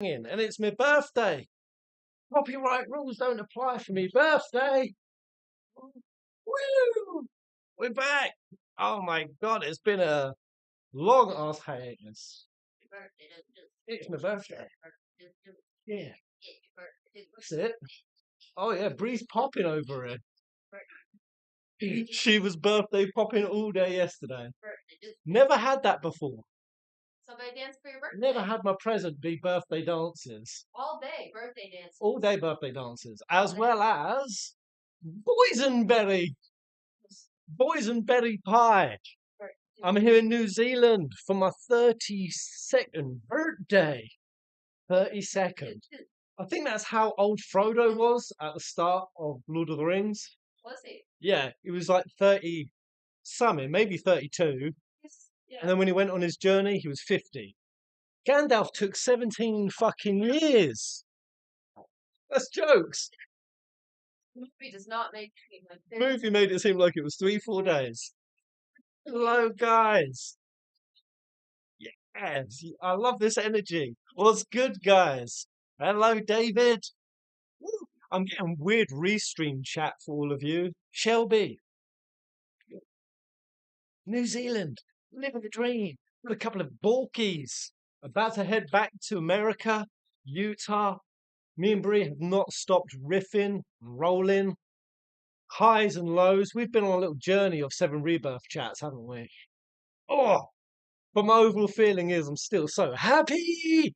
and it's my birthday. Copyright rules don't apply for me birthday. Woo! We're back. Oh my god, it's been a long ass hiatus. It's my birthday. Yeah. That's it. Oh yeah, Bree's popping over it. She was birthday popping all day yesterday. Never had that before. Somebody dance for your birthday. Never had my present be birthday dances. All day birthday dances. All day birthday dances, as well as boysenberry pie. I'm here in New Zealand for my 32nd birthday. 32nd. I think that's how old Frodo was at the start of Lord of the Rings. Was he? Yeah, he was like 30 something, maybe 32. Yeah. And then when he went on his journey, he was 50. Gandalf took 17 fucking years. That's jokes. The movie does not make me like The movie made it seem like it was 3-4 days. Hello, guys. Yes, I love this energy. What's good, guys? Hello, David. Woo. I'm getting weird restream chat for all of you. Shelby. New Zealand. Living the dream. Got a couple of bulkies. About to head back to America, Utah. Me and Bree have not stopped riffing, rolling, highs and lows. We've been on a little journey of 7 Rebirth chats, haven't we? Oh, but my overall feeling is I'm still so happy.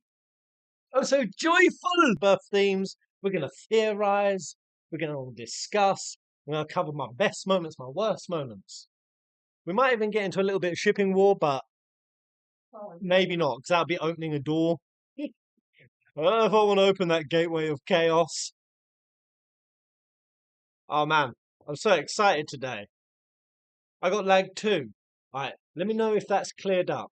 I'm so joyful. Birth themes. We're going to theorize. We're going to discuss. We're going to cover my best moments, my worst moments. We might even get into a little bit of shipping war, but maybe not, because that'll be opening a door. I don't know if I want to open that gateway of chaos. Oh man, I'm so excited today. I got lag too. Alright, let me know if that's cleared up.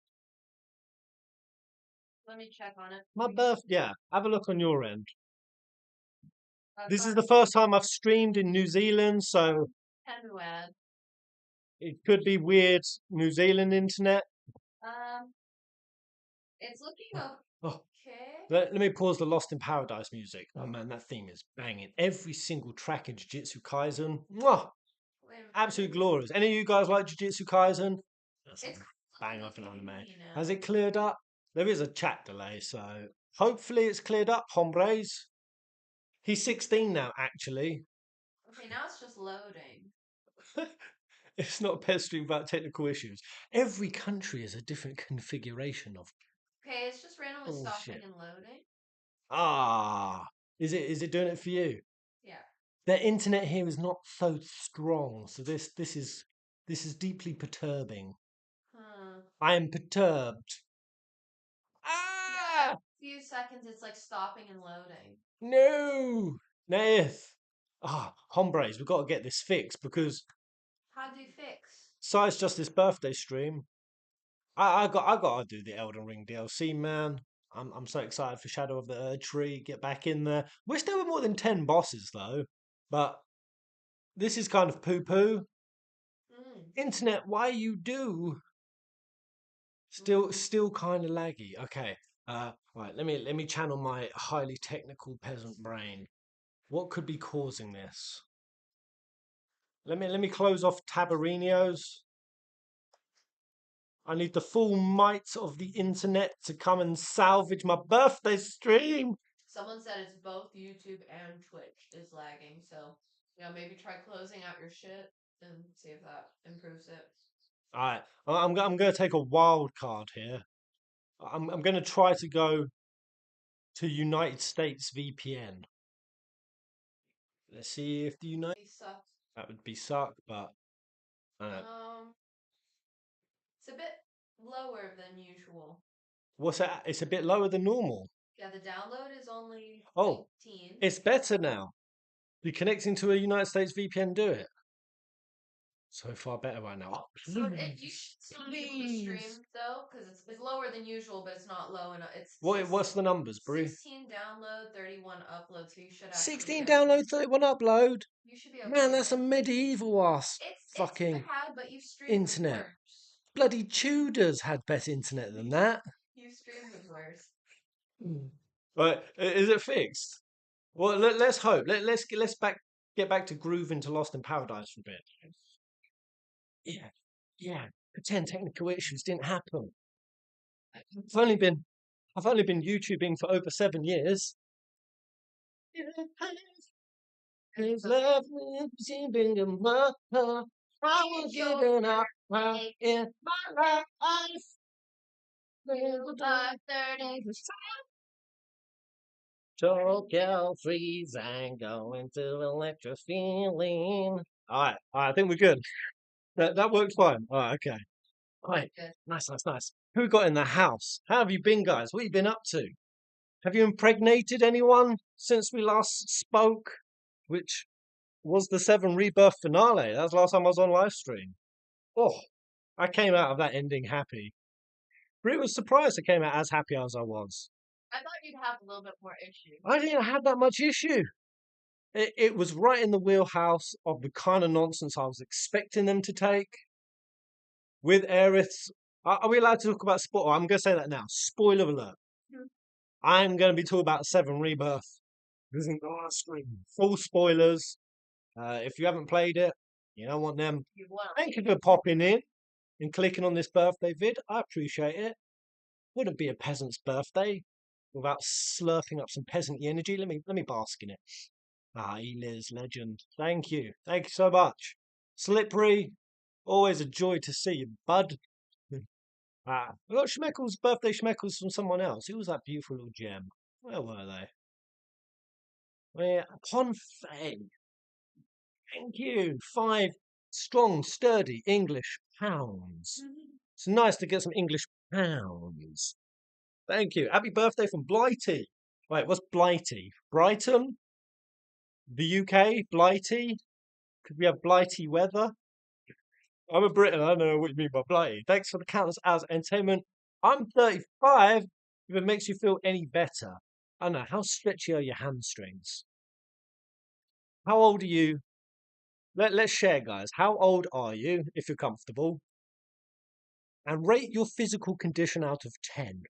Let me check on it. My yeah, have a look on your end. This is the first time I've streamed in New Zealand, so it could be weird New Zealand internet. It's looking Oh, okay. let me pause the Lost in Paradise music. Oh man, that theme is banging. Every single track in Jujutsu Kaisen. Mwah! Absolutely glorious. Any of you guys like Jujutsu Kaisen? That's a bang off an anime. Has it cleared up? There is a chat delay, so hopefully it's cleared up, hombres. He's 16 now, actually. Okay, now it's just loading. It's not pestering about technical issues. Every country is a different configuration of. Okay, it's just randomly stopping and loading. Ah, is it doing it for you? Yeah. The internet here is not so strong, so this is deeply perturbing. I am perturbed. Yeah, a few seconds it's like stopping and loading. No, Nath. Hombres, we've got to get this fixed because. How do you fix? Besides just this birthday stream, I got to do the Elden Ring DLC, man. I'm so excited for Shadow of the Erdtree. Get back in there. Wish there were more than 10 bosses though, but this is kind of poo poo. Internet, why you do? Still kind of laggy. Okay. Right. Let me channel my highly technical peasant brain. What could be causing this? Let me close off Tabarinos. I need the full might of the internet to come and salvage my birthday stream. Someone said it's both YouTube and Twitch is lagging, so maybe try closing out your shit and see if that improves it. Alright, I'm gonna take a wild card here. I'm gonna try to go to United States VPN. Let's see if the United that would be suck, but it's a bit lower than usual. What's that? It's a bit lower than normal. Yeah, the download is only 19. It's better now. You connecting to a United States VPN, do it. So far better right now. So you should still be able to stream though, because it's lower than usual, but it's not low enough. It's what's the numbers, Brie? 16 download, 31 upload. So you should 16 download, 31 upload. You should be okay. Man, that's a medieval ass fucking it's bad, but you internet. Worse. Bloody Tudors had better internet than that. You streamed with worse. Right? Is it fixed? Well, let's hope. Let's get back to grooving to Lost in Paradise for a bit. Yeah, yeah. Pretend technical issues didn't happen. I've only been I've only been YouTubing for over 7 years. His love is being a mother. I was giving up in my life. Tokyo freeze and go into electric feeling. All right, I think we're good. That works fine. All right, okay. All right, nice. Who got in the house? How have you been, guys? What have you been up to? Have you impregnated anyone since we last spoke? Which was the Seven Rebirth finale. That was the last time I was on live stream. Oh, I came out of that ending happy. Brie was surprised I came out as happy as I was. I thought you'd have a little bit more issue. I didn't have that much issue. It was right in the wheelhouse of the kind of nonsense I was expecting them to take. With Aerith, are we allowed to talk about spoiler? I'm going to say that now. Spoiler alert. I'm going to be talking about Seven Rebirth. This isn't on screen. Full spoilers. If you haven't played it, you don't want them. Thank you for popping in and clicking on this birthday vid. I appreciate it. Wouldn't be a peasant's birthday without slurping up some peasant energy. Let me bask in it. Ah, Eliz, legend. Thank you so much. Slippery, always a joy to see you, bud. I got Schmeckles, birthday Schmeckles from someone else. Who was that beautiful little gem? Where were they? Where? Confay. Thank you. 5 strong, sturdy English pounds. It's nice to get some English pounds. Thank you. Happy birthday from Blighty. Wait, what's Blighty? Brighton? The UK? Blighty? Could we have blighty weather? I'm a Briton. I don't know what you mean by blighty. Thanks for the countless hours of entertainment. I'm 35. If it makes you feel any better. I don't know. How stretchy are your hamstrings? How old are you? Let's share, guys. How old are you, if you're comfortable? And rate your physical condition out of 10.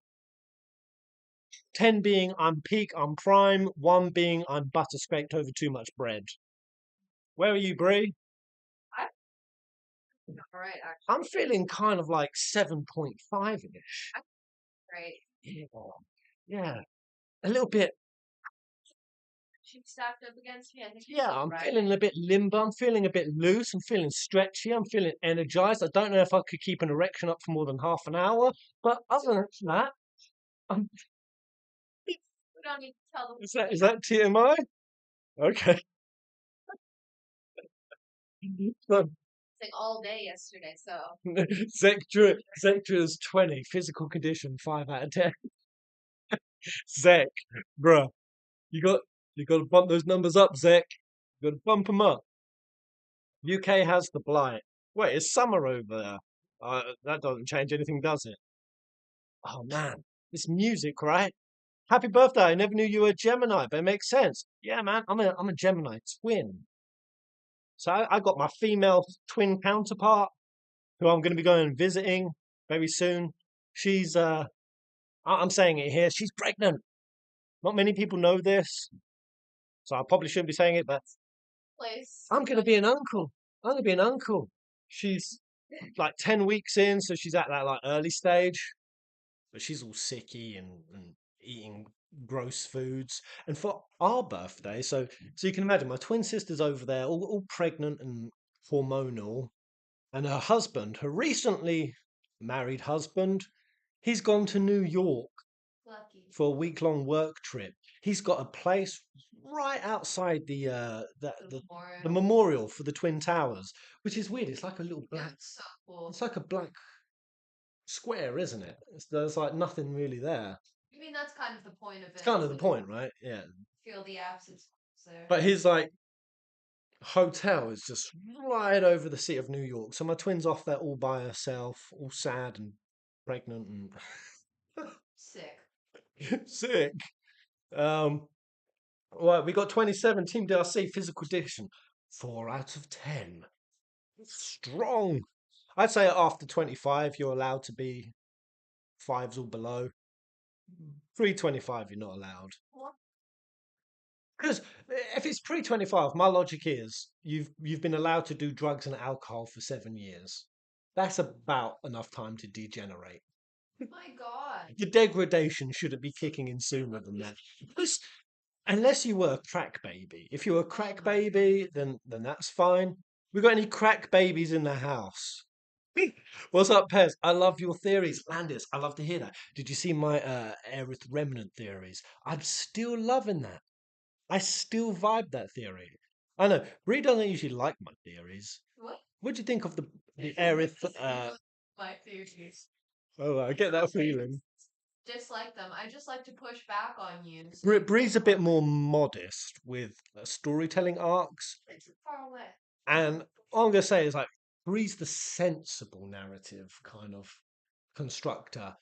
10 being I'm peak, I'm prime. 1 being I'm butter scraped over too much bread. Where are you, Brie? All right, actually. I'm feeling kind of like 7.5-ish. Great. Yeah. A little bit. She's stacked up against me. I think Yeah, I'm feeling a bit limber. I'm feeling a bit loose. I'm feeling stretchy. I'm feeling energized. I don't know if I could keep an erection up for more than half an hour. But other than that, I'm... We don't need to tell them. Is that TMI? Okay. So, All day yesterday, so. Zektra's 20, physical condition 5 out of 10. Zek, bruh, you got to bump those numbers up, Zek. You got to bump them up. UK has the blight. Wait, it's summer over there. That doesn't change anything, does it? Oh man, this music, right? Happy birthday! I never knew you were a Gemini, but it makes sense. Yeah, man, I'm a Gemini twin. So I got my female twin counterpart, who I'm going to be going and visiting very soon. She's I'm saying it here. She's pregnant. Not many people know this, so I probably shouldn't be saying it, but I'm going to be an uncle. I'm going to be an uncle. She's like 10 weeks in, so she's at that like early stage, but she's all sicky and eating gross foods. And for our birthday, so you can imagine my twin sister's over there, all pregnant and hormonal, and her husband, her recently married husband, he's gone to New York Lucky. for a week-long work trip. He's got a place right outside the memorial for the Twin Towers, which is weird. It's like a little black. Yeah, it's so cool. It's like a black square, isn't it? There's like nothing really there. I mean, that's kind of the point of it. It's kind of the point, right? Yeah. Feel the absence there. But his like hotel is just right over the city of New York. So my twin's off there all by herself, all sad and pregnant and Sick. sick. Right, we got 27 Team DRC physical edition. 4 out of 10. Strong. I'd say after 25, you're allowed to be 5s or below. Pre-25, you're not allowed. What? Because if it's pre-25, my logic is you've been allowed to do drugs and alcohol for 7 years. That's about enough time to degenerate. My God. The degradation shouldn't be kicking in sooner than that. Because unless you were a crack baby. If you were a crack baby, then that's fine. We got any crack babies in the house? What's up, Pez? I love your theories. Landis, I love to hear that. Did you see my Aerith Remnant theories? I'm still loving that. I still vibe that theory. I know. Bree doesn't usually like my theories. What? What do you think of the Aerith? My theories. Oh, I get that feeling. Dislike them. I just like to push back on you. So Bree's a bit more modest with storytelling arcs, It's far away. and all I'm gonna say is like Bree's the sensible narrative kind of constructor.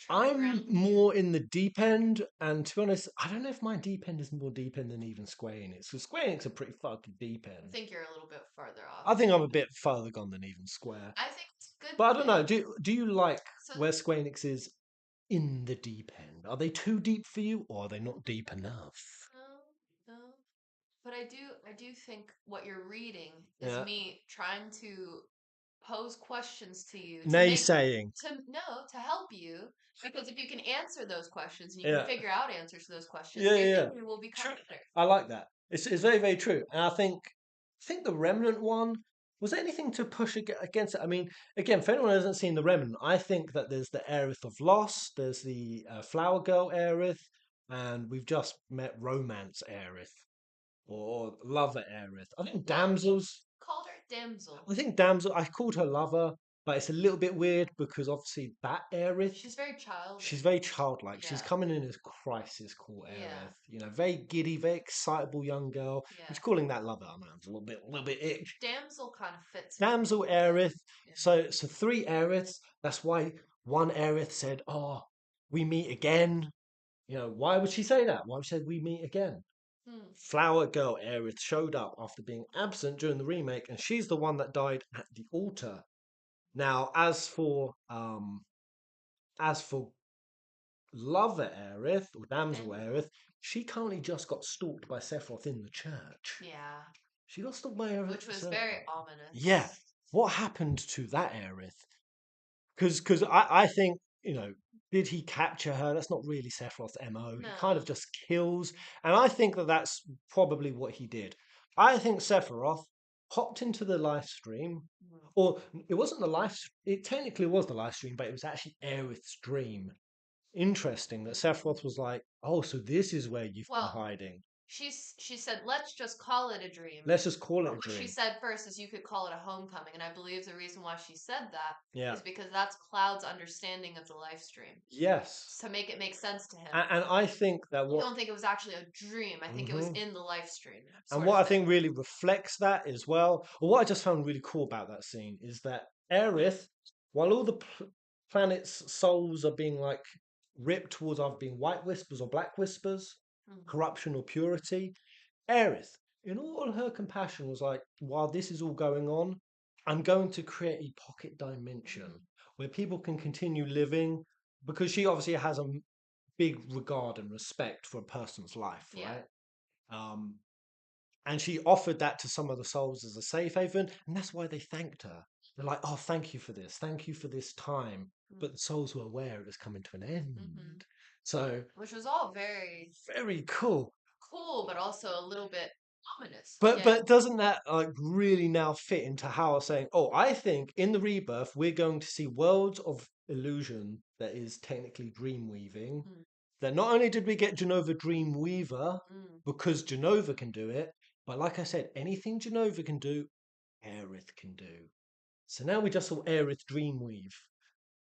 I'm more in the deep end, and to be honest, I don't know if my deep end is more deep end than even Square Enix, because Square Enix are pretty fucking deep I end. think you're a little bit farther off. I think I'm a bit further gone than even Square. I think it's a good. But I don't know. thing. Do you like So where Square Enix is in the deep end? Are they too deep for you, or are they not deep enough? no, no. But I do think what you're reading is Yeah, me trying to pose questions to you to make naysaying. to help you because if you can answer those questions and you can Yeah, figure out answers to those questions, yeah, your yeah. theory will become True. better. I like that. It's very very true, and I think the Remnant one was there anything to push against it. I mean, again, for anyone who hasn't seen the Remnant, I think that there's the Aerith of Loss, there's the Flower Girl Aerith, and we've just met Romance Aerith or Lover Aerith. I think Well, Damsels. called her damsel. I think Damsel. I called her Lover, but it's a little bit weird because obviously that Aerith. She's very childish. She's very childlike. She's Yeah. coming in as crisis core Yeah. Aerith. You know, very giddy, very excitable young girl. Yeah. Which calling that lover, I know, it's a little bit ick. Damsel kind of fits. Damsel Aerith. Yeah. So three Aeriths. That's why one Aerith said, "Oh, we meet again." You know, why would she say that? Why would she say we meet again? Hmm. Flower Girl Aerith showed up after being absent during the remake, and she's the one that died at the altar. Now, as for Lover Aerith, or Damsel Aerith, she currently just got stalked by Sephiroth in the church. Yeah. She got stalked by Aerith. Which was very ominous. Yeah. What happened to that Aerith? Because I think, did he capture her? That's not really Sephiroth's MO. He kind No. of just kills. And I think that that's probably what he did. I think Sephiroth popped into the live stream, or it wasn't the live, it technically was the live stream, but it was actually Aerith's dream. Interesting that Sephiroth was like, oh, so this is where you've been Well, hiding. she said, let's just call it a dream. Let's just call it a What she dream. said first is you could call it a homecoming, and I believe the reason why she said that Yeah. is because that's Cloud's understanding of the live stream. Yes. To make it make sense to him. And I think that I don't think it was actually a dream. I think it was Mhm. in the live stream. And sort what of I thing. think really reflects that as well, or what I just found really cool about that scene is that Aerith, while all the planet's souls are being like ripped towards either being white whispers or black whispers, Mhm. corruption or purity, Aerith, in all her compassion, was like, while this is all going on, I'm going to create a pocket dimension where people can continue living because she obviously has a big regard and respect for a person's life, Yeah. right? And she offered that to some of the souls as a safe haven, and that's why they thanked her. They're like, "Oh, thank you for this. Thank you for this time." But the souls were aware it was coming to an end. Mhm. So Which was all very very cool. cool, but also a little bit ominous. But doesn't that like really now fit into how I was saying, oh, I think in the rebirth we're going to see worlds of illusion that is technically dream weaving. Mm. That not only did we get Jenova Dream Weaver Mm. because Jenova can do it, but like I said, anything Jenova can do, Aerith can do. So now we just saw Aerith dreamweave.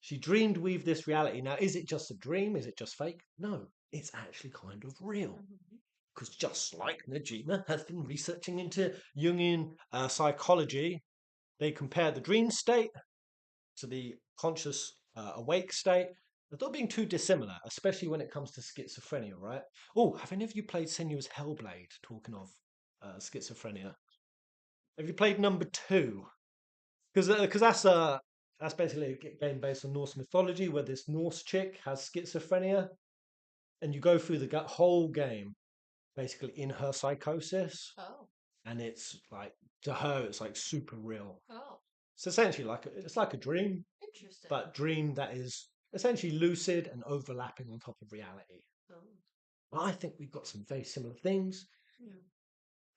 She dreamed weave this reality. Now, is it just a dream? Is it just fake? No, it's actually kind of real. Mhm. Because just like Najima has been researching into Jungian psychology, they compare the dream state to the conscious awake state. They're not being too dissimilar, especially when it comes to schizophrenia, right? Oh, have any of you played Senua's Hellblade? Talking of schizophrenia, have you played number two? Because that's basically a game based on Norse mythology where this Norse chick has schizophrenia. and you go through the whole game basically in her psychosis, Oh. and it's like to her it's like super real. Oh. It's essentially it's like a dream, Interesting. but dream that is essentially lucid and overlapping on top of reality. Oh. I think we've got some very similar things. Yeah.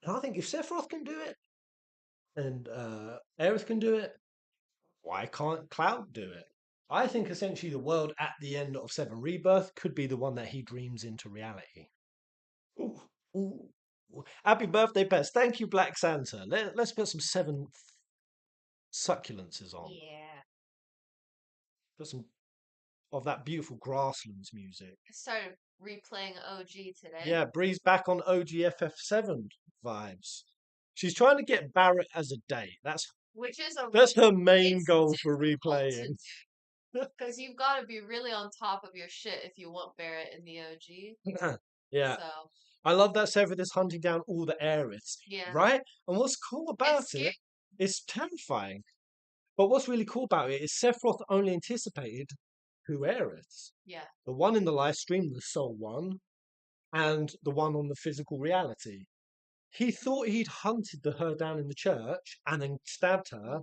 And I think if Sephiroth can do it and Aerith can do it, why can't Cloud do it? I think essentially the world at the end of Seven Rebirth could be the one that he dreams into reality. Ooh, ooh. Happy birthday, Pets. Thank you, Black Santa. Let's put some Seven succulences on. Yeah. Put some of that beautiful Grasslands music. I started replaying OG today. Yeah, Bree's back on OG FF7 vibes. She's trying to get Barrett as a date. That's her main goal for replaying. Because you've got to be really on top of your shit if you want Barrett in the OG. Yeah. So. I love that Sephiroth is hunting down all the Aeriths. Yeah. Right? And what's cool about it, it's terrifying. But what's really cool about it is Sephiroth only anticipated two Aeriths. Yeah. The one in the live stream, the soul one, and the one on the physical reality. He thought he'd hunted her down in the church and then stabbed her.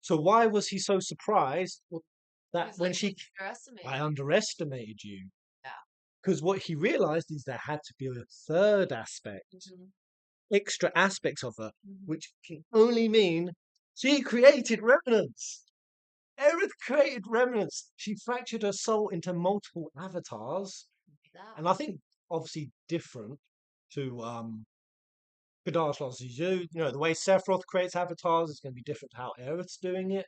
So why was he so surprised that when I underestimated you? Yeah. Because what he realized is there had to be a third aspect, extra aspects of her, which can only mean she created remnants. Aerith created remnants. She fractured her soul into multiple avatars, and I think obviously different to Kadash Lost You know, the way Sephiroth creates avatars is going to be different to how Aerith's doing it.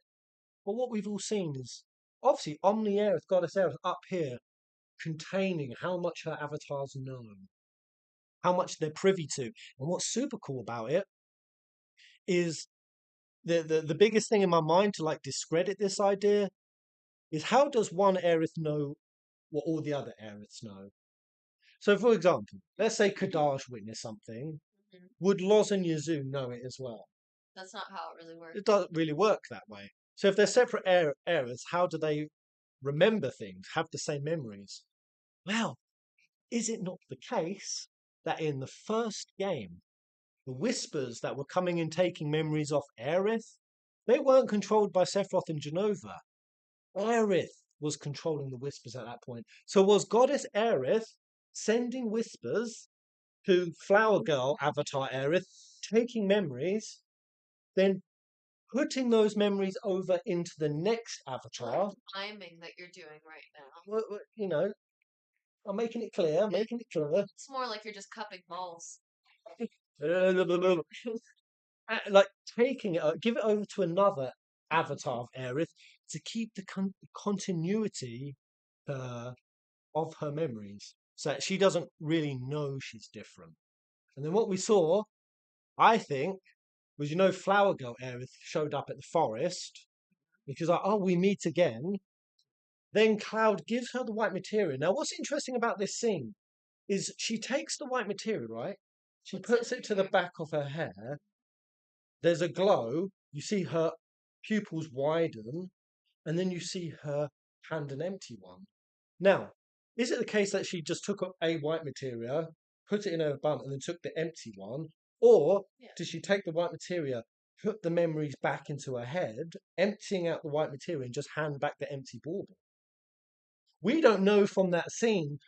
But what we've all seen is obviously Omni Aerith, Goddess Aerith up here, containing how much her avatars know, how much they're privy to. And what's super cool about it is the biggest thing in my mind to like discredit this idea is how does one Aerith know what all the other Aeriths know? So, for example, let's say Kadash witnessed something. Would Loz and Yazoo know it as well? That's not how it really works. It doesn't really work that way. So if they're separate Aeriths, how do they remember things, have the same memories? Well, is it not the case that in the first game, the whispers that were coming and taking memories off Aerith, they weren't controlled by Sephiroth and Jenova. Aerith was controlling the whispers at that point. So was Goddess Aerith sending whispers to Flower Girl avatar Aerith, taking memories, then putting those memories over into the next avatar? Timing that you're doing right now. Well, you know, I'm making it clear, making it clear. It's more like you're just cupping balls. Like taking it, give it over to another avatar of Aerith to keep the continuity of her memories, so that she doesn't really know she's different. And then what we saw, I think, was Flower Girl Aerith showed up at the forest, because like, oh, we meet again. Then Cloud gives her the white materia. Now, what's interesting about this scene is she takes the white materia, right? She puts it to the back of her hair. There's a glow. You see her pupils widen, and then you see her hand an empty one. Now, is it the case that she just took a white materia, put it in her bum, and then took the empty one? Or did she take the white materia, put the memories back into her head, emptying out the white materia, and just hand back the empty bauble? We don't know from that scene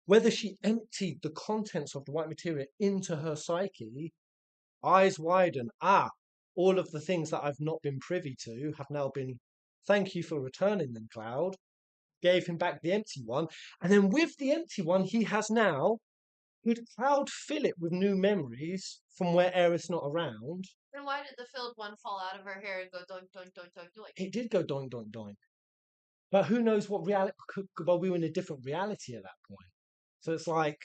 whether she emptied the contents of the white materia into her psyche, eyes widen. All of the things that I've not been privy to have now been, thank you for returning them, Cloud. Gave him back the empty one. And then with the empty one, he has now, could Cloud fill it with new memories from where Aerith's not around? Then why did the filled one fall out of her hair and go doink, doink, doink, doink, doink? It did go doink, doink, doink. But who knows what reality, well, we were in a different reality at that point. So it's like,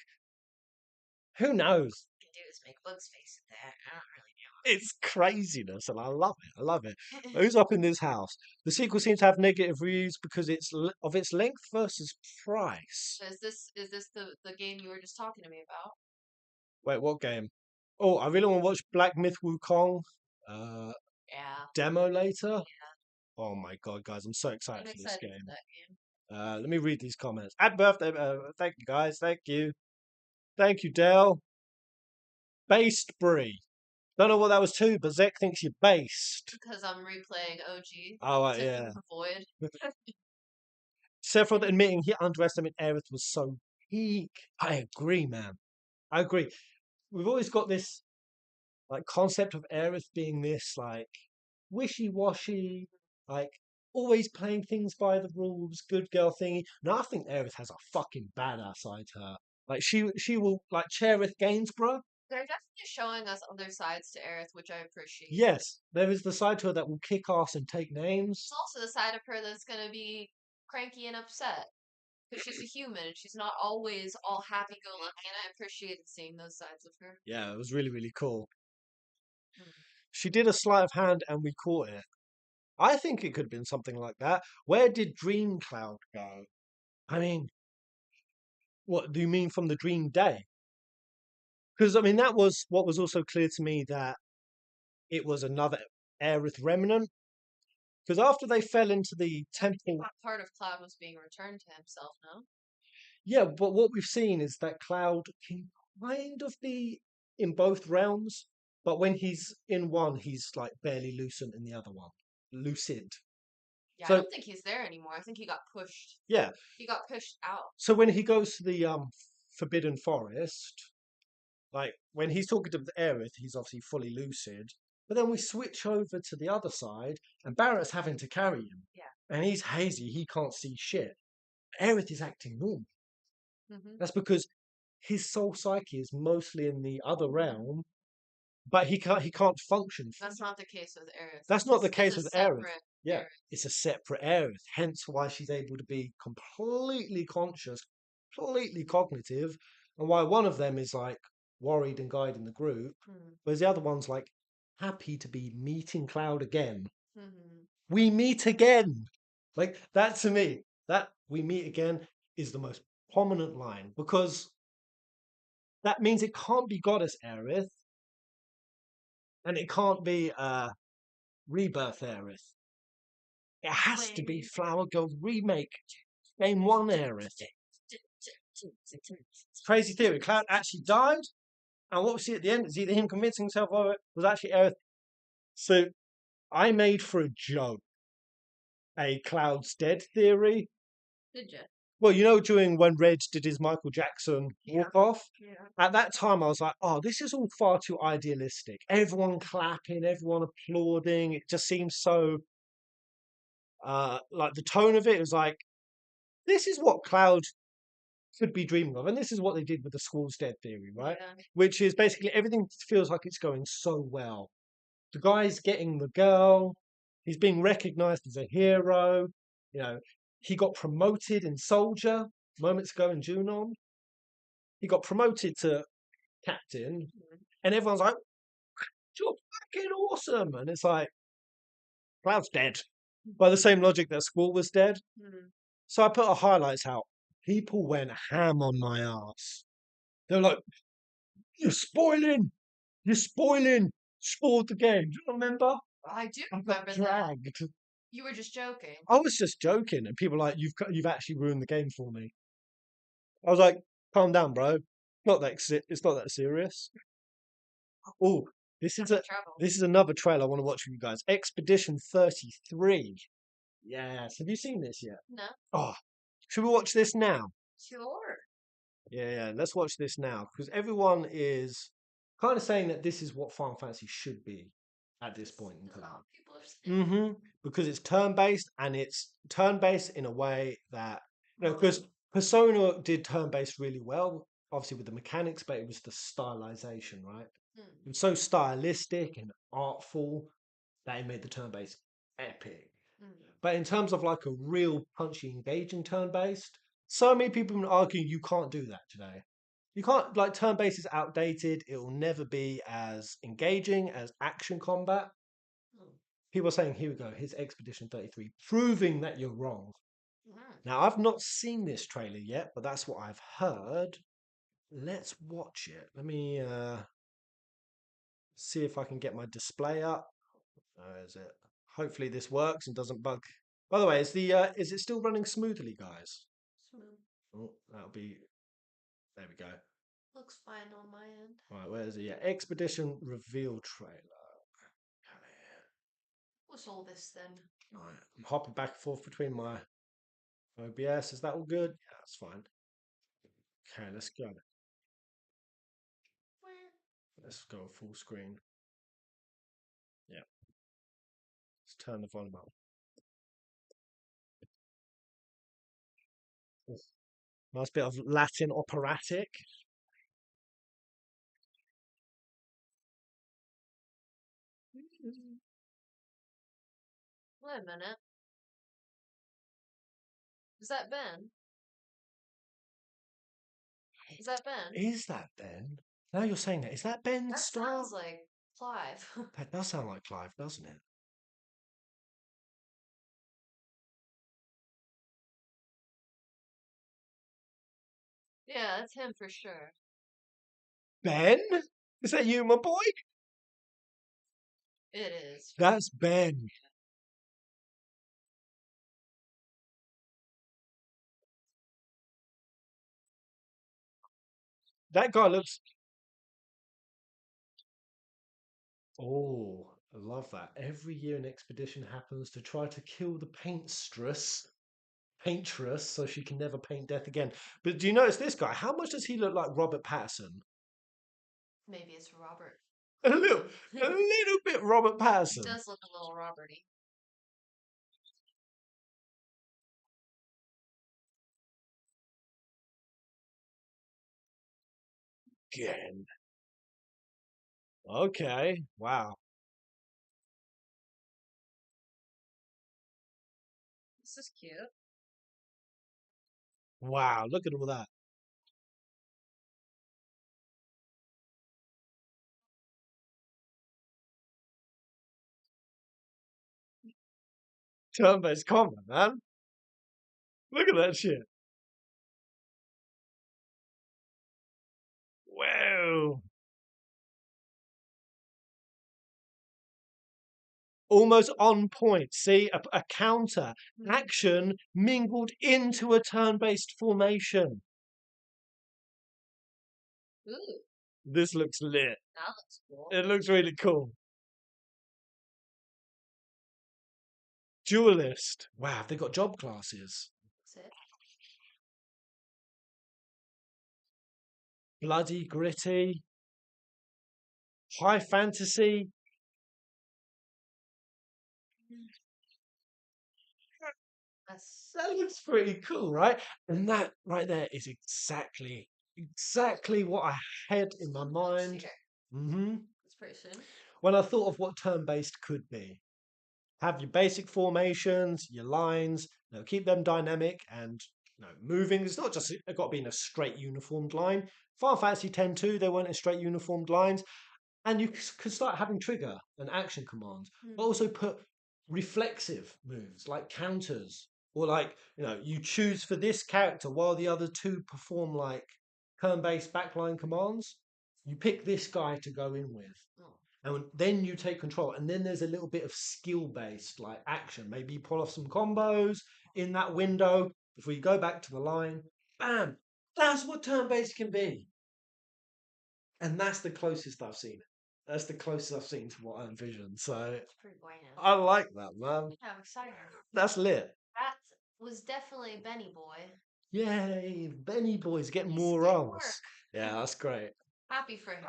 who knows? What you can do is make Bug's face in there. I don't really know. It's craziness, and I love it. I love it. Who's up in this house? The sequel seems to have negative reviews because it's of its length versus price. So is this the game you were just talking to me about? Wait, what game? Oh, I really want to watch Black Myth Wukong. Yeah. Demo later. Yeah. Oh my god, guys, I'm so excited for this game. For that game. Let me read these comments. Happy birthday. Thank you, guys. Thank you. Thank you, Dell. Based Brie. Don't know what that was too, but Zek thinks you're based. Because I'm replaying OG. Oh, to yeah. avoid. Sephiroth admitting he underestimated Aerith was so peak. I agree, man. I agree. We've always got this like concept of Aerith being this like wishy-washy, like always playing things by the rules, good girl thingy. No, I think Aerith has a fucking badass side to her. Like she will like Cherith Gainsborough. They're definitely showing us other sides to Aerith, which I appreciate. Yes, there is the side to her that will kick ass and take names. It's also the side of her that's going to be cranky and upset. Because she's a human and she's not always all happy go lucky, and I appreciated seeing those sides of her. Yeah, it was really, really cool. Hmm. She did a sleight of hand and we caught it. I think it could have been something like that. Where did Dream Cloud go? I mean, what do you mean from the Dream Day? Because I mean that was what was also clear to me, that it was another Aerith remnant. Because after they fell into the temple, That part of Cloud was being returned to himself, no? yeah. But what we've seen is that Cloud can kind of be in both realms, but when he's in one, he's like barely lucid in the other one. Lucid. Yeah, So I don't think he's there anymore. I think he got pushed. yeah. He got pushed out. So when he goes to the Forbidden Forest, like when he's talking to Aerith, he's obviously fully lucid. But then we switch over to the other side, and Barrett's having to carry him. Yeah. And he's hazy; he can't see shit. Aerith is acting normal. Mm-hmm. That's because his soul psyche is mostly in the other realm, but he can't function. That's not the case with Aerith. That's not the It's case a with Aerith. separate Yeah, Aerith. it's a separate Aerith. Hence why she's able to be completely conscious, completely cognitive, and why one of them is like worried and guiding the group, whereas the other one's like happy to be meeting Cloud again. Mm-hmm. We meet again. Like that to me, that we meet again is the most prominent line, because that means it can't be Goddess Aerith and it can't be Rebirth Aerith. It has to be Flower Girls remake. Game 1 Aerith. Crazy theory. Cloud actually died, and what we see at the end is either him convincing himself of it was actually Aerith. So I made for a joke a Cloud's dead theory. Did you? Well, you know, during when Reg did his Michael Jackson walk off, Yeah. at that time I was like, oh, this is all far too idealistic. Everyone clapping, everyone applauding. It just seems so, like the tone of it was like, this is what Cloud should be dreaming of. And this is what they did with the Squall's Dead theory, right? Yeah. Which is basically everything feels like it's going so well. The guy's getting the girl. He's being recognized as a hero. You know, he got promoted in Soldier moments ago in Junon. He got promoted to captain, and everyone's like, "You're fucking awesome!" And it's like, Cloud's dead. By the same logic that Squall was dead. Mm-hmm. So I put a highlights out. People went ham on my ass. They're like, "You're spoiling! You're spoiling! Spoiled the game." Do you remember? I do I got remember that. dragged. You were just joking. I was just joking, and people were like, "You've actually ruined the game for me." I was like, "Calm down, bro. It's not that serious." Oh, this is Trouble. this is another trailer I want to watch with you guys. Expedition 33. Yes. Have you seen this yet? No. Oh, should we watch this now? Sure. Yeah. Let's watch this now, because everyone is kind of saying that this is what Final Fantasy should be at this point in time. People are saying. Because it's turn-based, and it's turn-based in a way that, you know, because Persona did turn-based really well, obviously with the mechanics, but it was the stylization, right? It was so stylistic and artful that it made the turn-based epic. But in terms of like a real punchy, engaging turn-based, so many people have been arguing you can't do that today. You can't, like, turn-based is outdated. It will never be as engaging as action combat. People are saying, here we go, here's Expedition 33, proving that you're wrong. Now, I've not seen this trailer yet, but that's what I've heard. Let's watch it. Let me see if I can get my display up. Where is it? Hopefully this works and doesn't bug By the way, is it still running smoothly, guys? Smooth. Oh, that'll be. There we go. Looks fine on my end. Right, where is it? Yeah, Expedition reveal trailer. What's all this then? Right, I'm hopping back and forth between my OBS. Is that all good? Yeah, that's fine. Okay, let's go. Where? Let's go full screen. Yeah, let's turn the volume up. Nice bit of Latin operatic. Wait a minute. Is that Ben? Is that Ben? Is that Ben? Now you're saying that. Is that Ben That Starr? sounds like Clive. That does sound like Clive, doesn't it? Yeah, that's him for sure. Ben? Is that you, my boy? It is. That's Ben. That guy looks. Oh, I love that. Every year an expedition happens to try to kill the paintress, so she can never paint death again. But do you notice this guy? How much does he look like Robert Pattinson? Maybe it's Robert. A little, a little bit Robert He Pattinson. does look a little Roberty. Again. Okay. Wow. This is cute. Wow. Look at all that. Turn-based combat, man. Look at that shit. Wow. Almost on point. See, a counter action mingled into a turn-based formation. Ooh, This looks lit. that looks cool. It looks really cool. Duelist. Wow, have they got job classes? Sick. Bloody gritty. High fantasy. That's That looks pretty cool, right? And that right there is exactly what I had in my next mind. year. hmm That's pretty soon. When I thought of what turn-based could be. Have your basic formations, your lines, keep them dynamic and moving. It's not just got to be in a straight uniformed line. Final Fantasy X 2, they weren't in straight uniformed lines. And you could start having trigger and action commands, but also put reflexive moves like counters, or like you choose for this character while the other two perform like turn-based backline commands. You pick this guy to go in with, Oh. and then you take control. And then there's a little bit of skill-based like action. Maybe you pull off some combos in that window before you go back to the line. Bam! That's what turn-based can be. And that's the closest I've seen it. That's the closest I've seen to what I envisioned. So It's pretty bueno. I like that, man. Yeah, I'm excited. That's lit. That was definitely Benny Boy. Yay, Benny Boy's getting He's more getting roles. work. Yeah, that's great. Happy for him.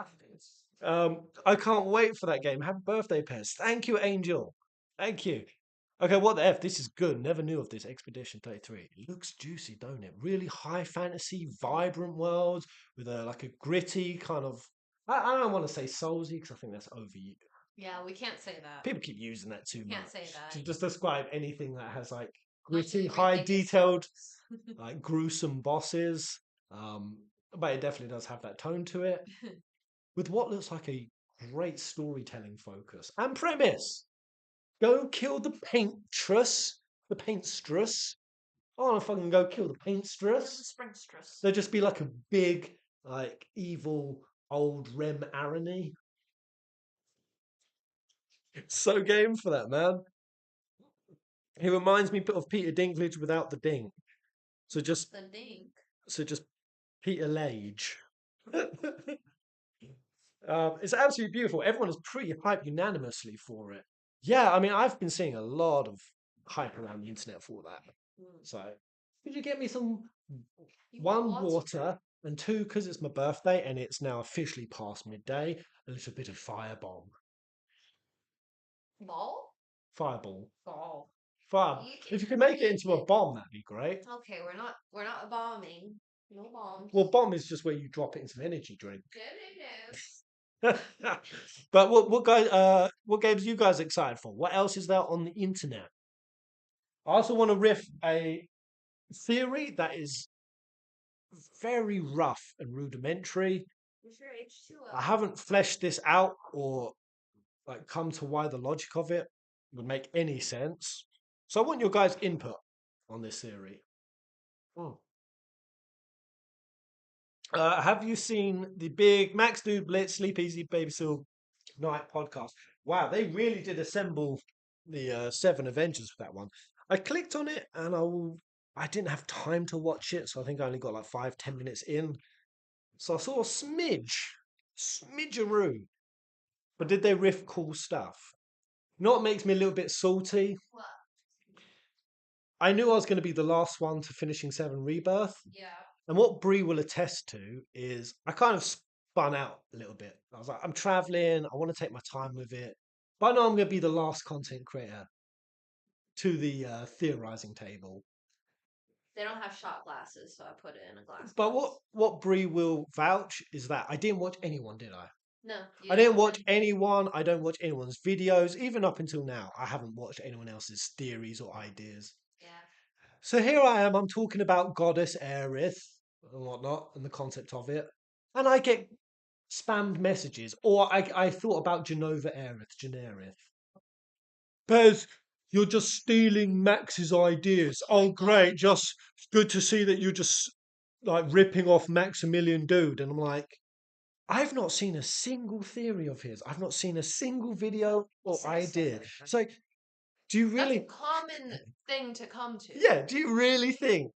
I can't wait for that game. Happy birthday, Pez. Thank you, Angel. Thank you. Okay, what the F? This is good. Never knew of this Expedition 33. It looks juicy, don't it? Really high fantasy, vibrant worlds with like a gritty kind of. I don't want to say soulsy because I think that's overused. Yeah, we can't say that. People keep using that too Can't much say that. to just describe anything that has like Mostly gritty, high everything is detailed, sucks. like gruesome bosses. Um, but it definitely does have that tone to it with what looks like a great storytelling focus and premise. Go kill the paintress, the paintstress. I want to fucking go kill the paintstress. Springstress. There'd just be like a big, like evil old Rem Arony. So game for that, man. He reminds me of Peter Dinklage without the dink. So just The dink. Peter Lage. It's absolutely beautiful. Everyone is pretty hyped unanimously for it. Yeah, I mean, I've been seeing a lot of hype around the internet for that. So, could you get me some You want one lots of water and two because it's my birthday and it's now officially past midday? A little bit of firebomb, ball? fireball, Ball. fire. You If you can could make it make into a it. bomb, that'd be great. Okay, we're not bombing. No bombs. Well, bomb is just where you drop it in some energy drink. No. But what games are you guys excited for? What else is there on the internet? I also want to riff a theory that is very rough and rudimentary. Is your H2O? I haven't fleshed this out or like come to why the logic of it would make any sense. So I want your guys' input on this theory. Hmm. Have you seen the big Max Dude Blitz Sleep Easy Baby Seal Night podcast? Wow, they really did assemble the seven Avengers for that one. I clicked on it and I didn't have time to watch it, so I think I only got like 5-10 minutes in. So I saw a smidgeroo. But did they riff cool stuff? You know what makes me a little bit salty? What? I knew I was going to be the last one to finishing 7 Rebirth. Yeah. And what Bree will attest to is I kind of spun out a little bit. I was like, I'm traveling, I want to take my time with it. But I know I'm going to be the last content creator to the theorizing table. They don't have shot glasses, so I put it in a glass. But what Bree will vouch is that I didn't watch anyone, did I? No. I didn't watch anyone. I don't watch anyone's videos. Even up until now, I haven't watched anyone else's theories or ideas. Yeah. So here I am. I'm talking about Goddess Aerith and whatnot and the concept of it. And I get spammed messages. Or I thought about Jenova Aerith, Generith. Pez, you're just stealing Max's ideas. Oh, great. Just good to see that you're just like ripping off Maximilian Dude. And I'm like, I've not seen a single theory of his. I've not seen a single video or idea. So, do you really? That's a common thing to come to. Yeah. Do you really think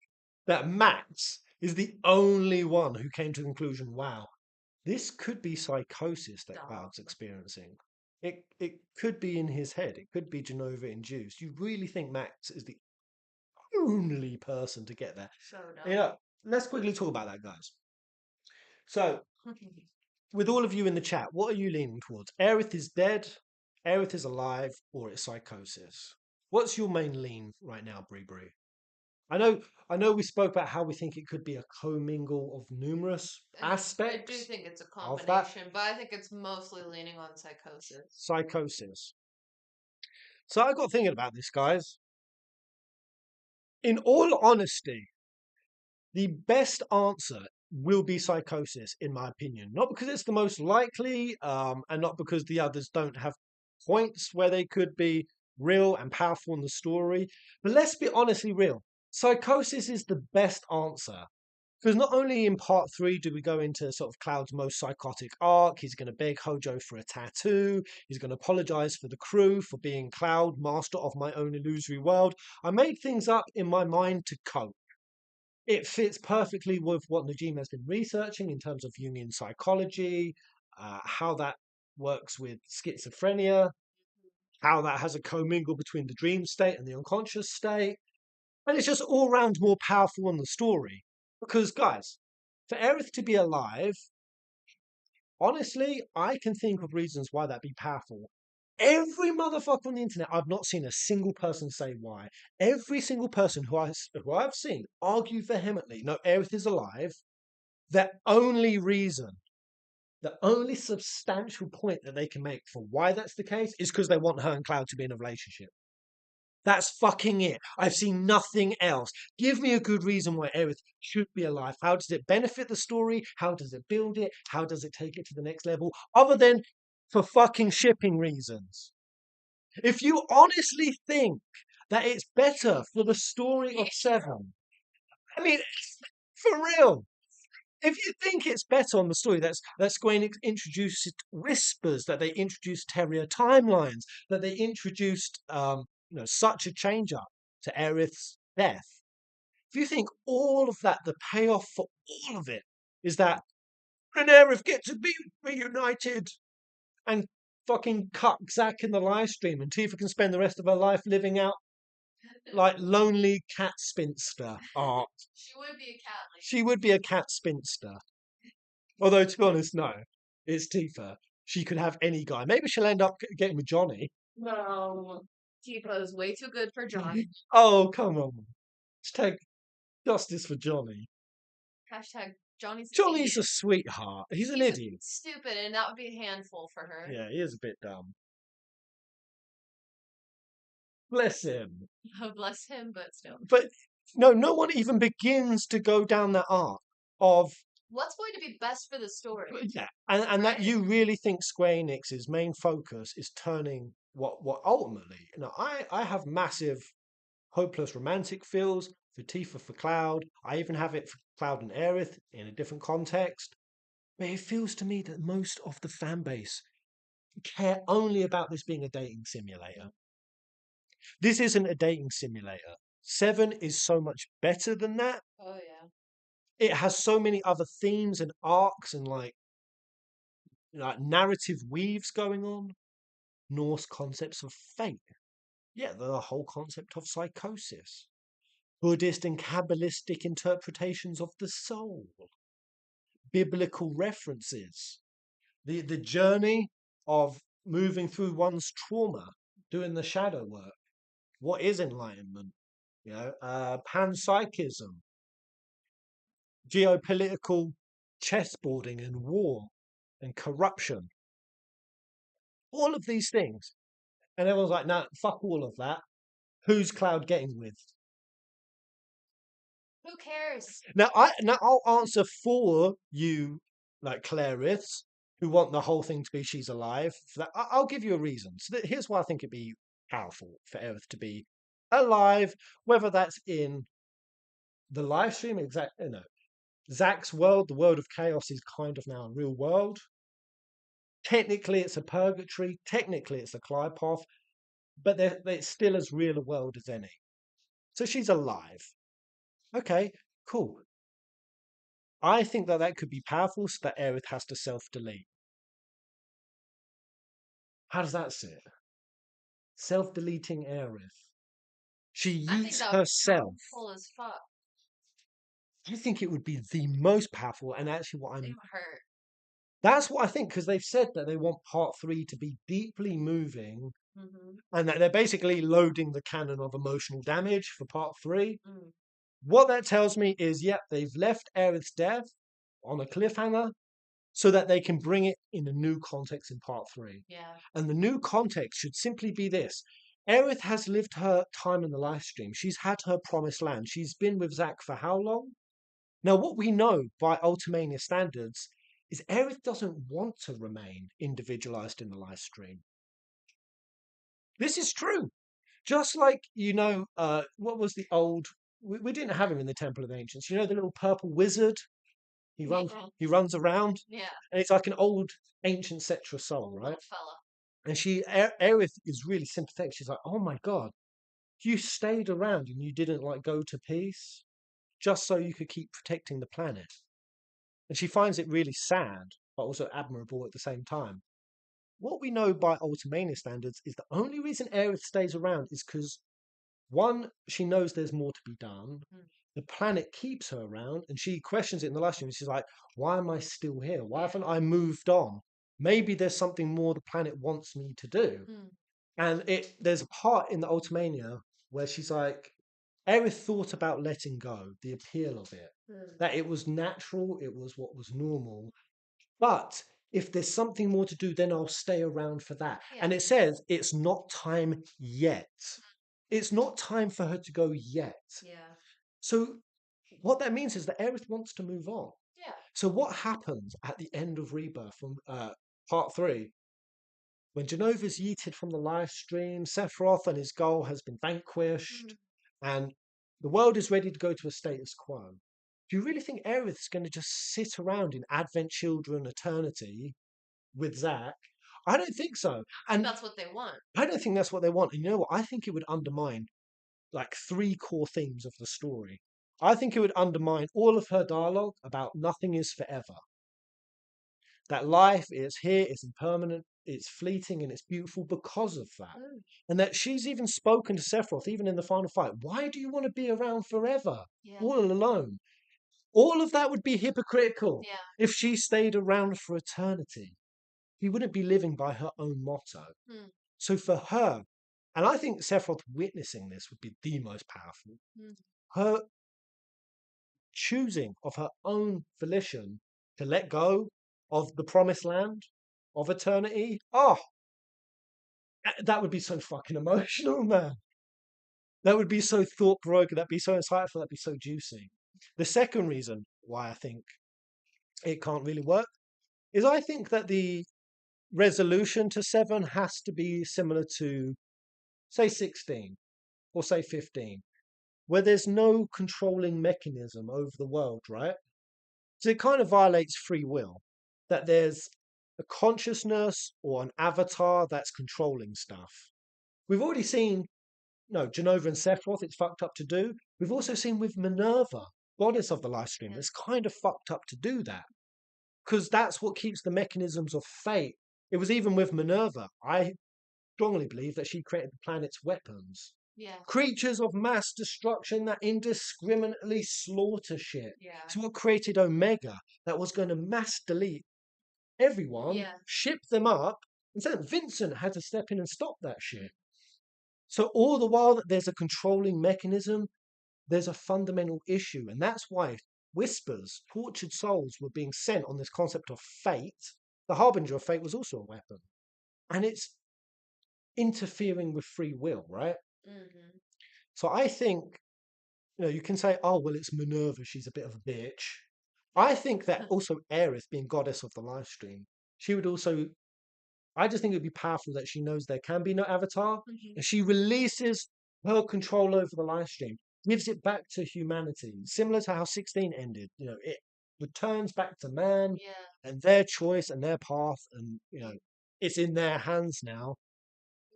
that Max is the only one who came to the conclusion? Wow, this could be psychosis that Cloud's experiencing. It could be in his head. It could be Jenova induced. You really think Max is the only person to get there? So dumb. You know, let's quickly talk about that, guys. So. With all of you in the chat, what are you leaning towards? Aerith is dead, Aerith is alive, or it's psychosis? What's your main lean right now, Bree Bree? I know we spoke about how we think it could be a commingle of numerous aspects. I do think it's a combination, but I think it's mostly leaning on psychosis. Psychosis. So I got thinking about this, guys. In all honesty, the best answer will be psychosis, in my opinion. Not because it's the most likely, and not because the others don't have points where they could be real and powerful in the story. But let's be honestly real. Psychosis is the best answer. Because not only in part 3 do we go into sort of Cloud's most psychotic arc, he's going to beg Hojo for a tattoo, he's going to apologize for the crew for being Cloud, master of my own illusory world. I made things up in my mind to cope. It fits perfectly with what Najim has been researching in terms of Jungian psychology, how that works with schizophrenia, how that has a commingle between the dream state and the unconscious state. And it's just all round more powerful in the story. Because, guys, for Aerith to be alive, honestly, I can think of reasons why that'd be powerful. Every motherfucker on the internet, I've not seen a single person say why. Every single person who I've seen argue vehemently, no, Aerith is alive. The only reason, the only substantial point that they can make for why that's the case is because they want her and Cloud to be in a relationship. That's fucking it. I've seen nothing else. Give me a good reason why Aerith should be alive. How does it benefit the story? How does it build it? How does it take it to the next level? Other than for fucking shipping reasons. If you honestly think that it's better for the story of 7, I mean, for real. If you think it's better on the story, that's going to introduce whispers, that they introduced Terrier timelines, that they introduced such a change up. to Aerith's death. If you think all of that, the payoff for all of it is that and Aerith get to be reunited and fucking cut Zack in the live stream, and Tifa can spend the rest of her life living out like lonely cat spinster art. She would be a cat lady. She would be a cat spinster. Although, to be honest, no. It's Tifa. She could have any guy. Maybe she'll end up getting with Johnny. No. Tifa is way too good for Johnny. Oh, come on. Hashtag justice for Johnny. Hashtag Johnny's Johnny's a sweetheart. He's an idiot. Stupid, and that would be a handful for her. Yeah, he is a bit dumb. Bless him. Oh, bless him, but still. But no one even begins to go down that arc of what's going to be best for the story. Yeah, and that you really think Square Enix's main focus is turning what ultimately, I have massive hopeless romantic feels for Tifa for Cloud. I even have it for Cloud and Aerith in a different context. But it feels to me that most of the fan base care only about this being a dating simulator. This isn't a dating simulator. 7 is so much better than that. Oh, yeah. It has so many other themes and arcs and like narrative weaves going on. Norse concepts of fate. Yeah, the whole concept of psychosis. Buddhist and Kabbalistic interpretations of the soul. Biblical references. The journey of moving through one's trauma, doing the shadow work. What is enlightenment? Panpsychism. Geopolitical chessboarding and war and corruption. All of these things. And everyone's like, nah, fuck all of that. Who's Cloud getting with? Who cares? Now I'll answer for you, like Clariths, who want the whole thing to be she's alive. For that, I'll give you a reason. So here's why I think it'd be powerful for Aerith to be alive, whether that's in the live stream, Zack's world, the world of chaos is kind of now a real world. Technically, it's a purgatory. Technically, it's a glide path. But it's still as real a world as any. So she's alive. Okay, cool. I think that could be powerful so that Aerith has to self-delete. How does that sit? Self-deleting Aerith. She yeets herself. Powerful as fuck. I think it would be the most powerful, and actually what I'm... It would hurt. That's what I think, because they've said that they want part 3 to be deeply moving, and that they're basically loading the cannon of emotional damage for part 3. What that tells me is, they've left Aerith's death on a cliffhanger so that they can bring it in a new context in part 3. Yeah. And the new context should simply be this. Aerith has lived her time in the live stream. She's had her promised land. She's been with Zack for how long? Now, what we know by Ultimania standards is Aerith doesn't want to remain individualized in the live stream. This is true. Just like, what was the old... We didn't have him in the Temple of Ancients. The little purple wizard? He runs around. Yeah. And it's like an old ancient Cetra soul, right? Fella. And Aerith is really sympathetic. She's like, oh my God, you stayed around and you didn't go to peace just so you could keep protecting the planet. And she finds it really sad, but also admirable at the same time. What we know by Ultimania standards is the only reason Aerith stays around is because, one, she knows there's more to be done. The planet keeps her around, and she questions it in the last stream. She's like, why am I still here? Why haven't I moved on? Maybe there's something more the planet wants me to do. And there's a part in the Ultimania where she's like, Aerith thought about letting go, the appeal of it, that it was natural, it was what was normal. But if there's something more to do, then I'll stay around for that. Yeah. And it says it's not time yet. It's not time for her to go yet. Yeah. So what that means is that Aerith wants to move on. Yeah. So what happens at the end of Rebirth from part 3? When Jenova's yeeted from the live stream, Sephiroth and his goal has been vanquished, and the world is ready to go to a status quo. Do you really think Aerith's going to just sit around in Advent Children eternity with Zack? I don't think so. And that's what they want. I don't think that's what they want. And you know what? I think it would undermine like 3 core themes of the story. I think it would undermine all of her dialogue about nothing is forever. That life is here, it's impermanent, it's fleeting, and it's beautiful because of that. Mm. And that she's even spoken to Sephiroth, even in the final fight. Why do you want to be around forever, Yeah. all alone? All of that would be hypocritical Yeah. if she stayed around for eternity. He wouldn't be living by her own motto. Mm. So for her, and I think Sephiroth witnessing this would be the most powerful. Mm. Her choosing of her own volition to let go of the promised land of eternity. Oh, that would be so fucking emotional, man. That would be so thought provoking. That'd be so insightful. That'd be so juicy. The second reason why I think it can't really work is I think that the resolution to 7 has to be similar to, say, 16 or say 15, where there's no controlling mechanism over the world, right? So it kind of violates free will, that there's a consciousness or an avatar that's controlling stuff. We've already seen, Jenova and Sephiroth, it's fucked up to do. We've also seen with Minerva, goddess of the live stream, Yeah. it's kind of fucked up to do that. Because that's what keeps the mechanisms of fate. It was even with Minerva. I strongly believe that she created the planet's weapons. Yeah. Creatures of mass destruction that indiscriminately slaughter shit. Yeah. It's what created Omega, that was going to mass delete everyone, Yeah. ship them up, and then Vincent had to step in and stop that shit. So all the while that there's a controlling mechanism, there's a fundamental issue, and that's why whispers, tortured souls, were being sent on this concept of fate. The harbinger of fate was also a weapon, and it's interfering with free will, right? Mm-hmm. So I think, you can say, oh, well, it's Minerva, she's a bit of a bitch. I think that also Aerith, being goddess of the live stream, she would also, I just think it would be powerful that she knows there can be no avatar, Mm-hmm. and she releases her control over the live stream, gives it back to humanity, similar to how 16 ended. It returns back to man Yeah. and their choice and their path, and it's in their hands now.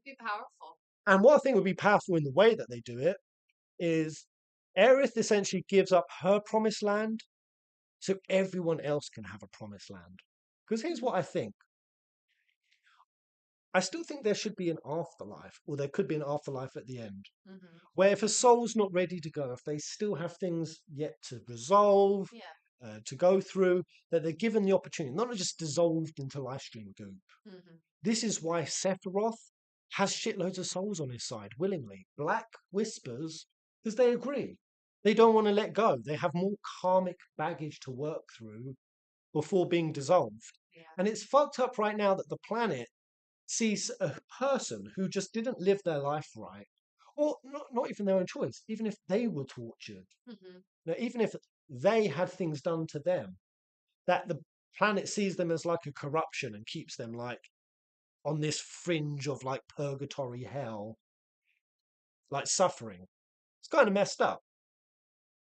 It'd be powerful. And what I think would be powerful in the way that they do it is Aerith essentially gives up her promised land so everyone else can have a promised land. Because here's what I think. I still think there should be an afterlife, or there could be an afterlife at the end, Mm-hmm. where if a soul's not ready to go, if they still have things yet to resolve, Yeah. to go through, that they're given the opportunity, not just dissolved into live stream goop. Mm-hmm. This is why Sephiroth has shitloads of souls on his side, willingly. Black whispers, because they agree. They don't want to let go. They have more karmic baggage to work through before being dissolved. Yeah. And it's fucked up right now that the planet sees a person who just didn't live their life right, or not even their own choice, even if they were tortured, Mm-hmm. even if they had things done to them, that the planet sees them as like a corruption and keeps them like on this fringe of like purgatory hell, like suffering. It's kind of messed up.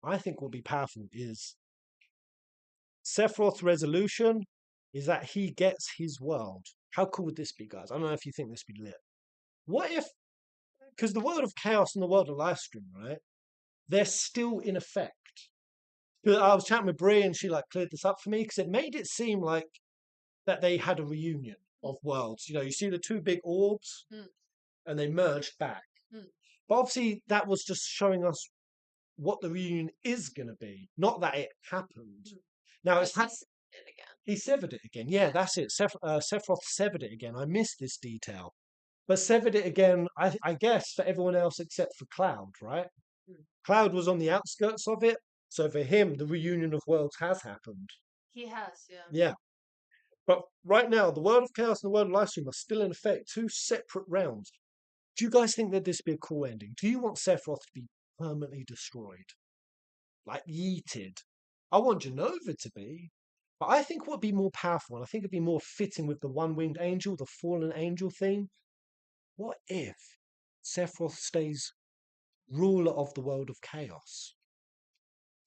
I think what would be powerful is Sephiroth's resolution is that he gets his world. How cool would this be, guys? I don't know if you think this would be lit. What if, because the world of chaos and the world of live stream, right? They're still in effect. I was chatting with Brie and she like cleared this up for me because it made it seem like that they had a reunion of worlds. You see the 2 big orbs and they merged back. Mm. But obviously that was just showing us what the reunion is going to be, not that it happened. Now it's He said it again. He severed it again. Yeah, that's it. Sephiroth severed it again. I missed this detail. But severed it again, I guess, for everyone else except for Cloud, right? Mm. Cloud was on the outskirts of it. So for him, the reunion of worlds has happened. He has, yeah. Yeah. But right now, the world of chaos and the world of live stream are still in effect, 2 separate realms. Do you guys think that this would be a cool ending? Do you want Sephiroth to be permanently destroyed? Like yeeted? I want Jenova to be. But I think what would be more powerful, and I think it'd be more fitting with the one-winged angel, the fallen angel theme. What if Sephiroth stays ruler of the world of chaos?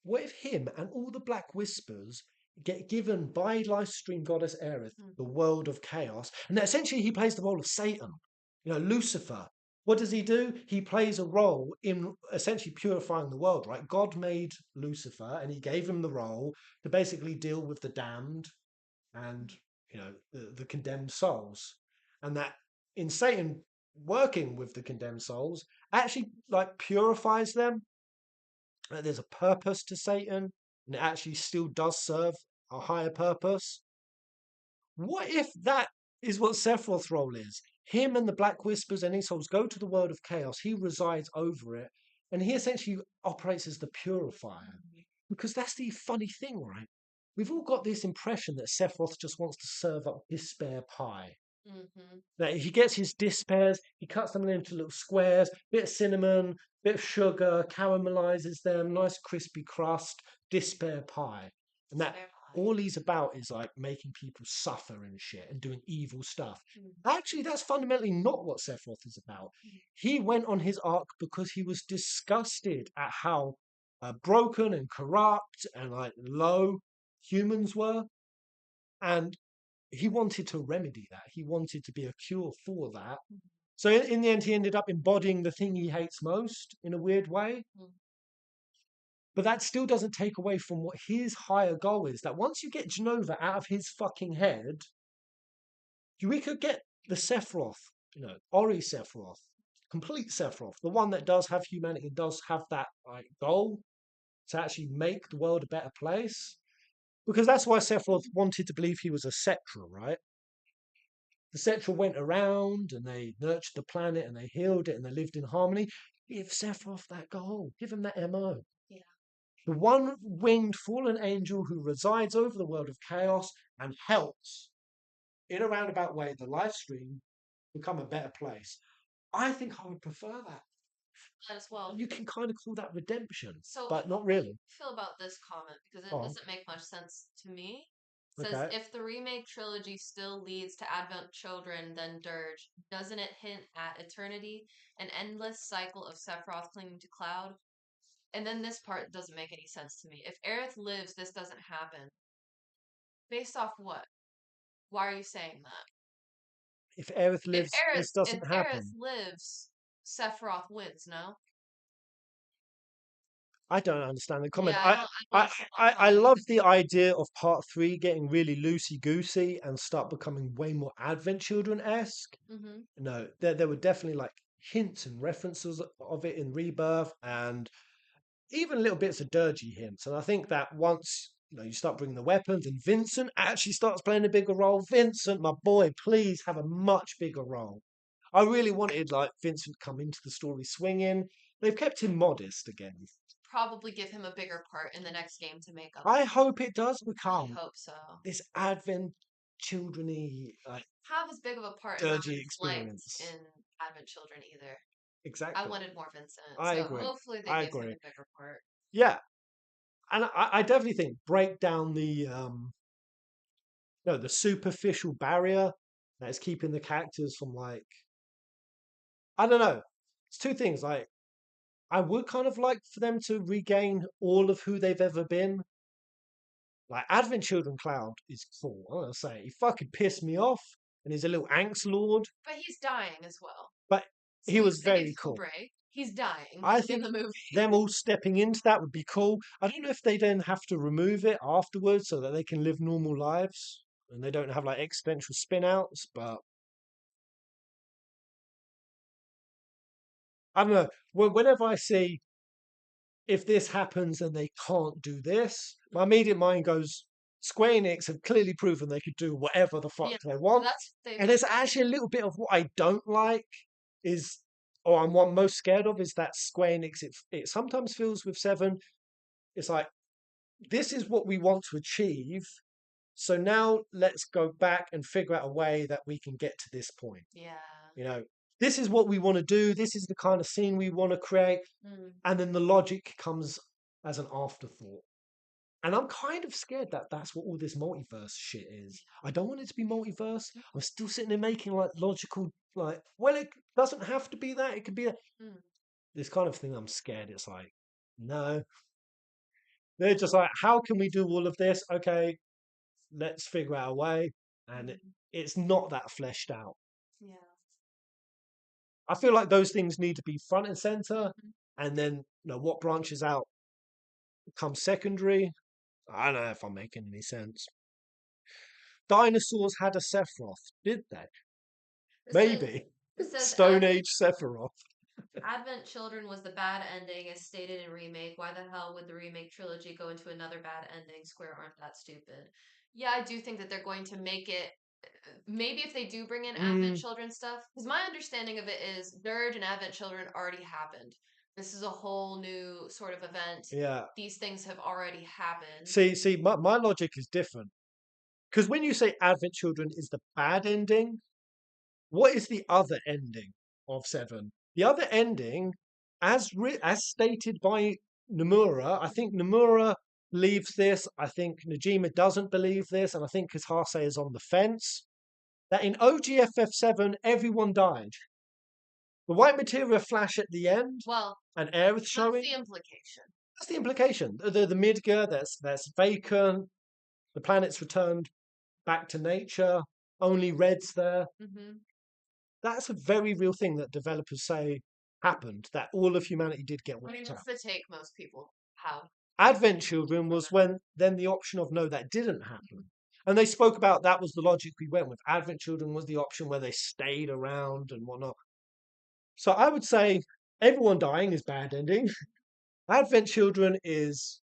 What if him and all the Black Whispers get given by livestream goddess Aerith the world of chaos, and that essentially he plays the role of Satan, Lucifer, What does he do? He plays a role in essentially purifying the world, right? God made Lucifer and he gave him the role to basically deal with the damned and, the condemned souls. And that in Satan working with the condemned souls actually like purifies them. There's a purpose to Satan and it actually still does serve a higher purpose. What if that is what Sephiroth's role is? Him and the Black Whispers and his souls go to the world of chaos. He resides over it, and he essentially operates as the purifier. Because that's the funny thing, right? We've all got this impression that Sephiroth just wants to serve up despair pie. Mm-hmm. That he gets his despairs, he cuts them into little squares, bit of cinnamon, bit of sugar, caramelizes them, nice crispy crust, despair pie. And that all he's about is like making people suffer and shit and doing evil stuff. Actually, that's fundamentally not what Sephiroth is about. He went on his arc because he was disgusted at how broken and corrupt and like low humans were. And he wanted to remedy that. He wanted to be a cure for that. So in the end, he ended up embodying the thing he hates most in a weird way. But that still doesn't take away from what his higher goal is. That once you get Jenova out of his fucking head, we could get the Sephiroth, Ori Sephiroth, complete Sephiroth, the one that does have humanity, does have that like goal to actually make the world a better place. Because that's why Sephiroth wanted to believe he was a Cetra, right? The Cetra went around and they nurtured the planet and they healed it and they lived in harmony. Give Sephiroth that goal. Give him that MO. Yeah. The one-winged fallen angel who resides over the world of chaos and helps, in a roundabout way, the live stream become a better place. I think I would prefer that. As well. You can kind of call that redemption, So but not really. Feel about this comment because it doesn't make much sense to me. It says Okay. if the remake trilogy still leads to Advent children, then Dirge, doesn't it hint at eternity, an endless cycle of Sephiroth clinging to Cloud? And then this part doesn't make any sense to me. If Aerith lives, this doesn't happen. Based off what? Why are you saying that? If Aerith lives, this doesn't if happen. Aerith lives, Sephiroth wins, no? I don't understand the comment. Yeah, I love the idea of part 3 getting really loosey goosey and start becoming way more Advent Children esque. Mm-hmm. No, there were definitely like hints and references of it in Rebirth and even little bits of dirgy hints. And I think that once you start bringing the weapons and Vincent actually starts playing a bigger role, Vincent, my boy, please have a much bigger role. I really wanted like Vincent to come into the story swinging. They've kept him modest again. Probably give him a bigger part in the next game to make up. I hope it does become I hope so. this Advent children-y, like, have as big of a part dirgy experience in Advent Children either. Exactly. I wanted more Vincent. I so agree. Hopefully they give him a bigger part. Yeah. And I definitely think break down the the superficial barrier that is keeping the characters from like, I don't know. It's two things. Like I would kind of like for them to regain all of who they've ever been. Like Advent Children Cloud is cool. I'm gonna say he fucking pissed me off, and he's a little angst lord. But he's dying as well. But so he was very cool. Break. He's dying. I think in the movie. them all stepping into that would be cool. I don't know if they then have to remove it afterwards so that they can live normal lives and they don't have like existential spin outs, but I don't know. Whenever I see if this happens and they can't do this, my immediate mind goes, Square Enix have clearly proven they could do whatever the fuck they want. And it's actually a little bit of what I don't like is, or I'm what I'm most scared of is that Square Enix, it sometimes feels with Seven, it's like, this is what we want to achieve. So now let's go back and figure out a way that we can get to this point. Yeah. This is what we want to do. This is the kind of scene we want to create. And then the logic comes as an afterthought. And I'm kind of scared that that's what all this multiverse shit is. I don't want it to be multiverse. I'm still sitting there making like logical, like, well, it doesn't have to be that. It could be this kind of thing. I'm scared. It's like, no. They're just like, how can we do all of this? Okay, let's figure out a way. And it's not that fleshed out. Yeah. I feel like those things need to be front and center, and then what branches out becomes secondary. I don't know if I'm making any sense. Dinosaurs had a Sephiroth, did they? It says, Maybe. it says Stone Age Sephiroth. Advent Children was the bad ending as stated in remake. Why the hell would the remake trilogy go into another bad ending? Square aren't that stupid. Yeah, I do think that they're going to make it. Maybe if they do bring in Advent Mm, Children stuff, because my understanding of it is Dirge and Advent Children already happened. This is a whole new sort of event. yeah. These things have already happened. See, my logic is different. Because when you say Advent Children is the bad ending, what is the other ending of Seven? The other ending, as stated by Nomura, I think Nomura believes this. I think Najima doesn't believe this, and I think Kitase is on the fence. That in OGFF7, everyone died. The white materia flash at the end, Well, and Aerith that's showing. the implication. That's the implication. The Midgar that's vacant. The planet's returned back to nature. Only Red's there. Hmm. That's a very real thing that developers say happened. That all of humanity did get I mean, wiped out. that's the take most people have. Advent Children was when then the option of no, that didn't happen. And they spoke about that was the logic we went with. Advent Children was the option where they stayed around and whatnot. So I would say everyone dying is bad ending. Advent Children is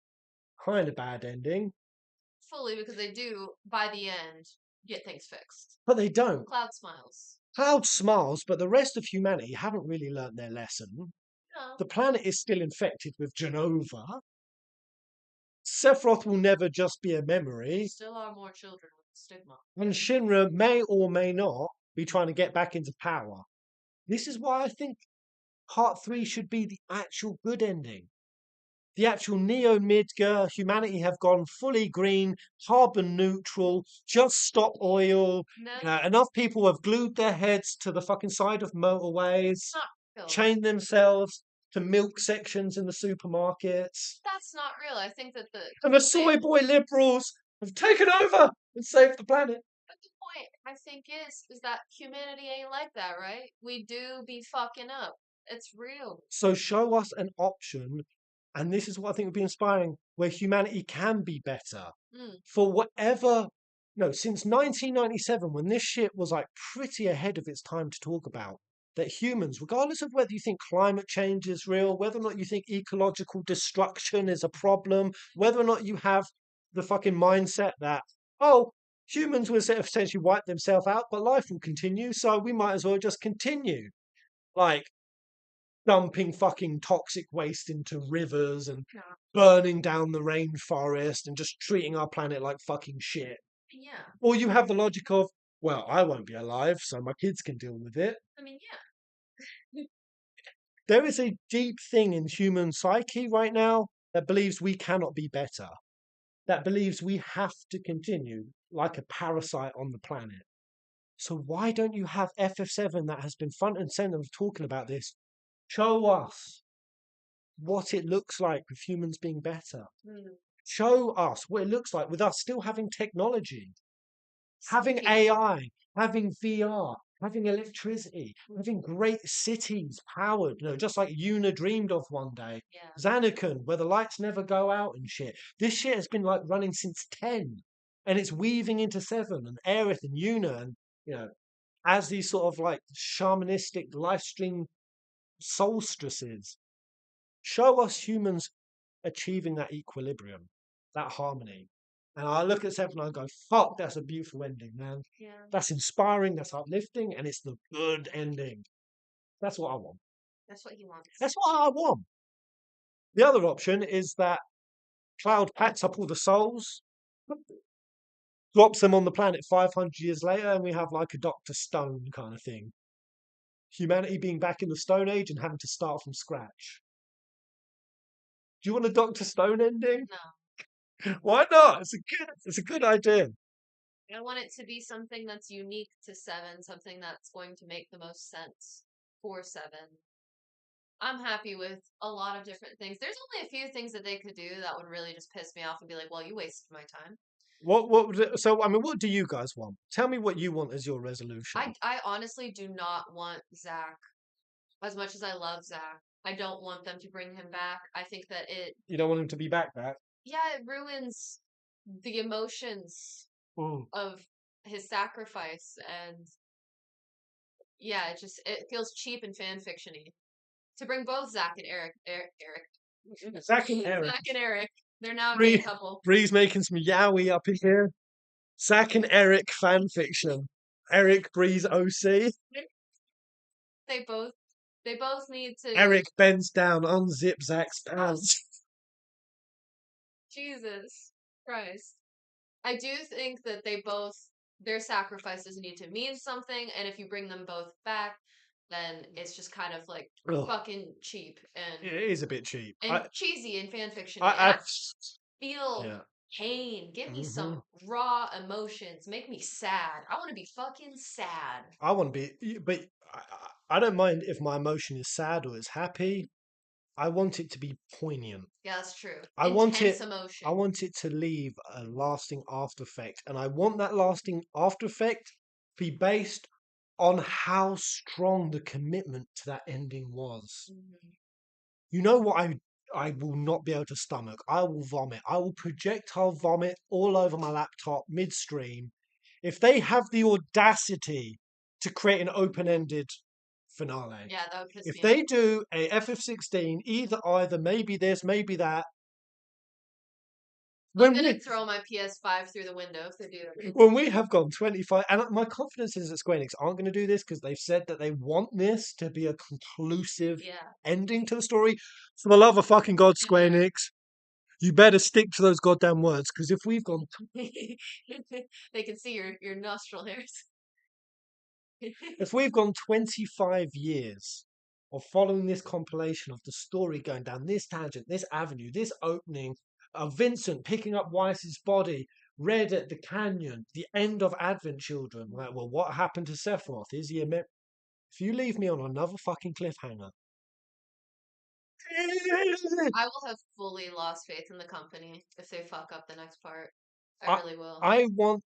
kind of bad ending, Fully, because they do, by the end, get things fixed. but they don't. Cloud smiles. Cloud smiles, but the rest of humanity haven't really learnt their lesson. No. The planet is still infected with Jenova. Sephiroth will never just be a memory, Still are more children with stigma. and Shinra may or may not be trying to get back into power. This is why I think Part 3 should be the actual good ending. The actual Neo Midgar, humanity have gone fully green, carbon neutral, just stop oil. No, Enough people have glued their heads to the fucking side of motorways, not real. chained themselves to milk sections in the supermarkets. That's not real. I think that And the soy boy liberals have taken over and saved the planet. but the point I think is that humanity ain't like that, right? We do be fucking up. It's real. So show us an option, and this is what I think would be inspiring, where humanity can be better. Mm. For whatever, no, since 1997, when this shit was like pretty ahead of its time to talk about, that humans, regardless of whether you think climate change is real, whether or not you think ecological destruction is a problem, whether or not you have the fucking mindset that, oh, humans will essentially wipe themselves out, but life will continue, so we might as well just continue. Like, dumping fucking toxic waste into rivers and Yeah. burning down the rainforest and just treating our planet like fucking shit. Yeah. Or you have the logic of, well, I won't be alive, so my kids can deal with it. I mean, yeah. There is a deep thing in human psyche right now that believes we cannot be better, that believes we have to continue like a parasite on the planet. So why don't you have FF7 that has been front and center of talking about this? Show us what it looks like with humans being better. Mm. Show us what it looks like with us still having technology, having Speaking- AI, having VR, having electricity, having great cities powered, just like Una dreamed of one day. Yeah. Zanakan, where the lights never go out and shit. This shit has been like running since 10, and it's weaving into 7 and Aerith and Una, and as these sort of like shamanistic live stream solstices. Show us humans achieving that equilibrium, that harmony. And I look at Seven and I go, fuck, that's a beautiful ending, man. Yeah. That's inspiring, that's uplifting, and it's the good ending. That's what I want. That's what he wants. That's what I want. The other option is that Cloud packs up all the souls, drops them on the planet 500 years later, and we have like a Dr. Stone kind of thing. Humanity being back in the Stone Age and having to start from scratch. Do you want a Dr. Stone ending? No. Why not? It's a good idea. I want it to be something that's unique to 7, something that's going to make the most sense for 7. I'm happy with a lot of different things. There's only a few things that they could do that would really just piss me off and be like, well, you wasted my time. So I mean, what do you guys want? Tell me what you want as your resolution. I honestly do not want Zach As much as I love Zach, I don't want them to bring him back. I think that You don't want him to be back. it ruins the emotions Mm. of his sacrifice, and yeah, it feels cheap and fan fictiony to bring both Zach and Eric, Zach and Eric. Zach and Eric. They're now a gay couple. Bree's making some yaoi up in here. Zach and Eric fan fiction. Eric Bree's OC. They both need to. Eric bends down, unzips Zach's pants. Jesus Christ. I do think that their sacrifices need to mean something, and if you bring them both back, then it's just kind of like Ugh. fucking cheap and It is a bit cheap. and cheesy and fanfiction. I Feel pain. Give me some raw emotions. Make me sad. I want to be fucking sad. I want to be, but I don't mind if my emotion is sad or is happy. I want it to be poignant. Yeah, that's true. I Intense emotion. I want it to leave a lasting after effect, and I want that lasting after effect to be based on how strong the commitment to that ending was. Mm-hmm. You know what I will not be able to stomach? I will vomit. I will projectile vomit all over my laptop midstream if they have the audacity to create an open-ended finale. Yeah, that would piss If me they off. do a FF16, either, maybe this, maybe that. I'm gonna throw my PS5 through the window if they do that. When we have gone 25, and my confidence is that Square Enix aren't going to do this because they've said that they want this to be a conclusive ending to the story. For the love of fucking God, Square Enix, you better stick to those goddamn words, because if we've gone... They can see your nostril hairs. If we've gone 25 years of following this compilation of the story going down this tangent, this avenue, this opening, of Vincent picking up Weiss's body, Red at the canyon, the end of Advent Children. Like, well, what happened to Sephiroth? Is he a... If you leave me on another fucking cliffhanger... I will have fully lost faith in the company if they fuck up the next part. I really will. I want...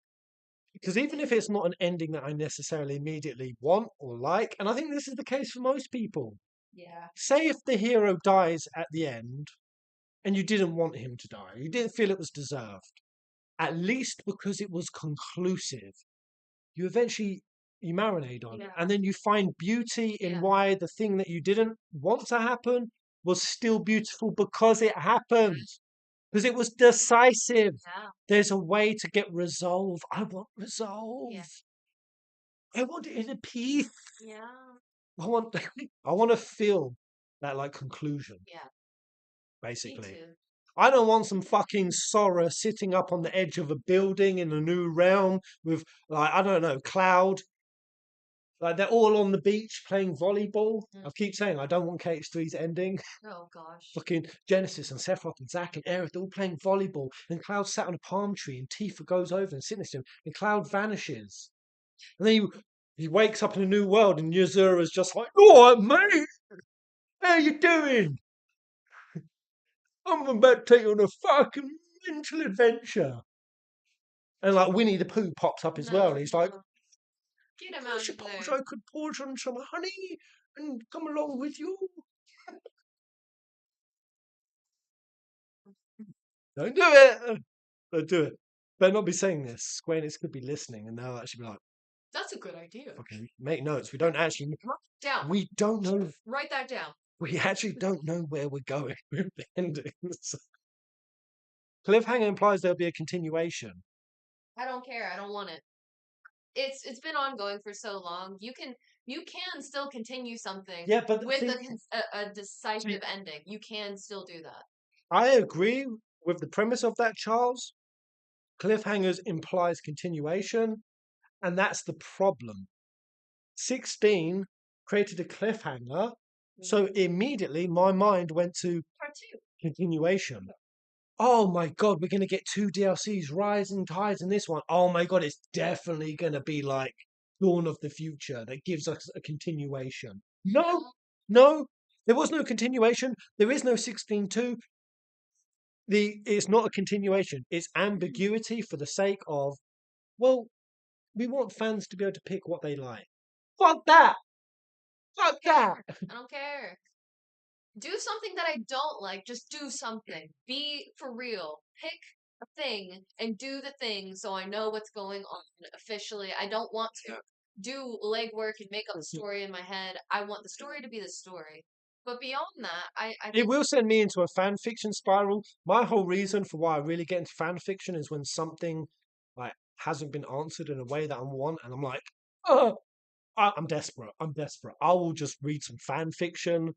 Because even if it's not an ending that I necessarily immediately want or like, and I think this is the case for most people. Yeah. Say if the hero dies at the end, and you didn't want him to die, you didn't feel it was deserved, at least because it was conclusive, you marinate on it, and then you find beauty in why the thing that you didn't want to happen was still beautiful because it happened, because it was decisive. There's a way to get resolve. I want resolve. I want it in a piece. I want to feel that like conclusion. Basically. Me too. I don't want some fucking Sora sitting up on the edge of a building in a new realm with, like, I don't know, Cloud. Like, they're all on the beach playing volleyball. I keep saying I don't want KH3's ending. Oh, gosh. Fucking Genesis and Sephiroth and Zack and Aerith, they're all playing volleyball. And Cloud sat on a palm tree and Tifa goes over and sits next to him. And Cloud vanishes. And then he wakes up in a new world and Yuzura's just like, "All right, mate. How you doing? I'm about to take you on a fucking mental adventure." And like Winnie the Pooh pops up as well, and he's like, Get him "I out of suppose there. I could pour on some honey and come along with you." Don't do it. Don't do it. Better not be saying this. Square Enix could be listening, and they'll actually be like, "That's a good idea." Okay, make notes. We don't actually... Down. We don't know... Write that down. We actually don't know where we're going with the endings. Cliffhanger implies there'll be a continuation. I don't care. I don't want it. It's been ongoing for so long. You can still continue something with a decisive ending. You can still do that. I agree with the premise of that, Charles. Cliffhangers implies continuation, and that's the problem. 16 created a cliffhanger, so immediately my mind went to part 2 continuation. Oh my god, we're going to get 2 DLCs, Rising Tides, in this one. Oh my god, it's definitely going to be like Dawn of the Future that gives us a continuation. No, there was no continuation. There is no 16-2. It's not a continuation. It's ambiguity for the sake of, well, we want fans to be able to pick what they like. Fuck that! Fuck that! I don't care. Do something that I don't like. Just do something. Be for real. Pick a thing and do the thing so I know what's going on officially. I don't want to do legwork and make up a story in my head. I want the story to be the story. But beyond that, I It think, will send me into a fan fiction spiral. My whole reason for why I really get into fan fiction is when something like hasn't been answered in a way that I want, and I'm like, oh, I'm desperate. I'm desperate. I will just read some fan fiction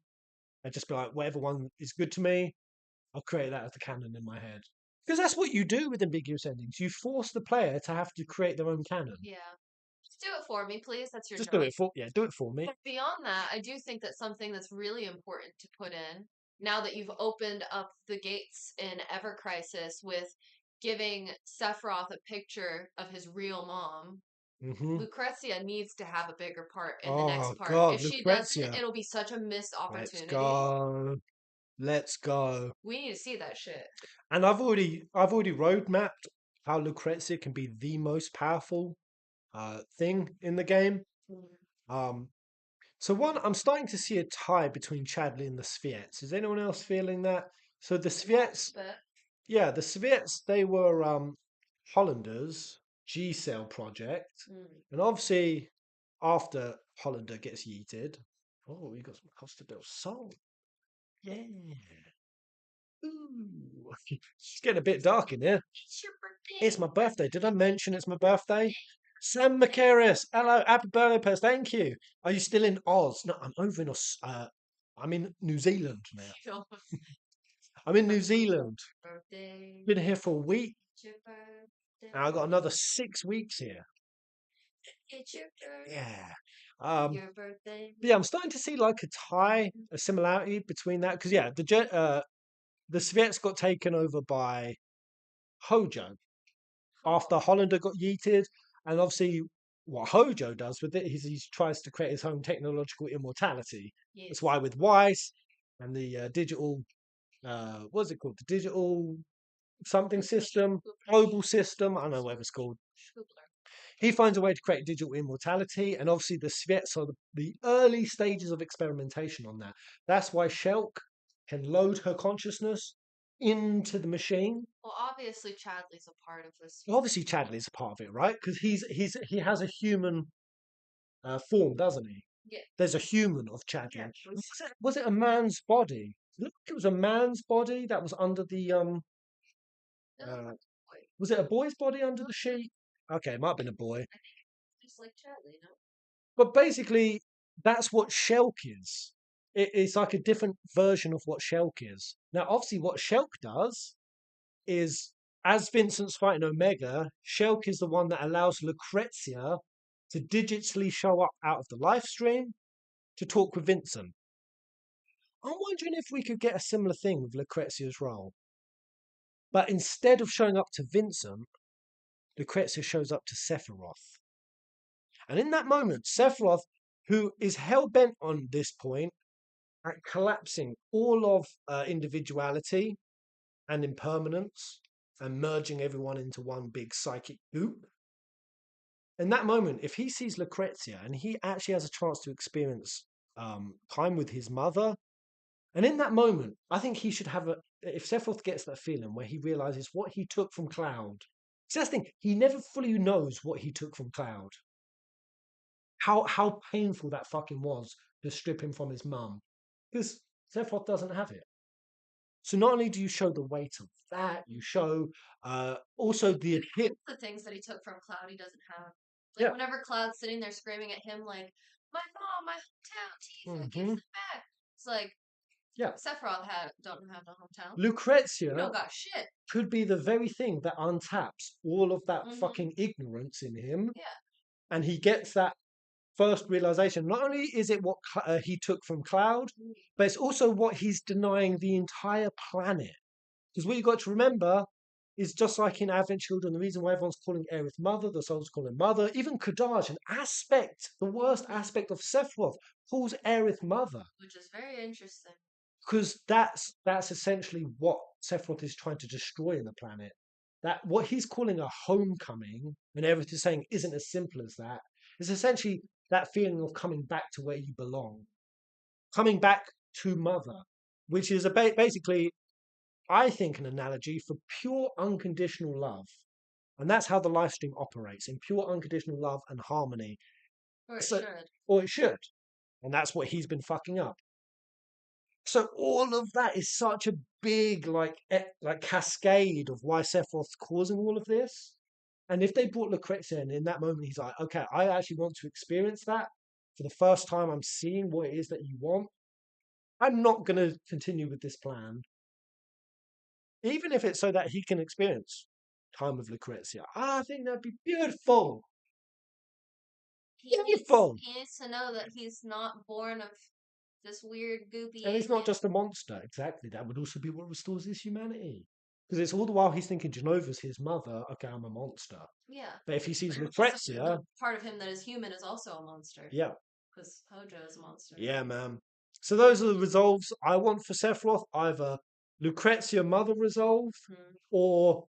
and just be like, whatever one is good to me, I'll create that as the canon in my head. Because that's what you do with ambiguous endings. You force the player to have to create their own canon. yeah. Just do it for me, please. That's your Just job. do it for me. But beyond that, I do think that something that's really important to put in, now that you've opened up the gates in Ever Crisis with giving Sephiroth a picture of his real mom, Hmm. Lucrecia needs to have a bigger part in the Oh next part. God, If she doesn't, Lucrecia. it'll be such a missed Let's opportunity. go. Let's go. We need to see that shit. And I've already road mapped how Lucrecia can be the most powerful thing in the game. Um, so one, I'm starting to see a tie between Chadley and the Sviets. Is anyone else feeling that? So the Sviets, But yeah, the Sviets, they were Hollander's G Cell project, and obviously after Hollander gets yeeted, oh, we got some Costa del Sol. Yeah. Ooh, it's getting a bit dark in here. it's your birthday. It's my birthday. Did I mention it's my birthday? Sam McCarris. Hello, happy birthday, Pez. Thank you. Are you still in Oz? No, I'm over in I'm in New Zealand now. I'm in New Zealand. Birthday. Been here for a week. It's your birthday. And I got another 6 weeks here. It's your birthday. Yeah. Your birthday. But yeah, I'm starting to see like a tie, a similarity between that because yeah, the Soviets got taken over by Hojo after Hollander got yeeted, and obviously what Hojo does with it is he tries to create his own technological immortality. Yes. That's why with Weiss and the digital, what's it called? The digital something system, global system. I don't know what it's called. He finds a way to create digital immortality, and obviously the Sviets are the early stages of experimentation on that. That's why Shelk can load her consciousness into the machine. Well, obviously Chadley's a part of this. Obviously, Chadley's a part of it, right? Because he has a human form, doesn't he? Yeah. There's a human of Chadley. Yeah. Was it a man's body? Look, it was a man's body that was under the No, was it a boy's body under the sheet? Okay, it might have been a boy. just like Chadley, no? But basically, that's what Shelk is. It's like a different version of what Shelk is. Now, obviously, what Shelk does is, as Vincent's fighting Omega, Shelk is the one that allows Lucrecia to digitally show up out of the live stream to talk with Vincent. I'm wondering if we could get a similar thing with Lucrecia's role. But instead of showing up to Vincent, Lucrecia shows up to Sephiroth. And in that moment, Sephiroth, who is hell bent on this point at collapsing all of individuality and impermanence and merging everyone into one big psychic goop. In that moment, if he sees Lucrecia and he actually has a chance to experience time with his mother, and in that moment, I think he should have if Sephiroth gets that feeling where he realizes what he took from Cloud. See, that's the thing, he never fully knows what he took from Cloud. How painful that fucking was to strip him from his mum. Because Sephiroth doesn't have it. So not only do you show the weight of that, you show also the hit. The things that he took from Cloud, he doesn't have. Like whenever Cloud's sitting there screaming at him, like, "My mom, my hometown, Tifa, give it back." It's like, yeah, Sephiroth don't have the hometown. Lucrecia don't got shit. Could be the very thing that untaps all of that fucking ignorance in him. Yeah. And he gets that first realization. Not only is it what he took from Cloud, but it's also what he's denying the entire planet. Because what you've got to remember is just like in Advent Children, the reason why everyone's calling Aerith Mother, the souls call her Mother, even Kadaj, the worst aspect of Sephiroth, calls Aerith Mother. Which is very interesting. Because that's essentially what Sephiroth is trying to destroy in the planet. That what he's calling a homecoming, and Aerith is saying isn't as simple as that, is essentially that feeling of coming back to where you belong, coming back to mother, which is basically, I think, an analogy for pure unconditional love. And that's how the live stream operates, in pure unconditional love and harmony. Or it So, should. or it should. And that's what he's been fucking up. So all of that is such a big like cascade of why Sephiroth's causing all of this. And if they brought Lucrecia in that moment, he's like, okay, I actually want to experience that for the first time. I'm seeing what it is that you want. I'm not going to continue with this plan, even if it's so that he can experience time with Lucrecia. I think that'd be beautiful. Beautiful. He needs to know that he's not born of this weird goopy And he's not alien. just a monster. Exactly. That would also be what restores his humanity. Because it's all the while he's thinking Jenova's his mother. Okay, I'm a monster. Yeah. But if he sees Also, Lucrecia, the part of him that is human is also a monster. yeah, Because Hojo is a monster. yeah, man. So those are the resolves I want for Sephiroth: either Lucrecia mother resolve, or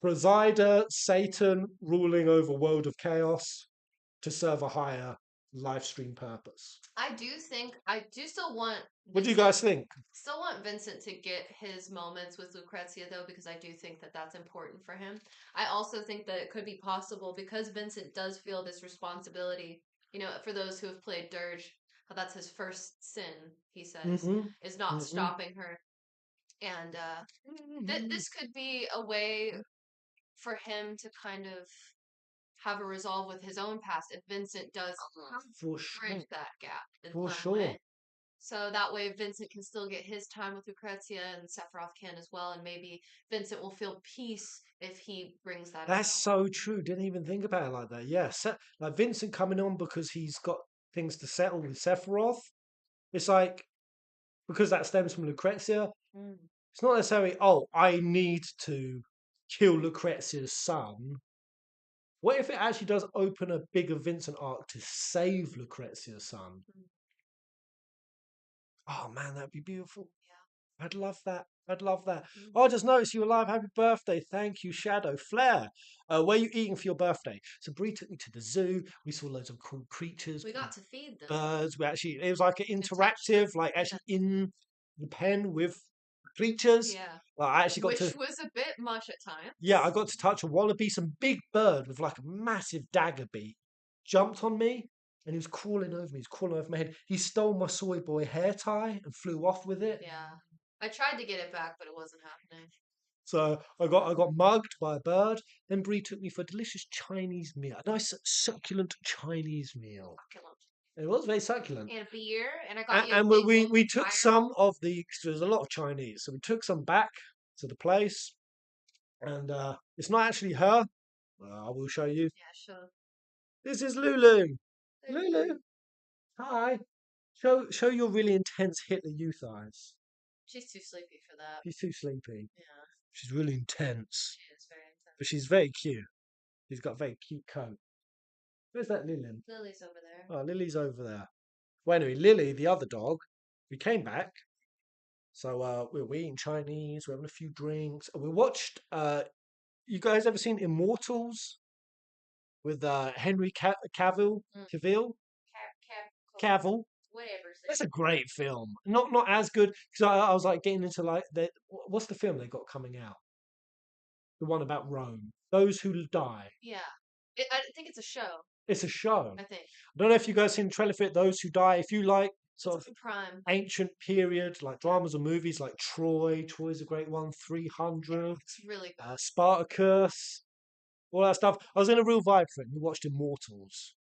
Presider Satan ruling over world of chaos to serve a higher live stream purpose. I do still want. What do you guys think? Still want Vincent to get his moments with Lucrecia, though, because I do think that that's important for him. I also think that it could be possible because Vincent does feel this responsibility. You know, for those who have played Dirge, how that's his first sin, he says, is not stopping her. And this could be a way for him to kind of have a resolve with his own past if Vincent does bridge that gap in some way. So that way Vincent can still get his time with Lucrecia and Sephiroth can as well, and maybe Vincent will feel peace if he brings that That's so true. Didn't even think about it like that. Yeah, like Vincent coming on because he's got things to settle with Sephiroth. It's like, because that stems from Lucrecia, it's not necessarily, oh, I need to kill Lucrecia's son. What if it actually does open a bigger Vincent arc to save Lucrecia's son? Oh man, that'd be beautiful. Yeah. I'd love that. I'd love that. Oh, I just noticed you were live. Happy birthday. Thank you, Shadow Flare. Where are you eating for your birthday? So Bree took me to the zoo. We saw loads of cool creatures. We got to feed them. Birds. It was like an interactive, like actually in the pen with creatures. Yeah. I actually got Which was a bit much at times. Yeah, I got to touch a wallaby, some big bird with like a massive dagger beak. Jumped on me and he was crawling over me. He was crawling over my head. He stole my soy boy hair tie and flew off with it. Yeah. I tried to get it back, but it wasn't happening. So I got mugged by a bird. Then Bree took me for a delicious Chinese meal. A nice succulent Chinese meal. Succulent. It was very succulent. And a beer, and I got you. And we took some of the, because there's a lot of Chinese, so we took some back to the place. And it's not actually her. I will show you. Yeah, sure. This is Lulu. Lulu. Hi. Show your really intense Hitler Youth eyes. She's too sleepy for that. She's too sleepy. Yeah. She's really intense. She is very intense. But she's very cute. She's got a very cute coat. Where's that Lillian? Lily's over there. Oh, Lily's over there. Well, anyway, Lily, the other dog, we came back. So we were eating Chinese. We're having a few drinks. We watched. You guys ever seen Immortals with Henry Cavill? Cavill. Whatever. That's a great film. Not as good, because I was like getting into like what's the film they got coming out? The one about Rome. Those Who Die. Yeah. I think it's a show. It's a show. I think. I don't know if you guys seen the trailer for it. Those Who Die. If you like sort of Prime ancient period like dramas or movies like Troy. Troy's a great one. 300. It's really good. Spartacus. All that stuff. I was in a real vibe for it. We watched Immortals.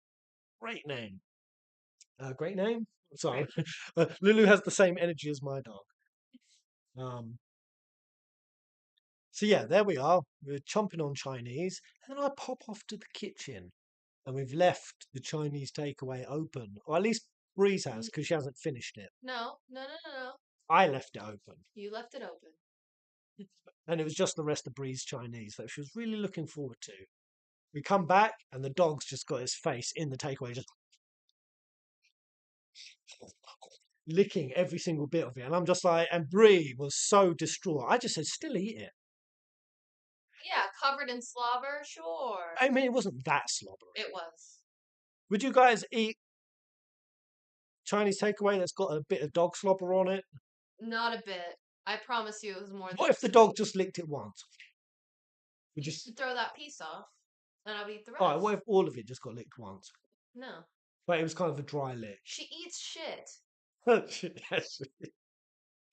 Great name. Great name. Sorry. Lulu has the same energy as my dog. So yeah, there we are. We're chomping on Chinese. And then I pop off to the kitchen. And we've left the Chinese takeaway open. Or at least Breeze has, because she hasn't finished it. No. I left it open. You left it open. And it was just the rest of Breeze Chinese that she was really looking forward to. We come back, and the dog's just got his face in the takeaway, just licking every single bit of it. And I'm just like, and Bree was so distraught. I just said, still eat it. Yeah, covered in slobber, sure. I mean, it wasn't that slobbery. It was. Would you guys eat Chinese takeaway that's got a bit of dog slobber on it? Not a bit. I promise you, it was more than. What if the dog just licked it once? Would You you? should throw that piece off, and I would eat the rest. All right. What if all of it just got licked once, No, but it was kind of a dry lick? she eats shit. Yes.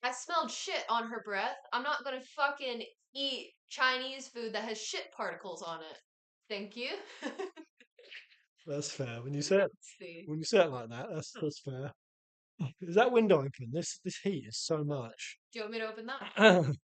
I smelled shit on her breath. I'm not gonna fucking eat Chinese food that has shit particles on it. Thank you. That's fair. When you say it, See. when you say it like that, that's fair. Is that window open? This heat is so much. Do you want me to open that?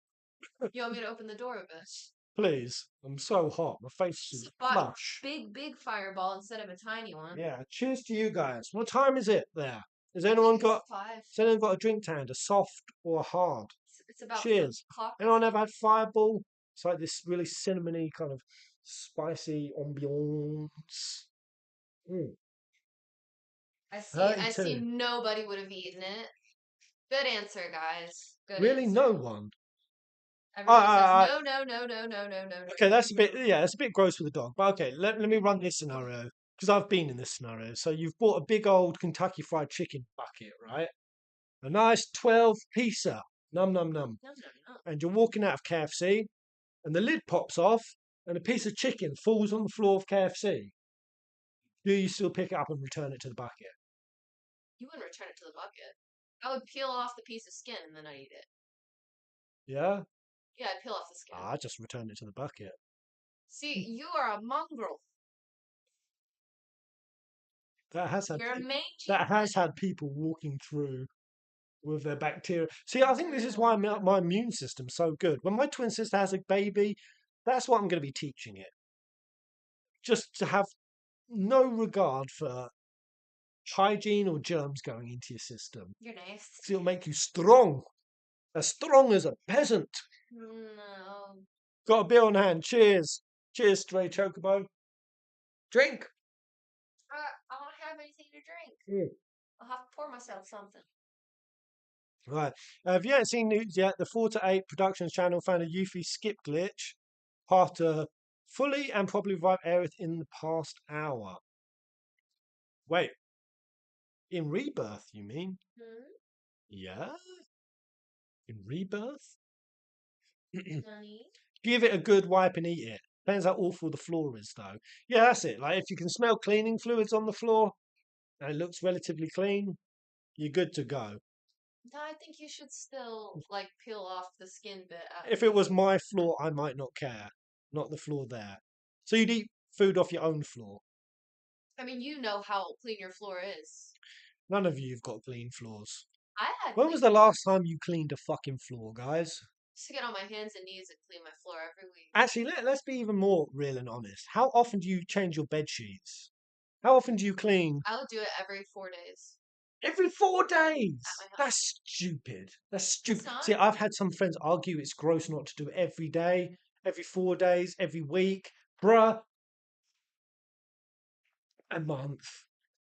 You want me to open the door a bit? Please, I'm so hot. My face is flush. Big fireball instead of a tiny one. Yeah. Cheers to you guys. What time is it there? Has anyone got? Five. Has anyone got a drink to hand? A soft or a hard? It's about Cheers. o'clock. Anyone ever had Fireball? It's like this really cinnamony kind of spicy ambiance. Mm. I see 32. nobody would have eaten it. Good answer, guys. Good Really, answer. no one. Everybody says no. Okay, that's a bit. Yeah, it's a bit gross with the dog. But okay, let me run this scenario because I've been in this scenario. So you've bought a big old Kentucky Fried Chicken bucket, right? A nice 12-piecer. Num num num. No. And you're walking out of KFC, and the lid pops off, and a piece of chicken falls on the floor of KFC. Do you still pick it up and return it to the bucket? You wouldn't return it to the bucket. I would peel off the piece of skin and then I'd eat it. Yeah? Yeah, I'd peel off the skin. I just returned it to the bucket. See, you are a mongrel. That has had You're a mangy. that has had people walking through with their bacteria. See, I think this is why my immune system's so good. When my twin sister has a baby, that's what I'm going to be teaching it. Just to have no regard for hygiene or germs going into your system. You're nice. So it'll make you strong. As strong as a peasant. No. Got a beer on hand. Cheers. Cheers, Stray Chocobo. Drink. I don't have anything to drink. I'll have to pour myself something. Right. If you haven't seen news yet, the 4 to 8 Productions channel found a Yuffie skip glitch after fully and properly revive Aerith in the past hour. Wait. In Rebirth, you mean? Yeah? In Rebirth? Honey. Give it a good wipe and eat it. Depends how awful the floor is, though. Yeah, that's it. Like, if you can smell cleaning fluids on the floor and it looks relatively clean, you're good to go. No, I think you should still, like, peel off the skin bit. If it was my floor, I might not care. Not the floor there. So you'd eat food off your own floor. I mean, you know how clean your floor is. None of you have got clean floors. I had. When was the last time you cleaned a fucking floor, guys? To get on my hands and knees and clean my floor every week. Actually, let's be even more real and honest. How often do you change your bed sheets? How often do you clean? I would do it every 4 days. Every 4 days? At my house. That's stupid. That's stupid. It's not. See, I've had some friends argue it's gross not to do it every day, every 4 days, every week. Bruh. A month.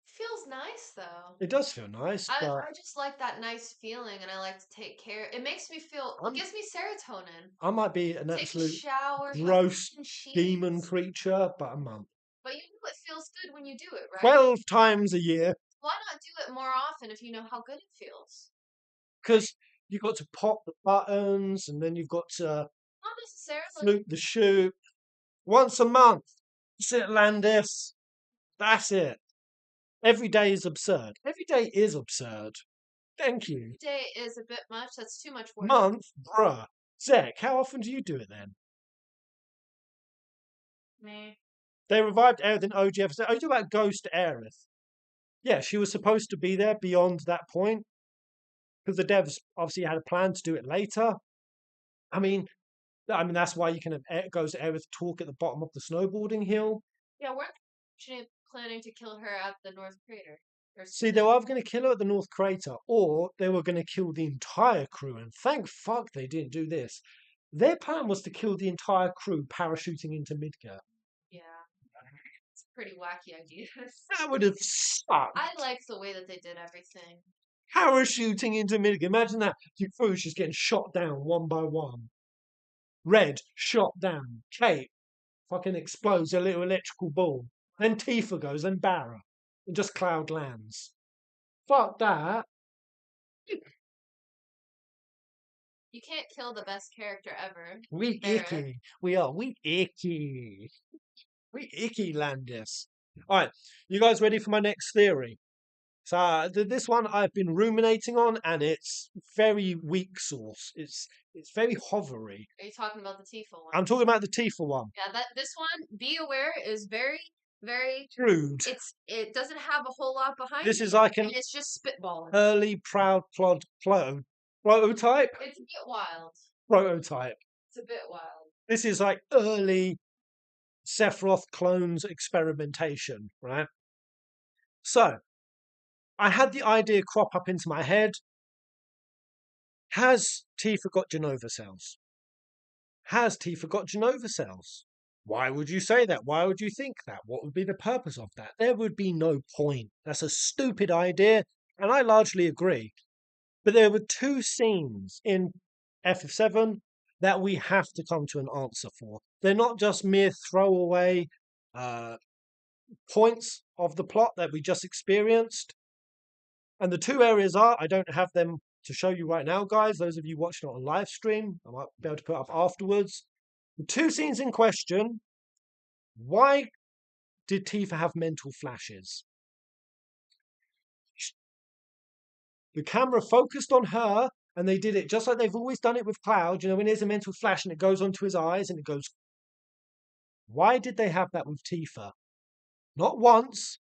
Feels nice though. It does feel nice, but I just like that nice feeling, and I like to take care. It makes me feel. It gives me serotonin. I might be an Take absolute a shower, gross clean sheets. demon creature, but a month. But you know it feels good when you do it, right? 12 times a year. Why not do it more often if you know how good it feels? Because you've got to pop the buttons, and then you've got to Not necessarily. flute the shoe. Once a month. That's it, Landis. That's it. Every day is absurd. Every day is absurd. Thank you. Day is a bit much. That's too much work. Month? Bruh. Zek, how often do you do it then? Me. They revived Aerith in OG episode. Are you talking about Ghost Aerith? Yeah, she was supposed to be there beyond that point. Because the devs obviously had a plan to do it later. I mean that's why you can have Ghost Aerith talk at the bottom of the snowboarding hill. Yeah, weren't they planning to kill her at the North Crater? See, they were either going to kill her at the North Crater, or they were going to kill the entire crew. And thank fuck they didn't do this. Their plan was to kill the entire crew parachuting into Midgar. Yeah. It's a pretty wacky idea. That would have sucked. I like the way that they did everything. Parachuting into Midgar. Imagine that. Your crew's just getting shot down one by one. Red, shot down. Kate fucking explodes a little electrical ball. Then Tifa goes, then Barra. and just Cloud lands. Fuck that. You can't kill the best character ever. We Aerith. icky. We are. We icky. We icky Landis. All right, you guys ready for my next theory? So this one I've been ruminating on, and it's very weak source. It's very hovery. Are you talking about the Tifa one? I'm talking about the Tifa one. Yeah, this one, be aware, is very, very Crude. It doesn't have a whole lot behind This it. is like an It's just spitballing. early proud prototype. It's a bit wild. Prototype. It's a bit wild. This is like early Sephiroth clones experimentation, right? So I had the idea crop up into my head. Has Tifa got Jenova cells? Has Tifa got Jenova cells? Why would you say that? Why would you think that? What would be the purpose of that? There would be no point. That's a stupid idea, and I largely agree. But there were two scenes in FF7 that we have to come to an answer for. They're not just mere throwaway points of the plot that we just experienced. And the two areas are, I don't have them to show you right now, guys. Those of you watching it on live stream, I might be able to put up afterwards. The two scenes in question, why did Tifa have mental flashes? The camera focused on her, and they did it just like they've always done it with Cloud. You know, when there's a mental flash and it goes onto his eyes and it goes. Why did they have that with Tifa? Not once,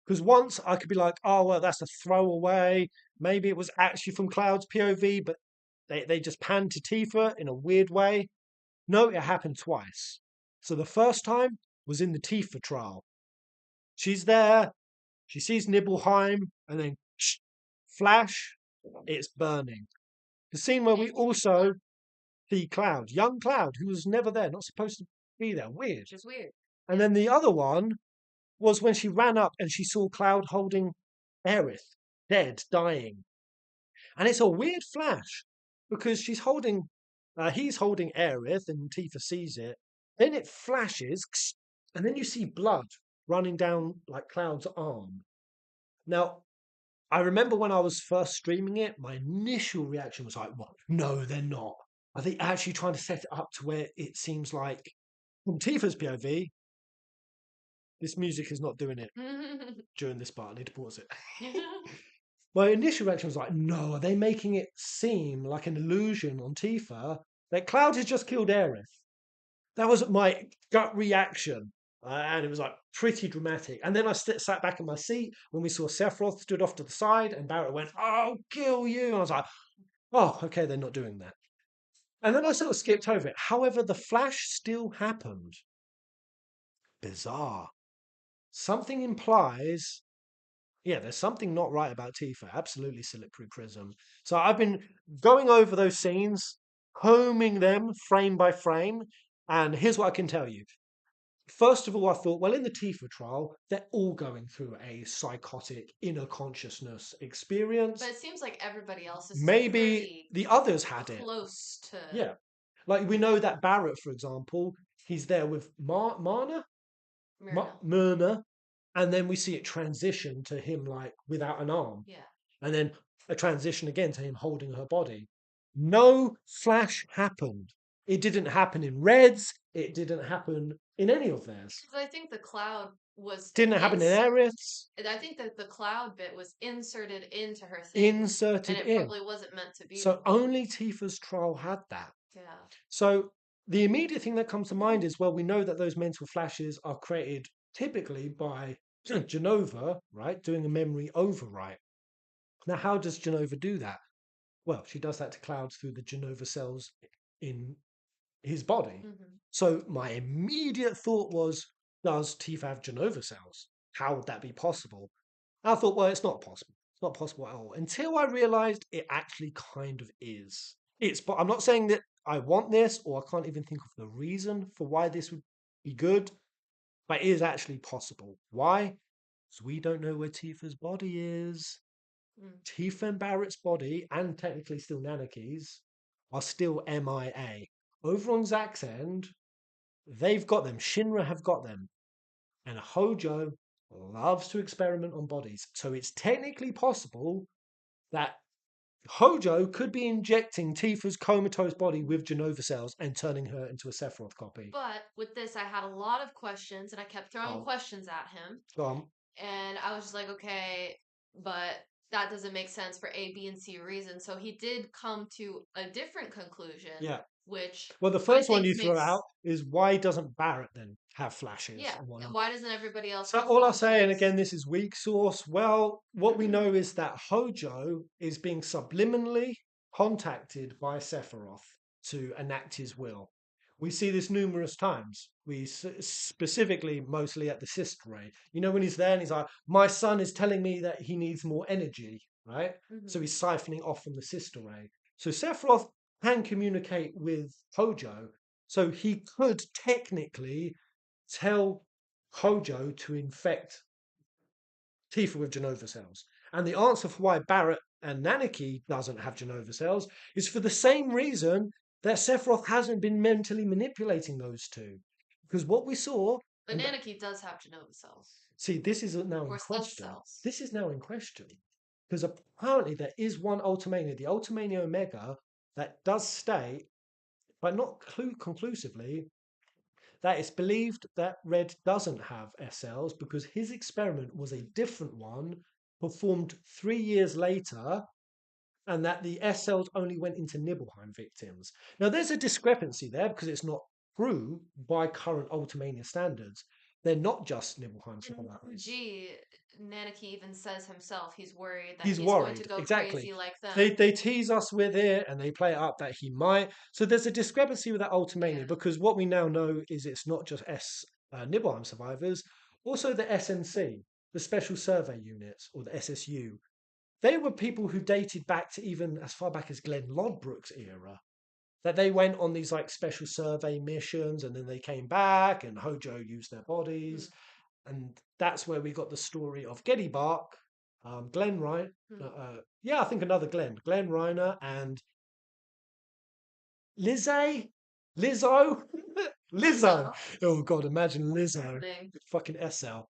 because once I could be like, oh, well, that's a throwaway. Maybe it was actually from Cloud's POV, but they just panned to Tifa in a weird way. No, it happened twice. So the first time was in the Tifa trial. She's there, she sees Nibelheim, and then flash, it's burning. The scene where we also see Cloud, young Cloud, who was never there, not supposed to be there. Weird. Which is weird. And then the other one was when she ran up and she saw Cloud holding Aerith, dead, dying. And it's a weird flash because he's holding Aerith and Tifa sees it. Then it flashes and then you see blood running down like Cloud's arm. Now, I remember when I was first streaming it, my initial reaction was like, well, no, they're not. Are they actually trying to set it up to where it seems like, from Tifa's POV, this music is not doing it during this part. I need to pause it. My initial reaction was like, no, are they making it seem like an illusion on Tifa that Cloud has just killed Aerith? That was my gut reaction. And it was like pretty dramatic. And then I sat back in my seat when we saw Sephiroth stood off to the side and Barrett went, I'll kill you. And I was like, oh, okay, they're not doing that. And then I sort of skipped over it. However, the flash still happened. Bizarre. Something implies, yeah, there's something not right about Tifa. Absolutely Silipri Prism. So I've been going over those scenes, combing them frame by frame. And here's what I can tell you. First of all, I thought, well, in the Tifa trial, they're all going through a psychotic inner consciousness experience. But it seems like everybody else is maybe the others had it. Close to. Yeah. Like we know that Barrett, for example, he's there with Myrna, and then we see it transition to him like without an arm. Yeah. And then a transition again to him holding her body. No flash happened. It didn't happen in Reds. It didn't happen in any of theirs. Because I think the Cloud was... Didn't happen in Aerith's. I think that the Cloud bit was inserted into her thing. Inserted and it probably wasn't meant to be. So only Tifa's trial had that. Yeah. So the immediate thing that comes to mind is, well, we know that those mental flashes are created typically by Jenova, right? Doing a memory overwrite. Now, how does Jenova do that? Well, she does that to Cloud through the Jenova cells in his body. Mm-hmm. So my immediate thought was, does Tifa have Jenova cells? How would that be possible? I thought, well, it's not possible. It's not possible at all. Until I realized it actually kind of is. But I'm not saying that I want this, or I can't even think of the reason for why this would be good, but it is actually possible. Why? Because we don't know where Tifa's body is. Tifa and Barrett's body, and technically still Nanaki's, are still MIA. Over on Zack's end, they've got them. Shinra have got them. And Hojo loves to experiment on bodies. So it's technically possible that Hojo could be injecting Tifa's comatose body with Jenova cells and turning her into a Sephiroth copy. But with this, I had a lot of questions, and I kept throwing questions at him. Go on. And I was just like, okay, but that doesn't make sense for A, B, and C reasons. So he did come to a different conclusion. Yeah. Which Well, the I first one think you throw makes- out is why doesn't Barrett then have flashes? Yeah. And whatnot? Why doesn't everybody else So have all I'll say, and flashes? again, this is weak source. Well, what we know is that Hojo is being subliminally contacted by Sephiroth to enact his will. We see this numerous times. Specifically, mostly at the sister ray. You know, when he's there and he's like, "My son is telling me that he needs more energy," right? So he's siphoning off from the sister ray. So Sephiroth can communicate with Hojo, so he could technically tell Hojo to infect Tifa with Jenova cells. And the answer for why Barrett and Nanaki doesn't have Jenova cells is for the same reason that Sephiroth hasn't been mentally manipulating those two. Because what we saw. But Nanaki does have Jenova cells. See, this is now in question. Cells. This is now in question. Because apparently there is one Ultimania, the Ultimania Omega, that does state, but not conclusively, that it's believed that Red doesn't have SLs because his experiment was a different one performed 3 years later, and that the SLs only went into Nibelheim victims. Now, there's a discrepancy there because it's not true by current Ultimania standards. They're not just Nibelheim survivors. Gee, Nanaki even says himself he's worried that He's going to worried, go exactly. crazy like them. They tease us with it and they play it up that he might. So there's a discrepancy with that Ultimania because what we now know is it's not just Nibelheim survivors, also the SNC, the Special Survey Units, or the SSU. They were people who dated back to even as far back as Glenn Lodbrok's era. That they went on these like special survey missions and then they came back and Hojo used their bodies. And that's where we got the story of Geddy Bark, Glenn Ryan. Yeah, I think another Glenn Reiner, and Lizzo. Lizzo. Oh God, imagine Lizzo. Fucking SL.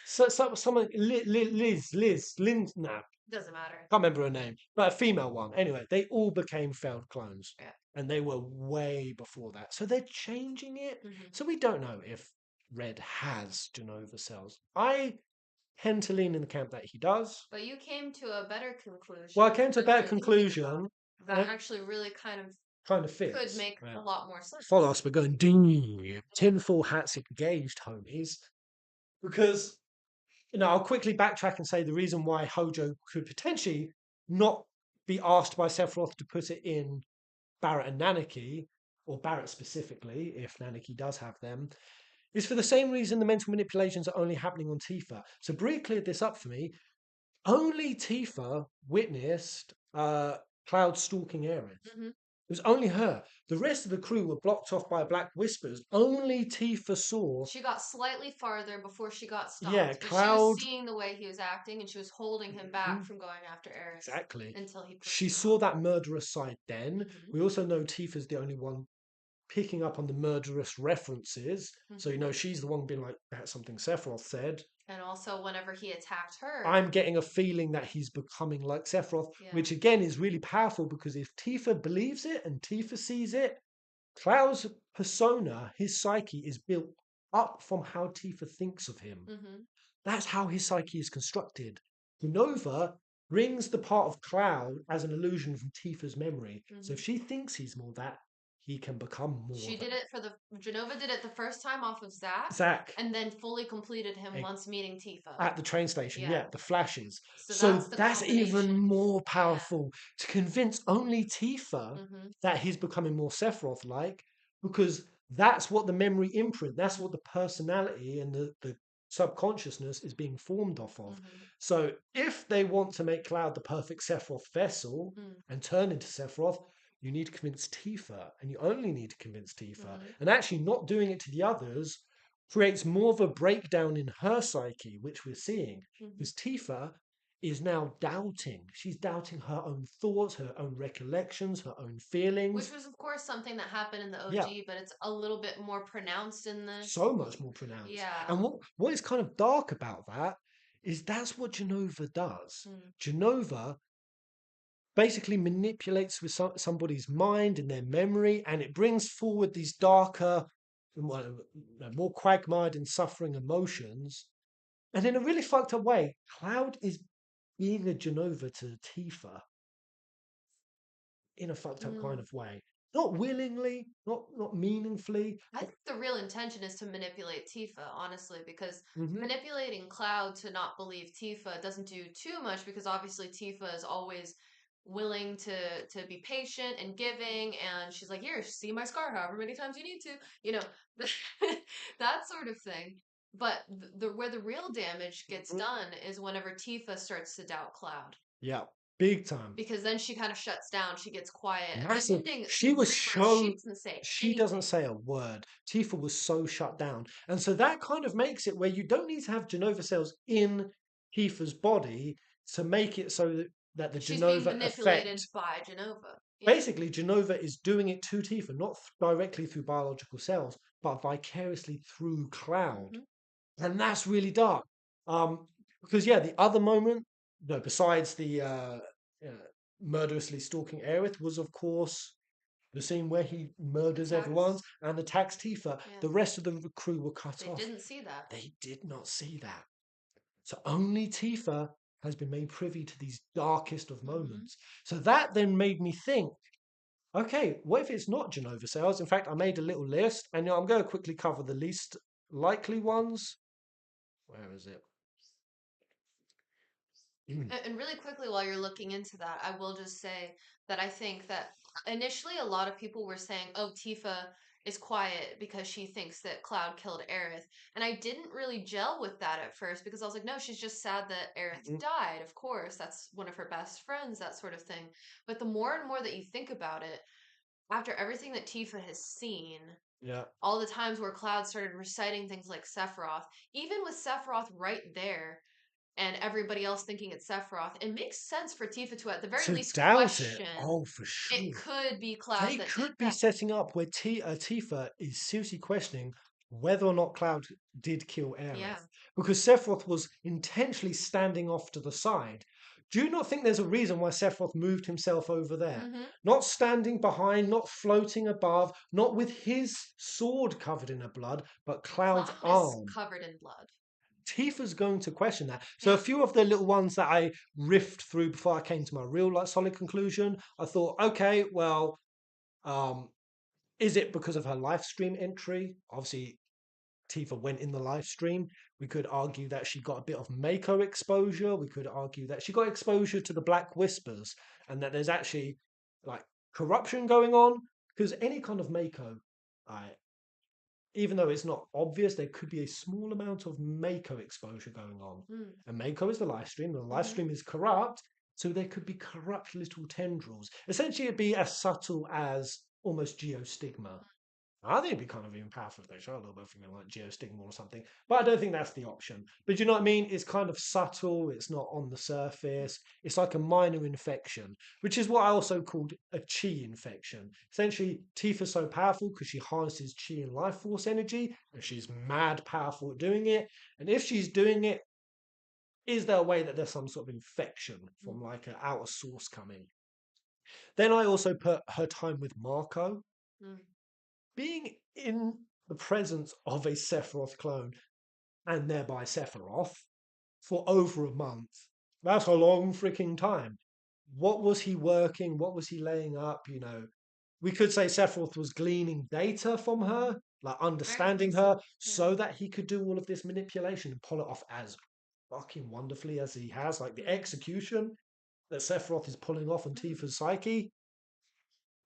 So someone Liz, nah. Doesn't matter. Can't remember her name, but a female one. Anyway, they all became failed clones. Yeah. And they were way before that. So they're changing it. So we don't know if Red has Jenova cells. I tend to lean in the camp that he does. But you came to a better conclusion. Well, I came to a better conclusion. That actually really kind of fits. Could make a lot more sense. Follow us, we're going ding. Tinfoil hats engaged, homies. Because, I'll quickly backtrack and say the reason why Hojo could potentially not be asked by Sephiroth to put it in Barrett and Nanaki, or Barrett specifically, if Nanaki does have them, is for the same reason the mental manipulations are only happening on Tifa. So Bree cleared this up for me. Only Tifa witnessed Cloud stalking Aerith. It was only her. The rest of the crew were blocked off by Black Whispers. Only Tifa saw. She got slightly farther before she got stopped. Yeah, Cloud. She was seeing the way he was acting, and she was holding him back from going after Aerith. Exactly. Until he. She saw that murderous side then. We also know Tifa's the only one picking up on the murderous references. So, she's the one being like, that's something Sephiroth said. And also, whenever he attacked her, I'm getting a feeling that he's becoming like Sephiroth, which again is really powerful because if Tifa believes it and Tifa sees it, Cloud's persona, his psyche, is built up from how Tifa thinks of him. That's how his psyche is constructed. Jenova brings the part of Cloud as an illusion from Tifa's memory. So if she thinks he's more that, he can become more. She did it Jenova did it the first time off of Zack. And then fully completed him once meeting Tifa. At the train station, the flashes. So that's even more powerful to convince only Tifa that he's becoming more Sephiroth-like, because that's what the memory imprint, that's what the personality and the subconsciousness is being formed off of. So if they want to make Cloud the perfect Sephiroth vessel and turn into Sephiroth, you need to convince Tifa, and you only need to convince Tifa. And actually not doing it to the others creates more of a breakdown in her psyche, which we're seeing. Because Tifa is now doubting. She's doubting her own thoughts, her own recollections, her own Which feelings. was, of course, something that happened in the Yeah, OG, but it's a little bit more pronounced in this. so much more pronounced. Yeah. And what is kind of dark about that is that's what Jenova does. Mm. Jenova basically manipulates with somebody's mind and their memory, and it brings forward these darker, more quagmired and suffering emotions. And in a really fucked up way, Cloud is being a Jenova to Tifa in a fucked up kind Mm. of way. Not willingly, not meaningfully, I but think the real intention is to manipulate Tifa, honestly, because mhm, manipulating Cloud to not believe Tifa doesn't do too much because obviously Tifa is always willing to be patient and giving and she's like, here, see my scar however many times you need to, you know, that sort of thing. But the where the real damage gets mhm, done is whenever Tifa starts to doubt Cloud. yeah, big time. Because then she kind of shuts down, she gets quiet. And the Massive. ending She in was Rebirth, she shown. doesn't say She doesn't anything. say a word. Tifa was so shut down, and so that kind of makes it where you don't need to have Genova cells in Tifa's body to make it so that the She's being Genova manipulated effect. by Jenova. Yeah. Basically, Genova is doing it to Tifa, not directly through biological cells, but vicariously through Cloud, Hmm. and that's really dark. Um, because yeah, the other moment, no, besides the murderously stalking Aerith, was of course the scene where he murders everyone Attacks. and attacks Tifa. Yeah. The rest of the crew were cut They off. didn't see that. They did not see that. So only Tifa has been made privy to these darkest of Hmm. moments. So that then made me think, okay, what if it's not Genova sales? In fact, I made a little list, and I'm going to quickly cover the least likely ones. Where is it? And really quickly, while you're looking into that, I will just say that I think that initially a lot of people were saying, oh, Tifa is quiet because she thinks that Cloud killed Aerith. And I didn't really gel with that at first because I was like, no, she's just sad that Aerith died. Of course, that's one of her best friends, that sort of thing. But the more and more that you think about it, after everything that Tifa has seen, Yeah. all the times where Cloud started reciting things like Sephiroth, even with Sephiroth right there and everybody else thinking it's Sephiroth, it makes sense for Tifa to at the very To least doubt it, question oh, for it sure. could be Cloud They that did could be that. setting up where Tifa is seriously questioning whether or not Cloud did kill Yeah. Aerith, because Sephiroth was intentionally standing off to the side. Do you not think there's a reason why Sephiroth moved himself over there? Mm-hmm. Not standing behind, not floating above, not with his sword covered in a blood, but Cloud's Cloud is arm. covered in blood. Tifa's going to question that. So a Yeah. few of the little ones that I riffed through before I came to my real like solid conclusion, I thought, okay, well, um, is it because of her live stream entry? Obviously, Tifa went in the live stream. We could argue that she got a bit of Mako exposure. We could argue that she got exposure to the Black Whispers and that there's actually like corruption going on. Because any kind of Mako, right, even though it's not obvious, there could be a small amount of Mako exposure going on. Mm. And Mako is the live stream, and the live Mm-hmm. stream is corrupt, so there could be corrupt little tendrils. Essentially, it'd be as subtle as almost geostigma. I think it'd be kind of even powerful if they show a little bit of something like geostigma or something, but I don't think that's the option. But you know what I mean? It's kind of subtle, it's not on the surface, it's like a minor infection, which is what I also called a chi infection. Essentially, Tifa's so powerful because she harnesses chi and life force energy, and she's mad powerful at doing it. And if she's doing it, is there a way that there's some sort of infection Mm. from like an outer source coming? Then I also put her time with Marco Mm. being in the presence of a Sephiroth clone and thereby Sephiroth for over a month. That's a long freaking time. What was he working? What was he laying up? You know, we could say Sephiroth was gleaning data from her, like Very understanding her, possible. Yeah. so that he could do all of this manipulation and pull it off as fucking wonderfully as he has. Like the Mm. execution that Sephiroth is pulling off on Mm. Tifa's psyche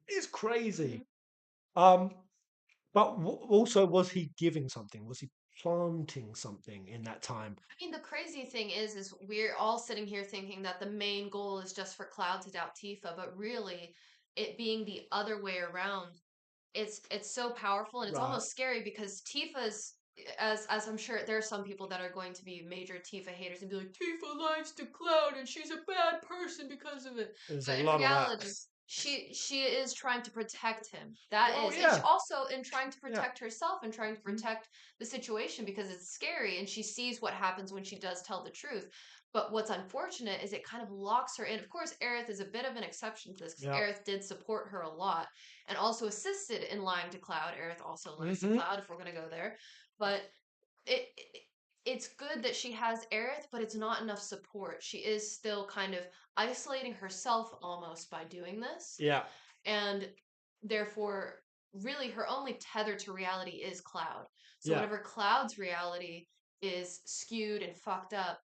is Mm-hmm. crazy. Um, But also, was he giving something? Was he planting something in that time? I mean, the crazy thing is we're all sitting here thinking that the main goal is just for Cloud to doubt Tifa, but really, it being the other way around, it's so powerful and it's Right. almost scary because Tifa's as I'm sure there are some people that are going to be major Tifa haters and be like, Tifa lies to Cloud and she's a bad person because of it. There's a But in lot of that. reality, she is trying to protect him. That Oh is, and she yeah, also in trying to yeah. protect herself and trying to protect the situation because it's scary and she sees what happens when she does tell the truth. But what's unfortunate is it kind of locks her in. Of course, Aerith is a bit of an exception to this because Yeah. Aerith did support her a lot and also assisted in lying to Cloud. Aerith also lies to Hmm. Cloud, if we're going to go there. But it it's good that she has Aerith, but it's not enough support. She is still kind of isolating herself almost by doing this, Yeah. and therefore, really, her only tether to reality is Cloud. So Yeah. whenever Cloud's reality is skewed and fucked up,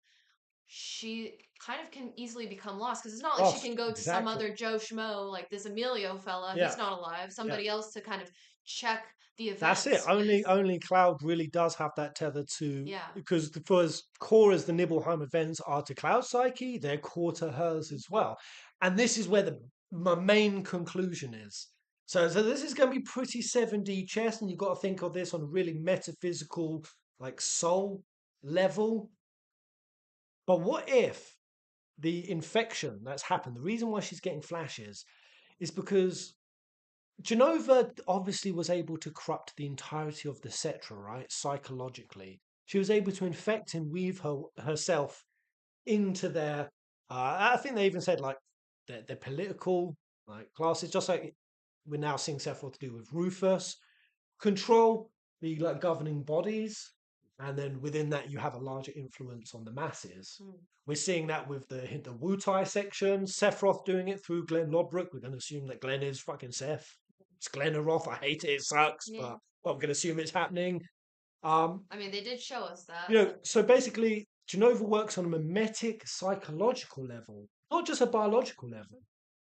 she kind of can easily become lost because it's not like she Lost. can go to some Exactly. other Joe Schmo like this Emilio fella. Yeah. He's not alive. Yeah. Somebody else to kind of check the That's it. events Only with. only Cloud really does have that tether to, Yeah. because for as core as the Nibelheim events are to Cloud's psyche, they're core to hers as Mhm. well. And this is where the my main conclusion is. So this is going to be pretty 7D chess, and you've got to think of this on a really metaphysical, like soul level. But what if the infection that's happened, the reason why she's getting flashes, is because Jenova obviously was able to corrupt the entirety of the Cetra, right? Psychologically. She was able to infect and weave herself into their, I think they even said like their political like classes, just like we're now seeing Sephiroth do with Rufus. Control the like governing bodies, and then within that you have a larger influence on the masses. Mm. We're seeing that with the Wutai section, Sephiroth doing it through Glenn Lodbrok. We're going to assume that Glenn is fucking Seth. It's Glenn Roth. I hate it. It sucks, Yeah. but I'm going to assume it's happening. Um, I mean, they did show us that, but so basically, Genova works on a mimetic psychological level, not just a biological level.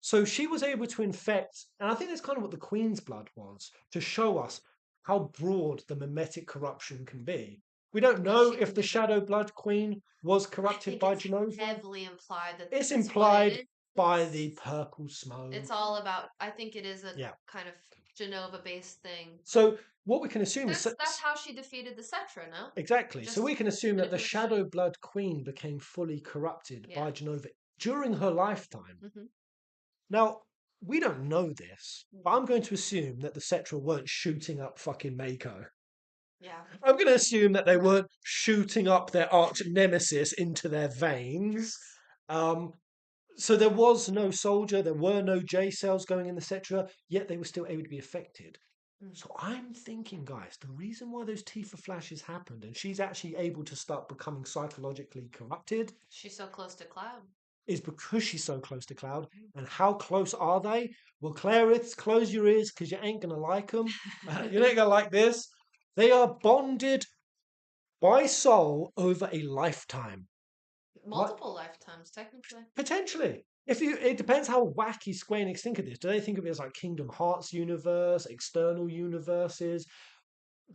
So she was able to infect, and I think that's kind of what the Queen's blood was, to show us how broad the mimetic corruption can be. We don't what know she if can the do. But Shadow Blood Queen was I corrupted think by it's Genova. heavily implied that It's that's what it implied is. by the purple It's smoke. all about. I think it is a Yeah. kind of Genova-based thing. So what we can assume is That's how she defeated the Cetra, no? exactly. So Just we can assume that the manipulation. Shadow Blood Queen became fully corrupted Yeah. by Genova during her lifetime. Hmm. Now, we don't know this, but I'm going to assume that the Cetra weren't shooting up fucking Mako. Yeah. I'm going to assume that they weren't shooting up their arch nemesis into their veins. Um, so there was no soldier, there were no J cells going in the Cetra, yet they were still able to be affected. Mm. So I'm thinking, guys, the reason why those Tifa flashes happened and she's actually able to start becoming psychologically corrupted She's so close to Cloud. is because she's so close to Cloud. And how close are they? Well, Clarence, close your ears because you ain't going to like them. You ain't going to like this. They are bonded by soul over a lifetime. Like, Multiple lifetimes, technically. potentially. It depends how wacky Square Enix think of this. Do they think of it as like Kingdom Hearts universe, external universes?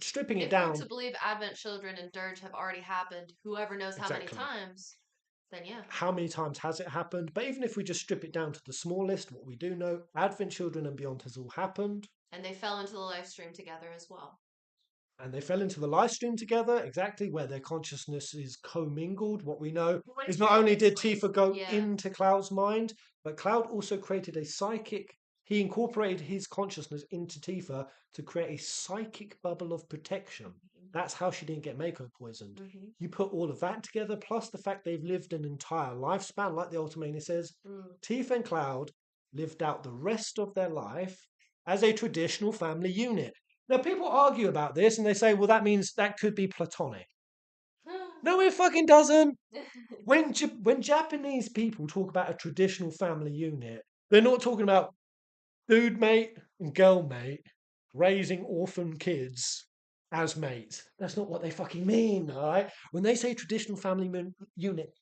Stripping it If we're down, to believe Advent Children and Dirge have already happened, whoever knows how many exactly. times, then yeah. How many times has it happened? But even if we just strip it down to the smallest, what we do know, Advent Children and Beyond has all happened. And they fell into the live stream together as well. And they fell into the live stream together, exactly where their consciousness is commingled. What we know is not only did Tifa go Yeah. into Cloud's mind, but Cloud also created a psychic. He incorporated his consciousness into Tifa to create a psychic bubble of protection. That's how she didn't get Mako poisoned. Mm-hmm. You put all of that together, plus the fact they've lived an entire lifespan, like the Ultimania says, Tifa and Cloud lived out the rest of their life as a traditional family unit. Now, people argue about this and they say, well, that means that could be platonic. No, it fucking doesn't. When Japanese people talk about a traditional family unit, they're not talking about dude mate and girl mate raising orphan kids as mates. That's not what they fucking mean, all right? When they say traditional family unit,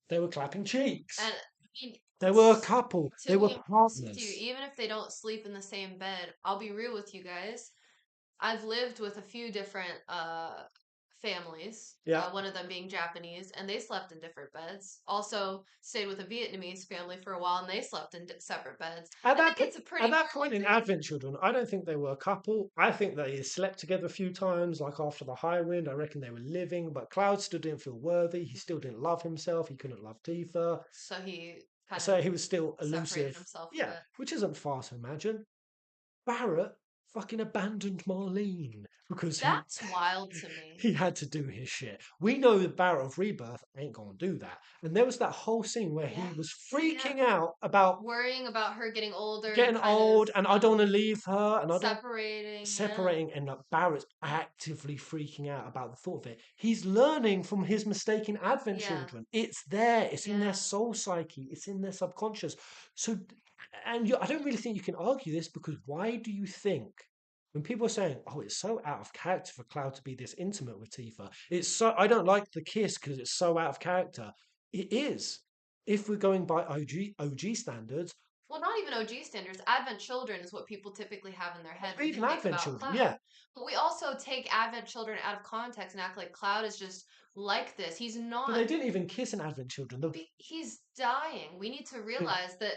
they were clapping cheeks. And I mean, They were a couple. to They were be honest with partners. you, even if they don't sleep in the same bed, I'll be real with you guys. I've lived with a few different families. Yeah. One of them being Japanese, and they slept in different beds. Also stayed with a Vietnamese family for a while, and they slept in separate beds. At I that think it's a pretty at that normal point in thing. Advent Children, I don't think they were a couple. I think they slept together a few times, like after the High Wind. I reckon they were living, but Cloud still didn't feel worthy. He still didn't love himself. He couldn't love Tifa. So he kind So of he was still separated elusive. himself a Yeah, bit. which isn't far to imagine. Barrett fucking abandoned Marlene because he That's wild to me. he had to do his shit. We know that Barrett of Rebirth ain't gonna do that. And there was that whole scene where Yeah. he was freaking out about Worrying about her getting older getting and kind old, of and I don't want to leave her, and I don't separating. Yeah. separating, and like Barrett's actively freaking out about the thought of it. He's learning from his mistake in Advent Yeah. Children. It's there. It's in their Yeah. soul psyche. It's in their subconscious. So, I don't really think you can argue this because why do you think when people are saying, "Oh, it's so out of character for Cloud to be this intimate with Tifa," it's so I don't like the kiss because it's so out of character. It is. If we're going by OG standards, Well, not even OG standards. Advent Children is what people typically have in their head when they even think Advent about Children, Cloud. yeah. But we also take Advent Children out of context and act like Cloud is just like this. He's But not. they didn't even kiss in Advent Children. He's dying. We need to realize that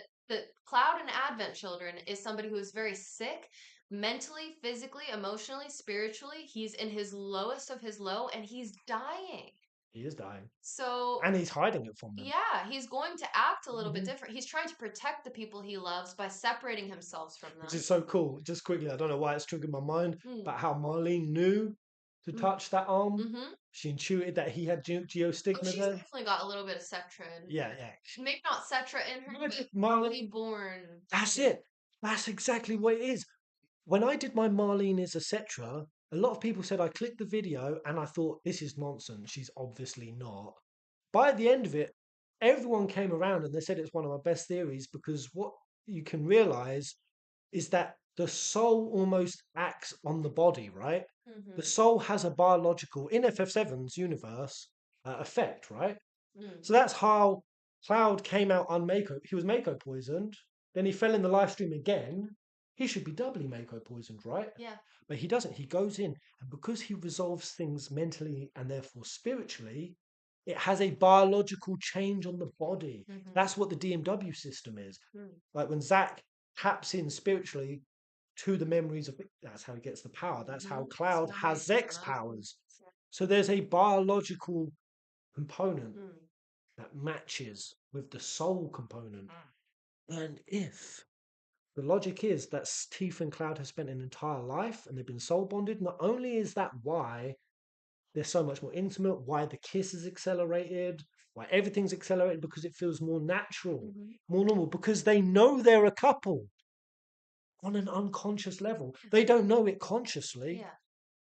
Cloud in Advent Children is somebody who is very sick, mentally, physically, emotionally, spiritually. He's in his lowest of his low, and he's dying. He is dying. So And he's hiding it from them. yeah, he's going to act a little bit Mhm. different. He's trying to protect the people he loves by separating himself from Which them. is so cool. Just quickly, I don't know why it's triggered my mind, Mm. but how Marlene knew to Mm. touch that arm. Mm-hmm. She intuited that he had Oh, geostigma she's there. definitely got a little bit of Cetra in Yeah, her. yeah. Maybe not Cetra in her, but Marlene. reborn. That's it. That's exactly what it is. When I did my Marlene is etc., a lot of people said I clicked the video and I thought this is nonsense. She's obviously not. By the end of it, everyone came around and they said it's one of my best theories because what you can realize is that the soul almost acts on the body, right? The Mm-hmm. soul has a biological, in FF7's universe, effect, right? Mm. So that's how Cloud came out unmako. He was Mako poisoned. Then he fell in the live stream again. He should be doubly Mako poisoned, right? Yeah. But he doesn't. He goes in, and because he resolves things mentally and therefore spiritually, it has a biological change on the body. Mm-hmm. That's what the DMW system is. Mm. Like when Zack taps in spiritually to the memories of that's how he gets the power. That's how Cloud has Zek's powers. So there's a biological component Mm. that matches with the soul component. And if the logic is that Tifa and Cloud have spent an entire life and they've been soul bonded, not only is that why they're so much more intimate, why the kiss is accelerated, why everything's accelerated because it feels more natural, Mm-hmm. more normal, because they know they're a couple on an unconscious level. They don't know it consciously, Yeah.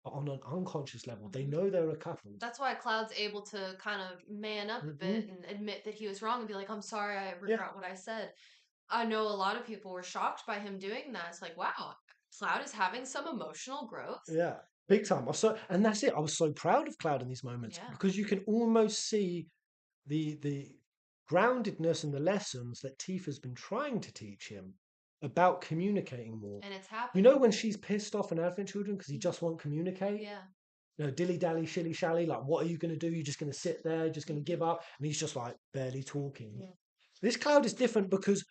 but on an unconscious level, they Mhm. know they're a couple. That's why Cloud's able to kind of man up a bit and admit that he was wrong and be like, I'm sorry, I Yeah. regret what I said. I know a lot of people were shocked by him doing that. It's like, wow, Cloud is having some emotional growth. Yeah, big time. And that's it. I was so proud of Cloud in these moments Yeah. because you can almost see the groundedness and the lessons that Tifa's been trying to teach him about communicating more. And it's You happening. know when she's pissed off in Advent Children because he just won't communicate? Yeah. You know, dilly dally, shilly shally, like what are you going to do? You're just going to sit there, just going to give up, and he's just like barely talking. Yeah. This Cloud is different because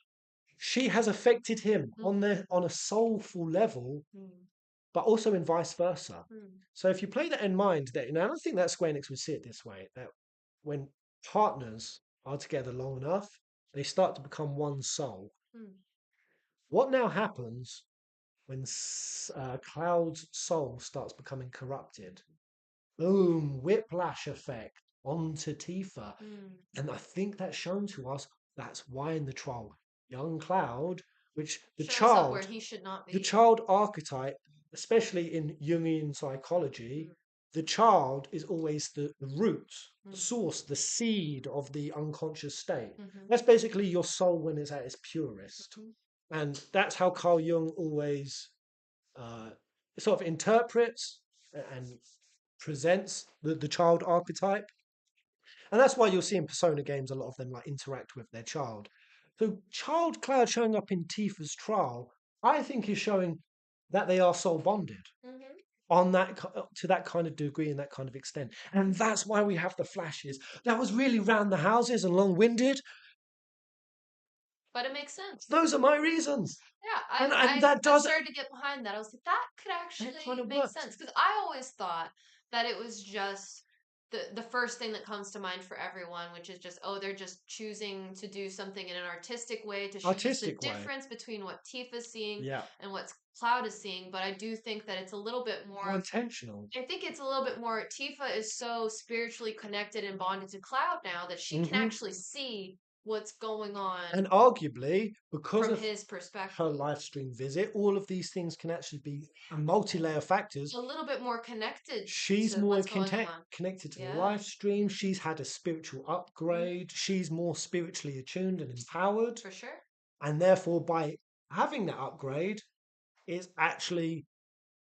she has affected him Mm. on a soulful level, Mm. but also in vice versa. Mm. So if you play that in mind, that and I don't think that Square Enix would see it this way, that when partners are together long enough, they start to become one soul. Mm. What now happens when Cloud's soul starts becoming corrupted? Boom, whiplash effect onto Tifa. Mm. And I think that's shown to us that's why in the trial, young Cloud, which Shows up where he should not the be. child archetype, especially in Jungian psychology, the child is always the root, the source, the seed of the unconscious state. Mm-hmm. That's basically your soul when it's at its purest. Mm-hmm. And that's how Carl Jung always uh, sort of interprets and presents the child archetype. And that's why you'll see in Persona games a lot of them like interact with their child. So Child Cloud showing up in Tifa's trial, I think is showing that they are soul bonded. Mm-hmm. on that to that kind of degree and that kind of extent. And that's why we have the flashes. That was really round the houses and long-winded. But it makes sense. Those are my reasons. Yeah, And that I does started to get behind that. I was like, that could actually kind of make works. sense. Because I always thought that it was just the first thing that comes to mind for everyone, which is just, oh, they're just choosing to do something in an artistic way to show us the Artistic way. difference between what Tifa's seeing Yeah. and what Cloud is seeing. But I do think that it's a little bit more More intentional. I think it's a little bit more. Tifa is so spiritually connected and bonded to Cloud now that she can actually see what's going on And arguably, because from of his her perspective. live stream visit, all of these things can actually be multi-layer factors. A little bit more connected She's to more what's going on. connected to the Yeah. live stream. She's had a spiritual upgrade. She's more spiritually attuned and empowered. For sure. And therefore, by having that upgrade, it's actually,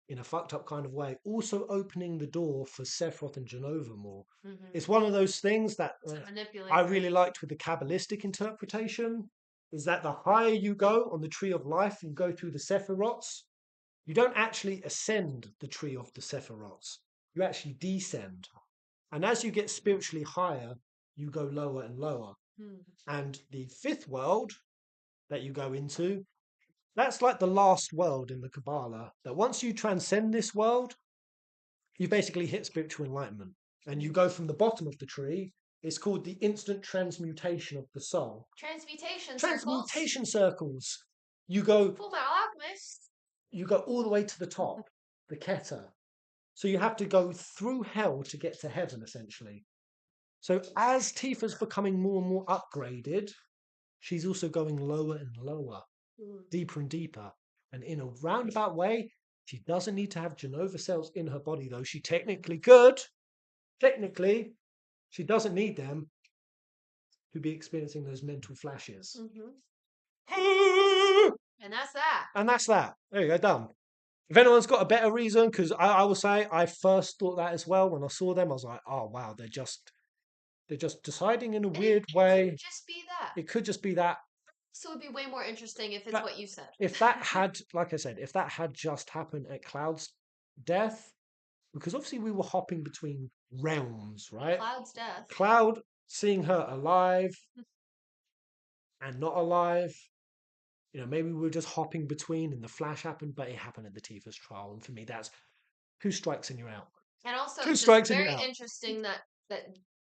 in a fucked up kind of way, also opening the door for Sephiroth and Jenova more. It's one of those things that I really liked with the Kabbalistic interpretation, is that the higher you go on the tree of life and go through the Sephiroths, you don't actually ascend the tree of the Sephiroths. You actually descend. And as you get spiritually higher, you go lower and lower. And the fifth world that you go into, that's like the last world in the Kabbalah. That once you transcend this world, you basically hit spiritual enlightenment. And you go from the bottom of the tree. It's called the instant transmutation of the soul. Transmutation circles. You go. Full Metal Alchemist. You go all the way to the top, the Keter. So you have to go through hell to get to heaven, essentially. So as Tifa's becoming more and more upgraded, she's also going lower and lower, deeper and deeper. And in a roundabout way, she doesn't need to have Jenova cells in her body, though she technically could. Technically, she doesn't need them to be experiencing those mental flashes. And that's that. And that's that. There you go, done. If anyone's got a better reason, because I will say I first thought that as well when I saw them. I was like, oh wow, they're just deciding in a weird way. It could just be that. It could just be that. So it'd be way more interesting if it's what you said. If that had, like I said, if that had just happened at Cloud's death, because obviously we were hopping between realms, right? Cloud's death. Cloud seeing her alive and not alive. You know, maybe we were just hopping between and the flash happened, but it happened at the Tifa's trial. And for me, that's two strikes and you're out. And also, two it's strikes very interesting that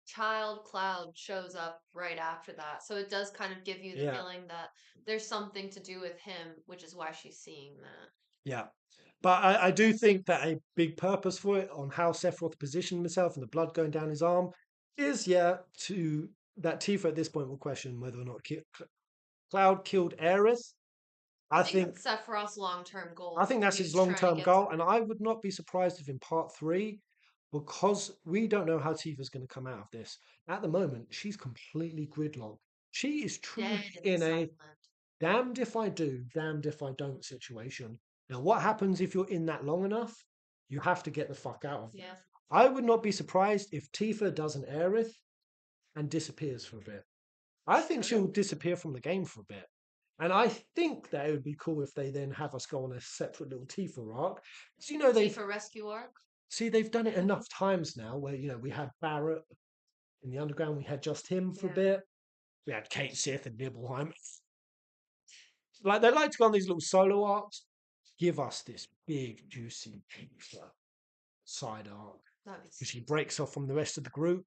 Child Cloud shows up right after that. So it does kind of give you the feeling that there's something to do with him, which is why she's seeing that. Yeah. But I do think that a big purpose for it on how Sephiroth positioned himself and the blood going down his arm is, to that Tifa at this point will question whether or not Cloud killed Aerith. I think Sephiroth's long-term goal. I think that's his long-term goal, and I would not be surprised if in part 3, because we don't know how Tifa's going to come out of this. At the moment, she's completely gridlocked. She is truly in a damned if I do, damned if I don't situation. Now, what happens if you're in that long enough? You have to get the fuck out of it. Yeah. I would not be surprised if Tifa does an Aerith and disappears for a bit. I think she'll disappear from the game for a bit. And I think that it would be cool if they then have us go on a separate little Tifa arc. So, Tifa rescue arc? See, they've done it enough times now where, we had Barrett in the underground. We had just him for a bit. We had Kate Sith and Nibelheim. Like, they like to go on these little solo arcs. Give us this big, juicy Tifa side arc. Because she breaks off from the rest of the group.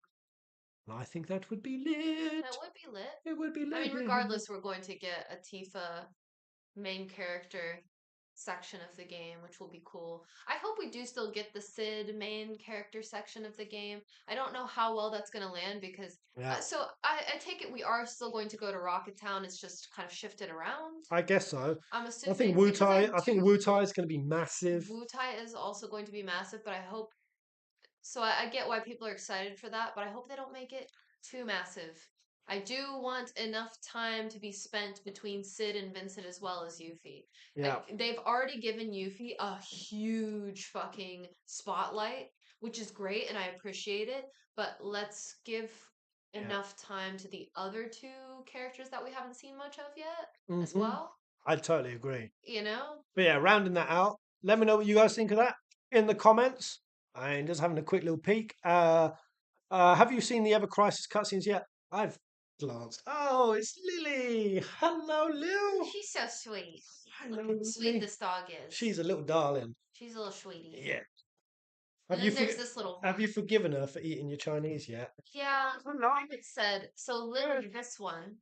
And I think that would be lit. That would be lit. It would be lit. I mean, regardless, we're going to get a Tifa main character section of the game, which will be cool. I hope we do still get the Sid main character section of the game. I don't know how well that's going to land because... so I take it we are still going to go to Rocket Town. It's just kind of shifted around. I guess so. I'm assuming... I think Wutai is going to be massive. Wutai is also going to be massive, but I hope... So I get why people are excited for that, but I hope they don't make it too massive. I do want enough time to be spent between Sid and Vincent as well as Yuffie. Yeah. They've already given Yuffie a huge fucking spotlight, which is great and I appreciate it, but let's give enough time to the other two characters that we haven't seen much of yet as well. I totally agree. You know? But yeah, rounding that out, let me know what you guys think of that. in the comments. And just having a quick little peek. Have you seen the Ever Crisis cutscenes yet? I've glanced. Oh, it's Lily. Hello, Lil. She's so sweet. Hello, Sweet Lily. this dog is. She's a little darling. She's a little sweetie. Yeah. And then there's this little. Have you forgiven her for eating your Chinese yet? Yeah, it said so. Lily, this one.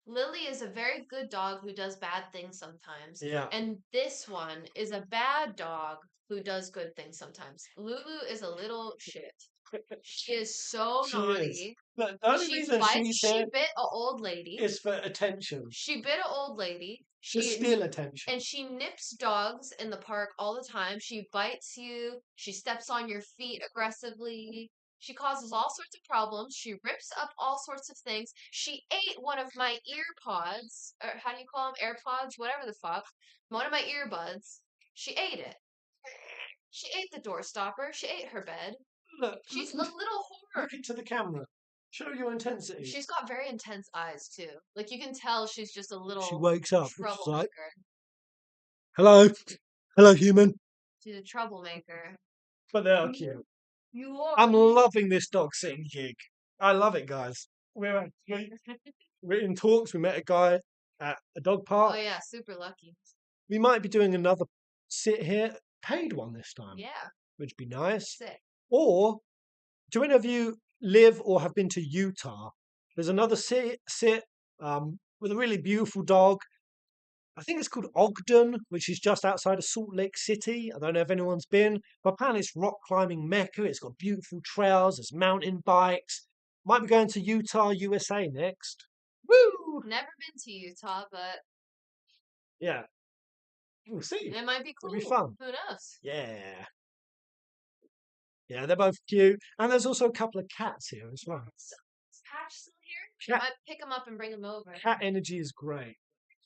Lily is a very good dog who does bad things sometimes. Yeah. And this one is a bad dog who does good things sometimes. Lulu is a little shit. She is so She naughty. is. But the only reason she's She here bit an old lady. is for attention. She bit an old lady. To steal attention. And she nips dogs in the park all the time. She bites you. She steps on your feet aggressively. She causes all sorts of problems. She rips up all sorts of things. She ate one of my ear pods, or how do you call them? AirPods? Whatever the fuck. One of my earbuds. She ate it. She ate the door stopper. She ate her bed. Look, She's a little whore. Look into the camera. Show your intensity. She's got very intense eyes too. Like you can tell she's just a little. She wakes up. Troublemaker. Like, hello, hello, human. She's a troublemaker. But they are cute. You are. I'm loving this dog sitting gig. I love it, guys. We're in talks. We met a guy at a dog park. Oh yeah, super lucky. We might be doing another sit here, paid one this time. Yeah. Which would be nice. Sick. Or do any of you live or have been to Utah? There's another sit with a really beautiful dog. I think it's called Ogden, which is just outside of Salt Lake City. I don't know if anyone's been, but apparently it's rock climbing mecca. It's got beautiful trails. There's mountain bikes. Might be going to Utah, USA next. Woo! Never been to Utah, but yeah, we'll see. It might be cool. It'll be fun. Who knows? Yeah. Yeah, they're both cute. And there's also a couple of cats here as well. Is Patch still here? I might pick him up and bring him over. Cat energy is great.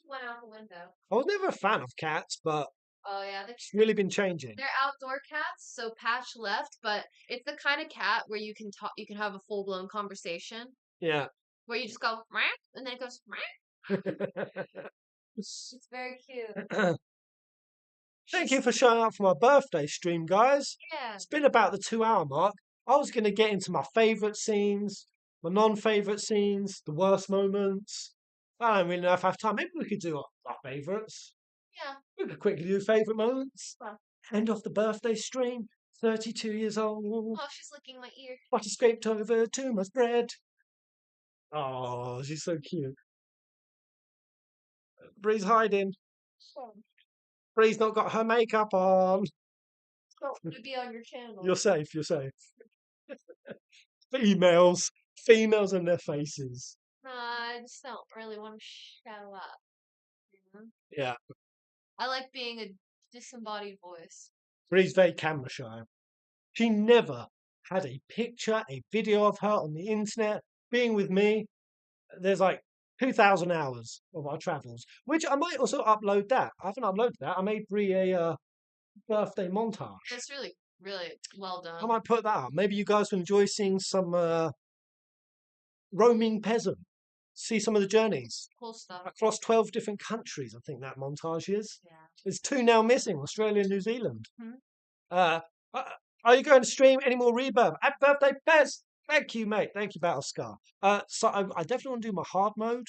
He went out the window. I was never a fan of cats, but oh yeah, it's really been changing. They're outdoor cats, so Patch left, but it's the kind of cat where you can talk, you can have a full blown conversation. Yeah. Where you just go, and then it goes, it's very cute. Thank you for showing up for my birthday stream, guys. Yeah. It's been about the 2 hour mark. I was going to get into my favourite scenes, my non-favourite scenes, the worst moments. I don't really know if I have time. Maybe we could do our favourites. Yeah. We could quickly do favourite moments. End off the birthday stream. 32 years old. Oh, she's licking my ear. Butter scraped over too much bread. Oh, she's so cute. Bree's hiding. Bree's not got her makeup on. It's not going to be on your channel. You're safe, you're safe. Females and their faces. No, I just don't really want to show up. Yeah. I like being a disembodied voice. Bree's very camera shy. She never had a picture, a video of her on the internet being with me. There's like 2,000 hours of our travels, which I might also upload that. I haven't uploaded that. I made Bree a birthday montage. That's really, really well done. I might put that up. Maybe you guys will enjoy seeing some roaming peasant. See some of the journeys. Cool stuff. Across 12 different countries, I think that montage is. Yeah. There's 2 now missing, Australia and New Zealand. Mm-hmm. Are you going to stream any more Rebirth? Happy birthday, Pez! Thank you, mate. Thank you, Battlescar. So I definitely want to do my hard mode.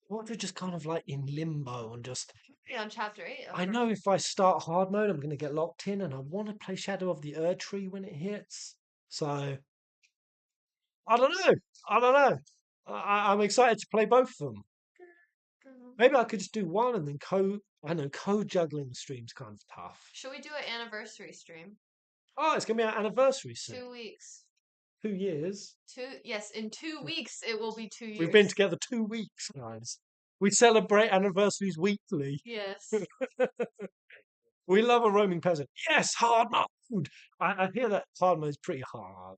Or if we're just kind of like in limbo and just... Yeah, on chapter 8. I know if I start hard mode, I'm going to get locked in and I want to play Shadow of the Erd Tree when it hits. So, I don't know. I'm excited to play both of them. Maybe I could just do one and then co-juggling the stream's kind of tough. Should we do an anniversary stream? Oh, it's going to be our anniversary soon. 2 weeks. 2 years. Yes, in 2 weeks it will be 2 years. We've been together 2 weeks, guys. We celebrate anniversaries weekly. Yes. We love a roaming peasant. Yes, hard mode. I hear that hard mode is pretty hard.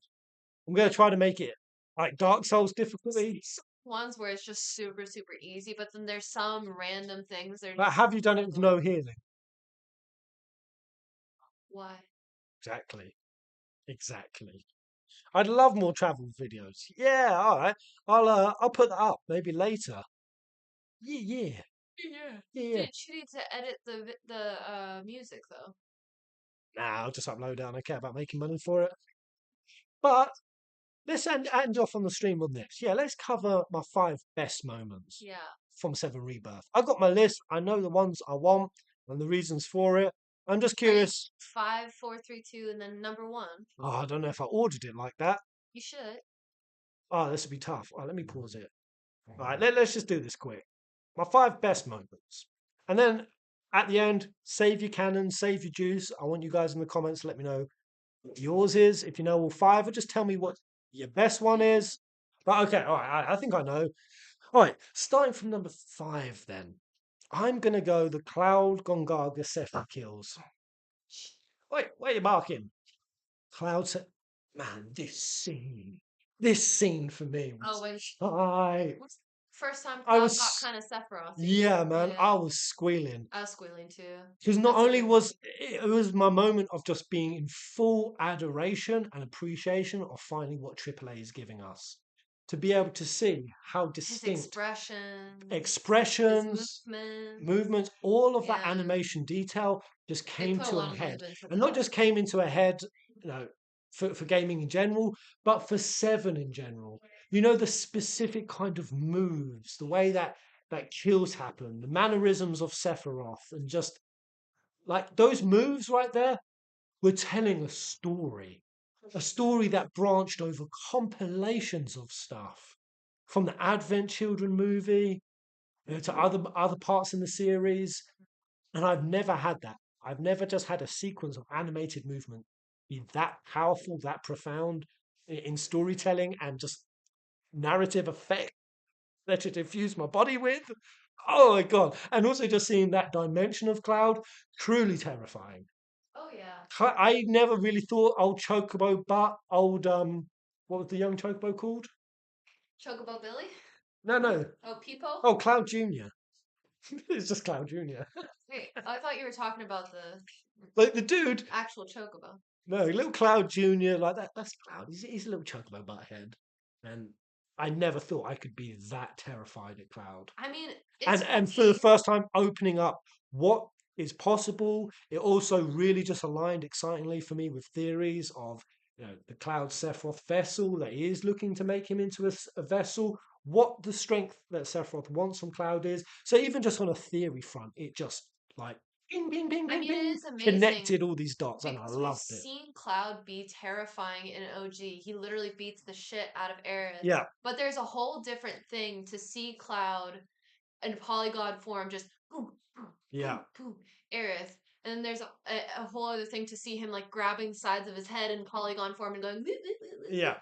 I'm going to try to make it like Dark Souls difficulty. Ones where it's just super, super easy, but then there's some random things. But have you done it with no healing? Why? Exactly. I'd love more travel videos. Yeah, all right. I'll put that up maybe later. Yeah. Dude, you need to edit the music though. Nah, I'll just upload it. I don't care about making money for it. But let's end off on the stream on this. Yeah, let's cover my 5 best moments Yeah. from 7 Rebirth. I've got my list. I know the ones I want and the reasons for it. I'm just Are you curious. 5, 4, 3, 2, and then number 1? Oh, I don't know if I ordered it like that. You should. Oh, this would be tough. All right, let me pause it. All right, let's just do this quick. My 5 best moments. And then at the end, save your cannon, save your juice. I want you guys in the comments to let me know what yours is. If you know all 5, or just tell me what your best one is. But okay, all right, I think I know. All right, starting from number 5 then. I'm going to go the Cloud Gongaga Sephi kills. Wait, where are you marking? Cloud Sephi. Man, this scene for me Oh, when was I first time I Cloud got was kind of Sephiroth. yeah, man, Yeah. I was squealing I was squealing too. because not That's a only good one. was it was my moment of just being in full adoration and appreciation of finally what AAA is giving us, to be able to see how His distinct expressions, his expressions, movement. movements, all of that Yeah. animation detail just They came put a to a lot of head. love into And not that. just came into a head, for gaming in general, but for Seven in general. You know, the specific kind of moves, the way that kills happen, the mannerisms of Sephiroth, and just like those moves right there were telling a story that branched over compilations of stuff from the Advent Children movie to other parts in the series, and I've never had that. I've never just had a sequence of animated movement be that powerful, that profound in storytelling and just narrative effect that it infused my body with. Oh my god! And also just seeing that dimension of Cloud, truly terrifying. Oh yeah. I never really thought old Chocobo, but old what was the young Chocobo called? Chocobo Billy? No, no. Oh, Peepo? Oh, Cloud Junior. It's just Cloud Junior. Wait, I thought you were talking about the Like the dude. actual Chocobo. No, little Cloud Junior, like that. That's Cloud. He's a little Chocobo butthead, and I never thought I could be that terrified at Cloud. I mean, it's And for the funny. first time, opening up what is possible. It also really just aligned excitingly for me with theories of the Cloud Sephiroth vessel that he is looking to make him into a vessel. What the strength that Sephiroth wants from Cloud is. So even just on a theory front, it just like bing, bing, bing, I bing, mean, it bing, is amazing connected all these dots, and I because we've loved it. seen Cloud be terrifying in OG. He literally beats the shit out of Aerith. Yeah, But there's a whole different thing to see Cloud in polygon form just boom, boom, yeah, boom, boom, Aerith. And then there's a whole other thing to see him like grabbing the sides of his head in polygon form and going. "Woo, woo, woo, woo, woo." yeah.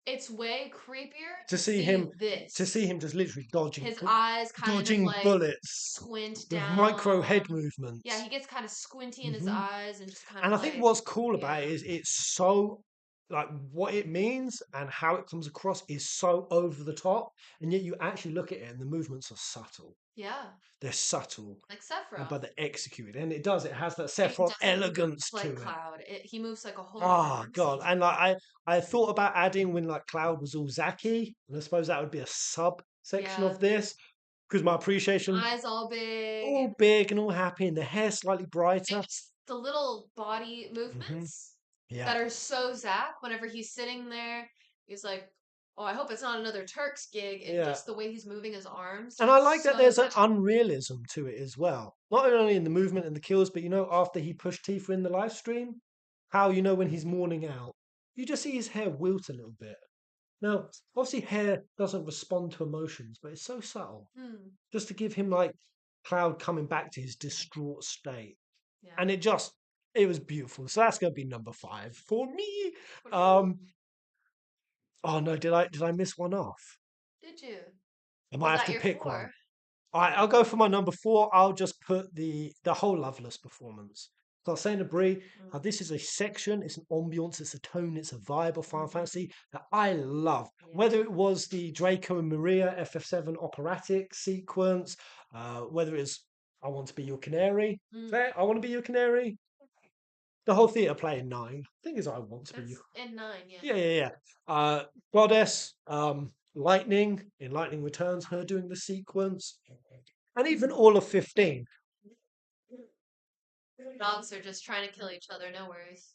It's way creepier To to see see him, this. just literally His eyes kind of like bullets squint with micro down. head Yeah, movements. he gets kind of squinty in his Hmm. eyes and just kind And of I think like, what's cool about yeah, it is it's so like what it means and how it comes across is so over the top, and yet you actually look at it and the movements are subtle. yeah, They're subtle, like Sephiroth. but they're executed, and it does. It has that And he Sephiroth doesn't move elegance like to it. Cloud. He moves like a Oh horse. god! And like I thought about adding when like Cloud was all Zaki, and I suppose that would be a sub section Yeah, of this because my appreciation eyes all big. all big and all happy, and the hair slightly And brighter. just the little body Hmm. movements Yeah, that are so Zack whenever he's sitting there. He's like, oh, I hope it's not another Turks gig. And yeah. just the way he's moving his arms, And I like that so there's an Zack. unrealism to it as well. Not only in the movement and the kills, but after he pushed Tifa in the live stream, how when he's mourning out, you just see his hair wilt a little bit. Now, obviously, hair doesn't respond to emotions, but it's so subtle. Hmm. Just to give him like Cloud coming back to his distraught state. Yeah. And it was beautiful. So that's gonna be number 5 for me. What do you? Um oh no, did I miss one off? Did you? I Was might have that to your pick one. 4? All right, I'll go for my number 4. I'll just put the whole Loveless performance. So I was saying to Brie, how this is a section, it's an ambience, it's a tone, it's a vibe of Final Fantasy that I love. Yeah. Whether it was the Draco and Maria FF7 operatic sequence, whether it's I Want to Be Your Canary, Mm. I Want to Be Your Canary, the whole theatre play in 9. I think is I Want to Be That's Your. in 9, yeah. Yeah. Goddess, Lightning in Lightning Returns, her doing the sequence, and even all of 15. Dogs are just trying to kill each other. No worries.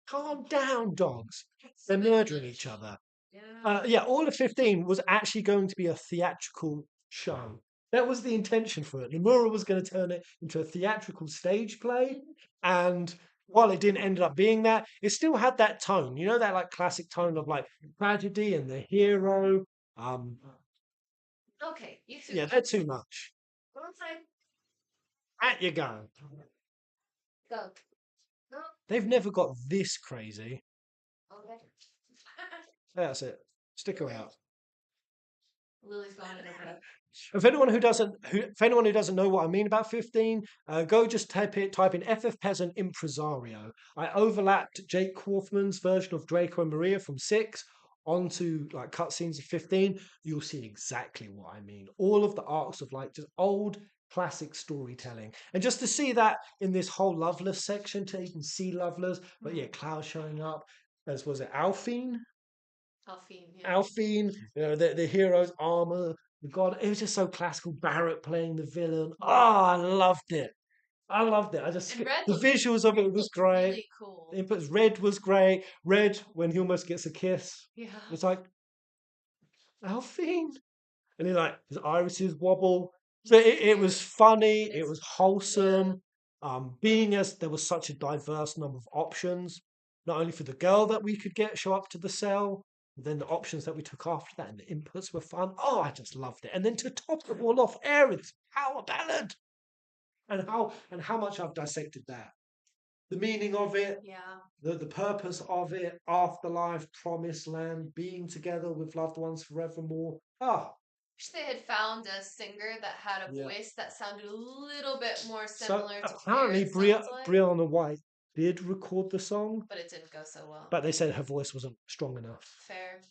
Calm down, dogs. They're murdering each other. Yeah. Yeah, all of 15 was actually going to be a theatrical show. That was the intention for it. Nomura was going to turn it into a theatrical stage play, and while it didn't end up being that, it still had that tone. You know, that like classic tone of like tragedy and the hero. Um, Okay, you two. yeah, they're too much. Go inside. At you go. Go. No. They've never got this crazy. Okay. That's it. Stick out. Lily's gone in her bed. If anyone who doesn't know what I mean about 15, go just type in FF Peasant Impresario. I overlapped Jake Kaufman's version of Draco and Maria from 6 onto like cutscenes of 15. You'll see exactly what I mean. All of the arcs of like just old classic storytelling. And just to see that in this whole Loveless section, to even see Loveless, but yeah, Cloud showing up as was it Alphine? Alphine, yeah. Alphine, you know, the hero's armor, the god. It was just so classical. Barrett playing the villain. Oh, I loved it. I loved it. And Red The visuals of it was looked great. really cool. The inputs. Red was great. Red when he almost gets a kiss. Yeah. It's like Alphine, and he like his irises wobble. So it was funny. It was wholesome. Being as there was such a diverse number of options, not only for the girl that we could get show up to the cell, but then the options that we took after that and the inputs were fun. Oh, I just loved it. And then to top it all off, Aerith's power ballad, and how much I've dissected that, the meaning of it, Yeah. the purpose of it, afterlife, promised land, being together with loved ones forevermore. Ah, Wish they had found a singer that had a yeah. voice that sounded a little bit more So similar to apparently, Aerith sounds like, Brianna White did record the song, but it didn't go so well. but they said her voice wasn't strong enough. Fair.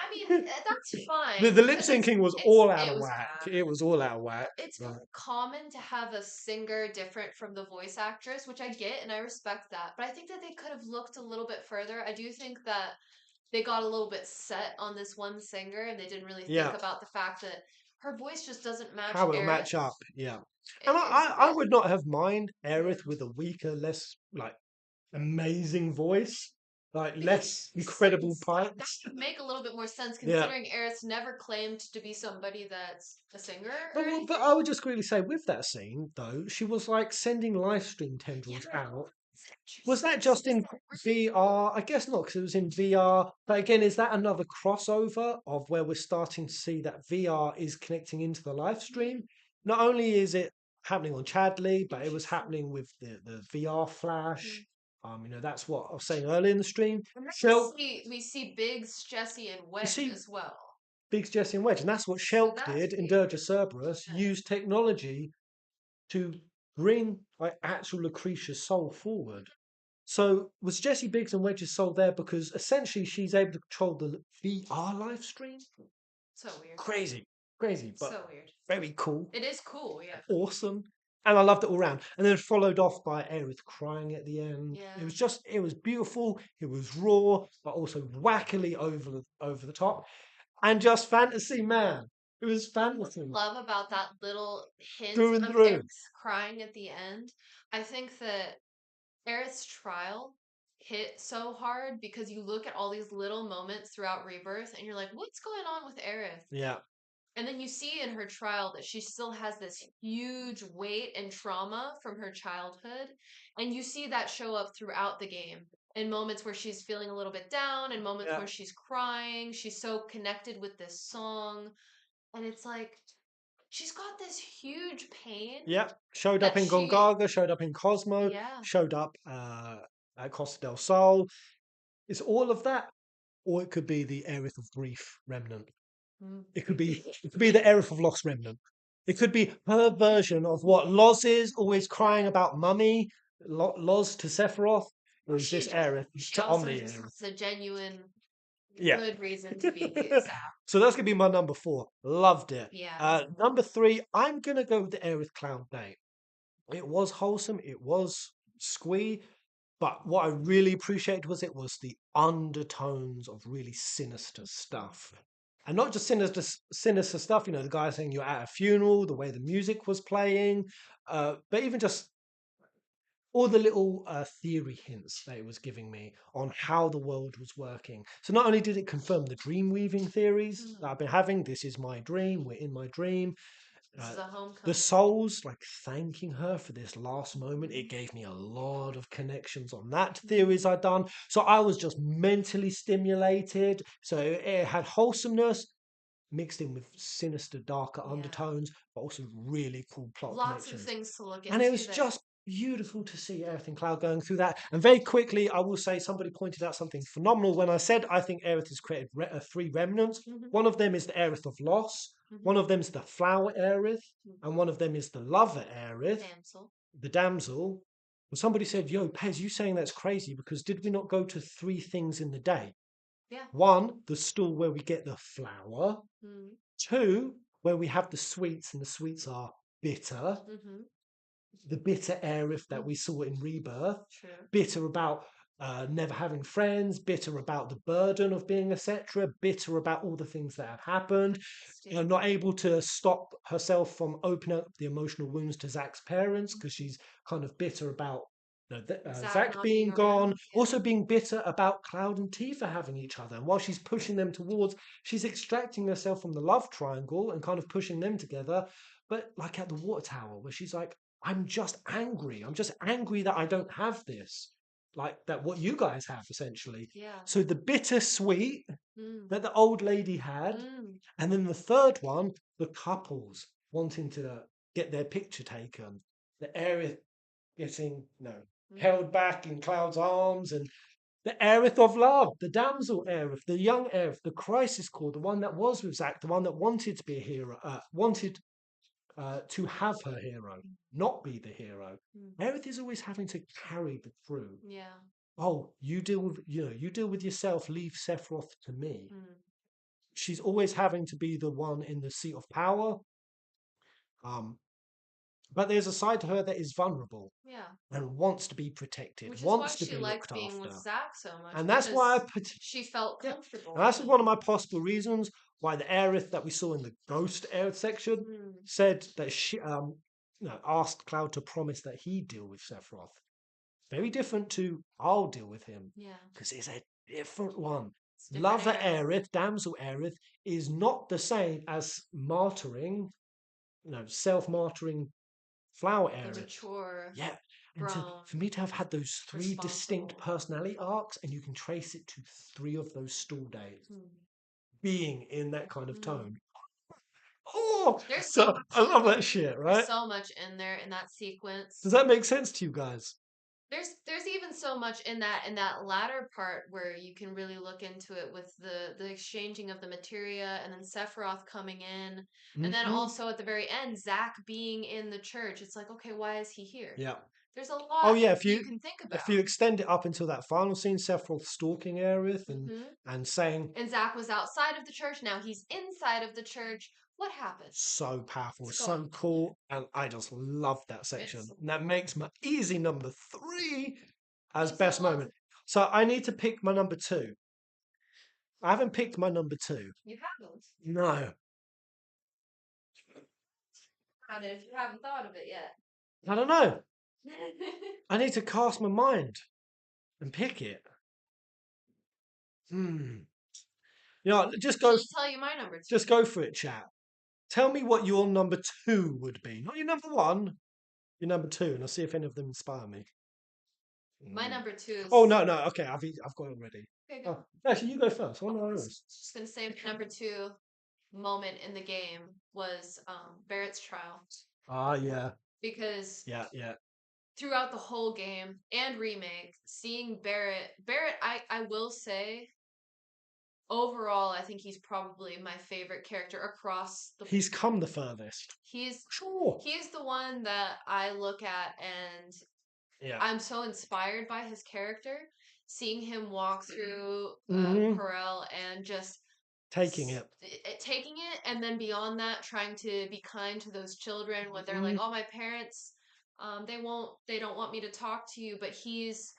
I mean, that's fine. The lip because it's- syncing was it's- all out it of was whack. bad. It was all out of whack. It's Right. common to have a singer different from the voice actress, which I get and I respect that. But I think that they could have looked a little bit further. I do think that they got a little bit set on this one singer and they didn't really think Yeah. about the fact that her voice just doesn't match How it'll Aerith. match up, yeah. It- And it's- I would not have mind Aerith with a weaker, less like amazing voice, like less incredible That pipes. would make a little bit more sense Yeah. considering Aerith's never claimed to be somebody that's a singer or But anything. I would just quickly say, with that scene though, she was like sending live stream tendrils Yeah. out. Was that just in VR? I guess not, because it was in VR. But again, is that another crossover of where we're starting to see that VR is connecting into the live stream? Not only is it happening on Chadley, but it was happening with the VR flash. You know, that's what I was saying earlier in the stream. Shel- We see Biggs, Jesse, and Wedge see- as well. Biggs, Jesse, and Wedge, and that's what Shelk that's did in weird. Dirge of Cerberus. Yeah. Used technology to bring like actual Lucrecia's soul forward. So was Jessie Biggs and Wedge's soul there because essentially she's able to control the VR live stream? So weird. Crazy, but So weird. very cool, It is cool, yeah. awesome, and I loved it all round. And then followed off by Aerith crying at the end. Yeah. It was beautiful. It was raw, but also wackily over the top, and just fantasy, man. It was fantasy. Love about that little hint Through and of through. Aerith crying at the end. I think that Aerith's trial hit so hard because you look at all these little moments throughout Rebirth and you're like, what's going on with Aerith? Yeah. And then you see in her trial that she still has this huge weight and trauma from her childhood. And you see that show up throughout the game in moments where she's feeling a little bit down and moments Yeah. where she's crying. She's so connected with this song. And it's like, she's got this huge pain. Yep. Showed up that in she- Gongaga, showed up in Cosmo, Yeah. showed up at Costa del Sol. It's all of that. Or it could be the Aerith of Grief Remnant. Mm. It could be the Aerith of Lost Remnant. It could be her version of what Loz is, always crying about mummy, Loz to Sephiroth, or is this Aerith She to also Omni just Aerith? has a genuine Yeah. good reason to be sad. So that's gonna be my number 4. Loved it. Yeah. Number 3, I'm gonna go with the Aerith Cloud Date. It was wholesome. It was squee. But what I really appreciated was the undertones of really sinister stuff. And not just sinister stuff, you know, the guy saying you're at a funeral, the way the music was playing, but even just all the little theory hints that it was giving me on how the world was working. So not only did it confirm the dream weaving theories that I've been having, this is my dream, we're in my dream. This is a The homecoming. souls like thanking her for this last moment. It gave me a lot of connections on that theories I'd done. So I was just mentally stimulated. So it had wholesomeness mixed in with sinister, darker Yeah. undertones, but also really cool plot Lots of connections. things to look And it into was there. just beautiful to see Aerith and Cloud going through that. And very quickly, I will say somebody pointed out something phenomenal when I said I think Aerith has created 3 remnants. One of them is the Aerith of Loss, one of them is the Flower Aerith, and one of them is the Lover Aerith, Damsel. the Damsel. Well, somebody said, "Yo, Pez, you saying that's crazy because did we not go to 3 things in the day? Yeah. 1, the stall where we get the flower. Mm. 2, where we have the sweets, and the sweets are bitter. Mm-hmm. The bitter Aerith that we saw in Rebirth. True. Bitter about never having friends, bitter about the burden of being etc., bitter about all the things that have happened, not able to stop herself from opening up the emotional wounds to Zach's parents because she's kind of bitter about Zach not being being gone, around, yeah. also being bitter about Cloud and Tifa having each other. And while she's pushing them towards, she's extracting herself from the love triangle and kind of pushing them together. But like at the water tower, where she's like, I'm just angry. I'm just angry that I don't have this. Like that what you guys have essentially. Yeah. So the bittersweet Mm. that the old lady had, Mm. and then the third one, the couples wanting to get their picture taken. The area getting held back in Cloud's arms, and the Aerith of love, the damsel Aerith, the young Aerith, the crisis core, the one that was with Zack, the one that wanted to be a hero, wanted to have her hero, not be the hero. Aerith is always having to carry the crew. Yeah. Oh, you deal with you deal with yourself. Leave Sephiroth to me. Mm. She's always having to be the one in the seat of power. But there's a side to her that is vulnerable. Yeah. And wants to be protected, Which is why wants to she be liked looked being with after. Zach so much. And that's why she felt comfortable. And that's one of my possible reasons why the Aerith that we saw in the Ghost Aerith section said that she asked Cloud to promise that he'd deal with Sephiroth. Very different to I'll deal with him. Yeah. Because it's a different one. Different Lover era. Aerith, Damsel Aerith is not the same as martyring, self-martyring Flower The Aerith. mature. Yeah. And for me to have had those 3 distinct personality arcs, and you can trace it to 3 of those stall days being in that kind of tone. Oh, so I love that shit, right? There's so much in there in that sequence. Does that make sense to you guys? There's even so much in that latter part where you can really look into it with the exchanging of the materia and then Sephiroth coming in and then also at the very end Zack being in the church. It's like, okay, why is he here? Yeah. There's a lot you can think about. If you extend it up until that final scene, Sephiroth stalking Aerith and saying, and Zack was outside of the church, now he's inside of the church. What happened? So powerful, so cool, and I just love that section. And that makes my easy number 3 as best moment. So I need to pick my number 2. I haven't picked my number 2. You haven't? No. If you haven't thought of it yet. I don't know. I need to cast my mind and pick it. Just go. Shall I tell you my number 2? Just go for it, chat. Tell me what your number 2 would be. Not your number 1. Your number 2, and I'll see if any of them inspire me. My number 2 is. Oh no! Okay, I've got it already. Okay, go. Actually, you go first. I was just gonna say number 2 moment in the game was Barrett's trial. Yeah. Because yeah. Throughout the whole game and remake, seeing Barrett, I will say, overall, I think he's probably my favorite character across the. He's come the furthest. He's the one that I look at and I'm so inspired by his character. Seeing him walk through Corel and just taking it, and then beyond that, trying to be kind to those children when they're like, "Oh, my parents, they don't want me to talk to you," but he's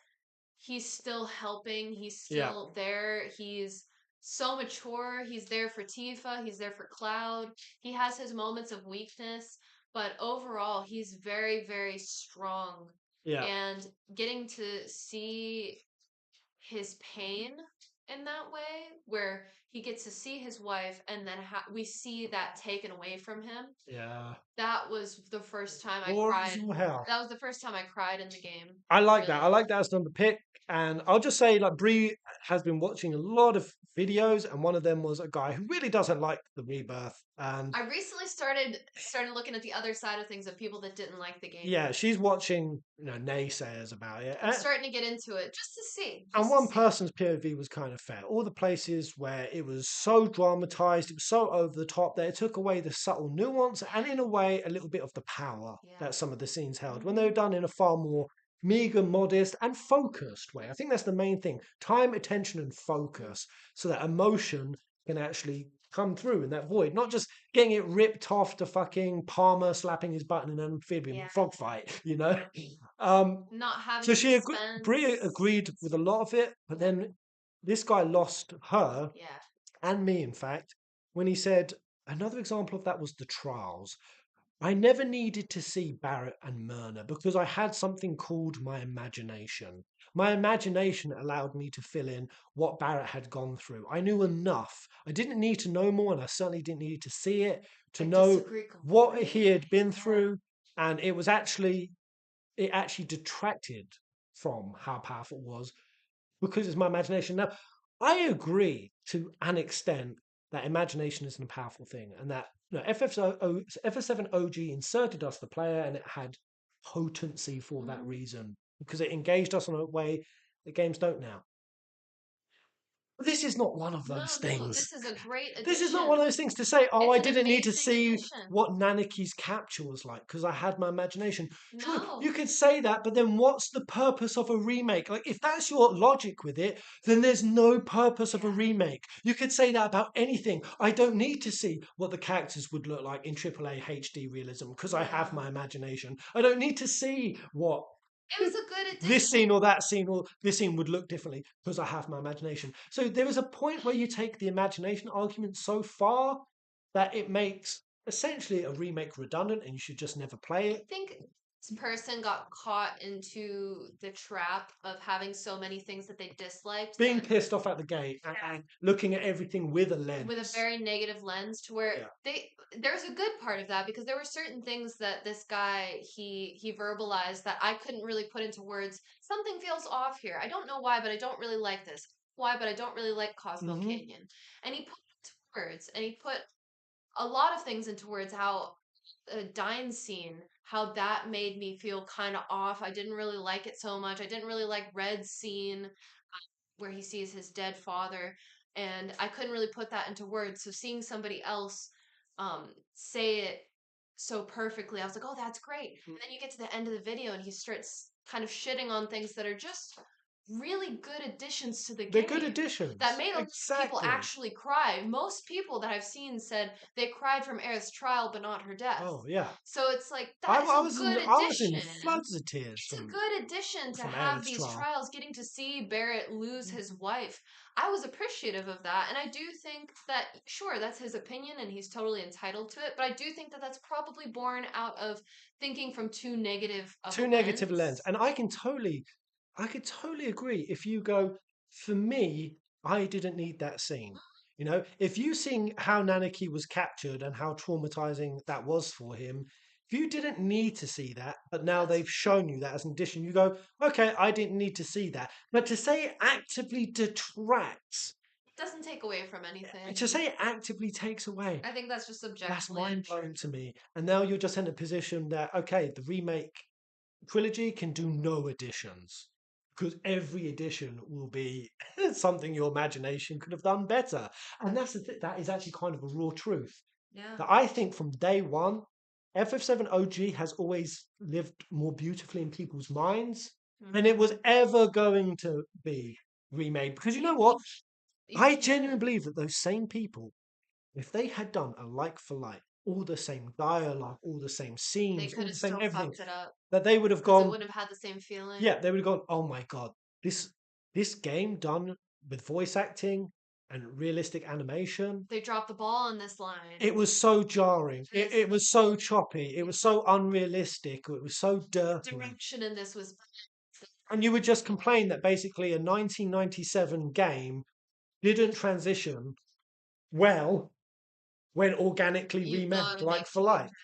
still helping. He's still there. He's so mature. He's there for Tifa. He's there for Cloud. He has his moments of weakness, but overall, he's very, very strong Yeah. and getting to see his pain in that way, where he gets to see his wife and then we see that taken away from him. Yeah. That was the first time I War is cried. all hell. That was the first time I cried in the game. I like that. I Really. like that as number pick. And I'll just say, like, Bree has been watching a lot of videos, and one of them was a guy who really doesn't like the Rebirth. And I recently started looking at the other side of things of people that didn't like the game. yeah, she's watching, naysayers about it. I'm starting to get into it just to see. And Just to one see. person's POV was kind of fair. All the places where it was so dramatized, it was so over the top that it took away the subtle nuance and, in a way, a little bit of the power Yeah. that some of the scenes held when Mhm. they were done in a far more meager, modest, and focused way. I think that's the main thing: time, attention, and focus, so that emotion can actually come through in that void, not just getting it ripped off to fucking Palmer slapping his butt in an amphibian Yeah. frog fight. Um, Not having so suspense. Bria agreed with a lot of it, but then this guy lost her Yeah. and me, in fact, when he said another example of that was the trials. I never needed to see Barrett and Myrna because I had something called my imagination. My imagination allowed me to fill in what Barrett had gone through. I knew enough. I didn't need to know more, and I certainly didn't need to see it to I know disagree what he had completely. been Yeah. through. And it actually detracted from how powerful it was because it's my imagination. Now, I agree to an extent that imagination isn't a powerful thing, and that FF7 OG inserted us, the player, and it had potency for that Mhm. reason because it engaged us in a way that games don't now. But this is not one of those No, things. this is a great This is not one of addition. those things to say, oh, I It's an didn't need to amazing see addition. what Nanaki's capture was like because I had my imagination. Sure, No. you could say that, but then what's the purpose of a remake? Like, if that's your logic with it, then there's no purpose of a Yeah. remake. You could say that about anything. I don't need to see what the characters would look like in AAA HD realism because I have No. my imagination. I don't need to see what It was a good this scene addition. or that scene or this scene would look differently because I have my imagination. So there is a point where you take the imagination argument so far that it makes essentially a remake redundant and you should just never play I it. think this person got caught into the trap of having so many things that they disliked Being that pissed off at the gate and looking at everything with a with a lens. very negative lens to where Yeah. there's a good part of that because there were certain things that this guy he verbalized that I couldn't really put into words. Something feels off here. I don't know why, but I don't really like this. Why, but I don't really like Cosmo Hmm. Canyon. And he put it into words and he put a lot of things into words, how a dine scene, how that made me feel kind of off. I didn't really like it so much. I didn't really like Red's scene where he sees his dead father, and I couldn't really put that into words. So seeing somebody else say it so perfectly, I was like, "Oh, that's great." And then you get to the end of the video, and he starts kind of shitting on things that are just really good additions to the They're good game that additions. made a lot of people Exactly. actually cry. Most people that I've seen said they cried from Aerith's trial, but not her death. Oh yeah. So it's like I, that is I a was in good I was in addition. floods of tears It's a good addition to from have Aerith's these trial. trials, getting to see Barrett lose his wife. I was appreciative of that, and I do think that, sure, that's his opinion and he's totally entitled to it, but I do think that that's probably born out of thinking from too negative of a Too negative a lens. lens. And I could totally agree if you go, for me, I didn't need that scene. If you seen how Nanaki was captured and how traumatizing that was for him, if you didn't need to see that, but now That's they've shown you that as an addition, you go, okay, I didn't need to see that. But to say it actively detracts, doesn't take away from to anything. say it actively takes away, I think that's just that's objectively mind untrue. blowing to me. And now you're just in a position that, okay, the remake trilogy can do no additions because every addition will be something your imagination could have done better. And that is actually kind of a raw truth Yeah. that I think from day one, FF7 OG has always lived more beautifully in people's minds than it Mm-hmm. was ever going to be remade. Because you know what? You I can't. genuinely believe that those same people, if they had done a like for like, all the same dialogue, all the same They scenes, could all have the same still everything, fucked it up that they would have because it gone, wouldn't have had the same feeling. yeah, they would have gone, oh my God, this game done with voice acting and realistic animation. They dropped the ball on this line. It was so jarring. Just- It was so choppy. It was so unrealistic. It was so dirty. Direction in this was And you would just complain that basically a 1997 game didn't transition well when organically you remade gotta like make for like. changes.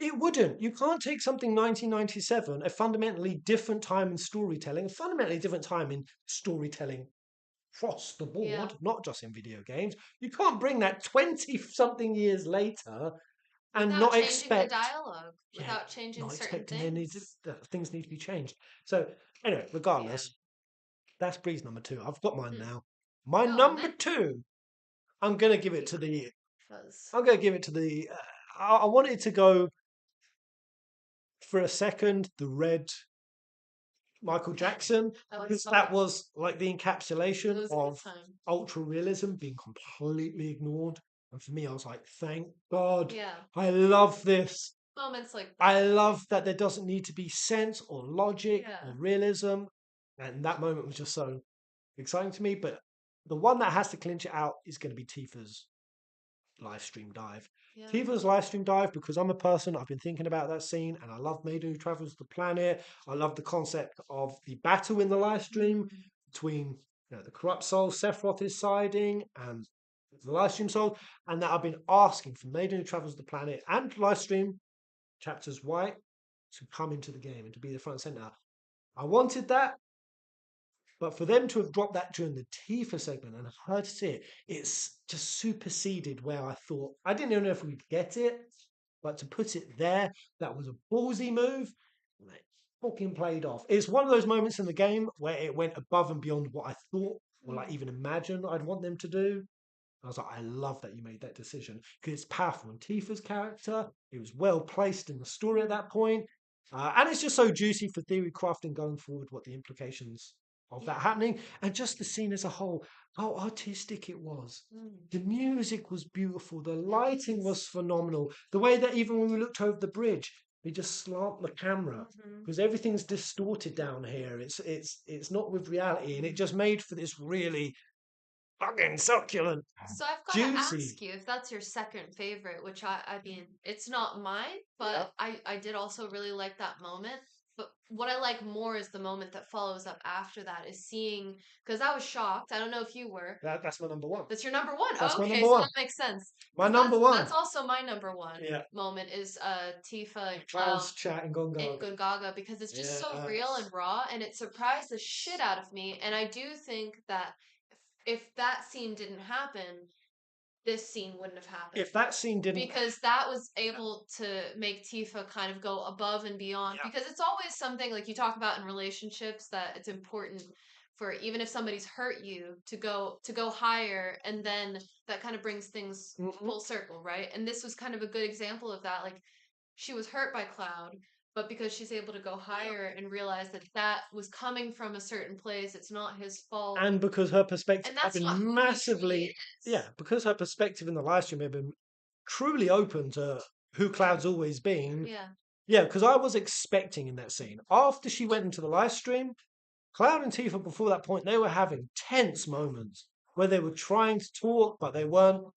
It wouldn't. You can't take something 1997, a fundamentally different time in storytelling, a fundamentally different time in storytelling across the board, Yeah. not just in video games. You can't bring that 20 something years later and Without not changing expect the dialogue, yeah, without changing not certain expecting things. things need to be changed. So anyway, regardless, that's Breeze number 2. I've got mine Hmm. now. My Go on, number then. 2, I'm gonna give it to the. Fuzz. I'm gonna give it to the. I wanted to go for a second the red Michael Jackson That was because fun. that was like the It encapsulation was a good of time. ultra realism being completely ignored. And for me, I was like, thank God. Yeah. I love this. Moments like I that. love that there doesn't need to be sense or logic Yeah. or realism. And that moment was just so exciting to me. But the one that has to clinch it out is going to be Tifa's live stream dive. Yeah. Tifa's live stream dive, because I'm a person, I've been thinking about that scene and I love Maiden Who Travels the Planet. I love the concept of the battle in the live stream between the corrupt soul Sephiroth is siding and the live stream soul, and that I've been asking for Maiden Who Travels the Planet and live stream chapters White to come into the game and to be the front center. I wanted that, but for them to have dropped that during the Tifa segment and her to see it, it's just superseded where I thought I didn't even know if we'd get it, but to put it there, that was a ballsy move. And it fucking played off. It's one of those moments in the game where it went above and beyond what I thought or like even imagined I'd want them to do. I was like, I love that you made that decision because it's powerful in Tifa's character. It was well placed in the story at that point. And it's just so juicy for theory crafting going forward, what the implications of that happening, and just the scene as a whole, how artistic it was. The music was beautiful, the lighting was phenomenal. The way that even when we looked over the bridge, we just slant the camera because everything's distorted down here. It's not with reality, and it just made for this really fucking succulent, So I've got to juicy. ask you if that's your second favorite, which I mean, it's not mine, but I did also really like that moment. But what I like more is the moment that follows up after that is seeing, because I was shocked. I don't know if you were. That's my number 1. That's your number 1. That's Oh, my okay, number so 1. that makes sense. My 'Cause number 1. That's also my number 1 Yeah. moment is Tifa and Clouds Cloud chat and in Gongaga. Gungaga because it's just so Yes. real and raw, and it surprised the shit out of me. And I do think that if that scene didn't happen, this scene wouldn't have happened. If that scene didn't, Because that was able to make Tifa kind of go above and beyond. Yeah. Because it's always something like you talk about in relationships that it's important for even if somebody's hurt you to go higher, and then that kind of brings things full circle, right? And this was kind of a good example of that. Like she was hurt by Cloud, but because she's able to go higher and realize that that was coming from a certain place, it's not his fault. and because her perspective And had that's been what who he massively, truly is. because her perspective in the live stream had been truly open to who Cloud's always been. Yeah. Because I was expecting in that scene after she went into the live stream, Cloud and Tifa before that point they were having tense moments where they were trying to talk but they weren't.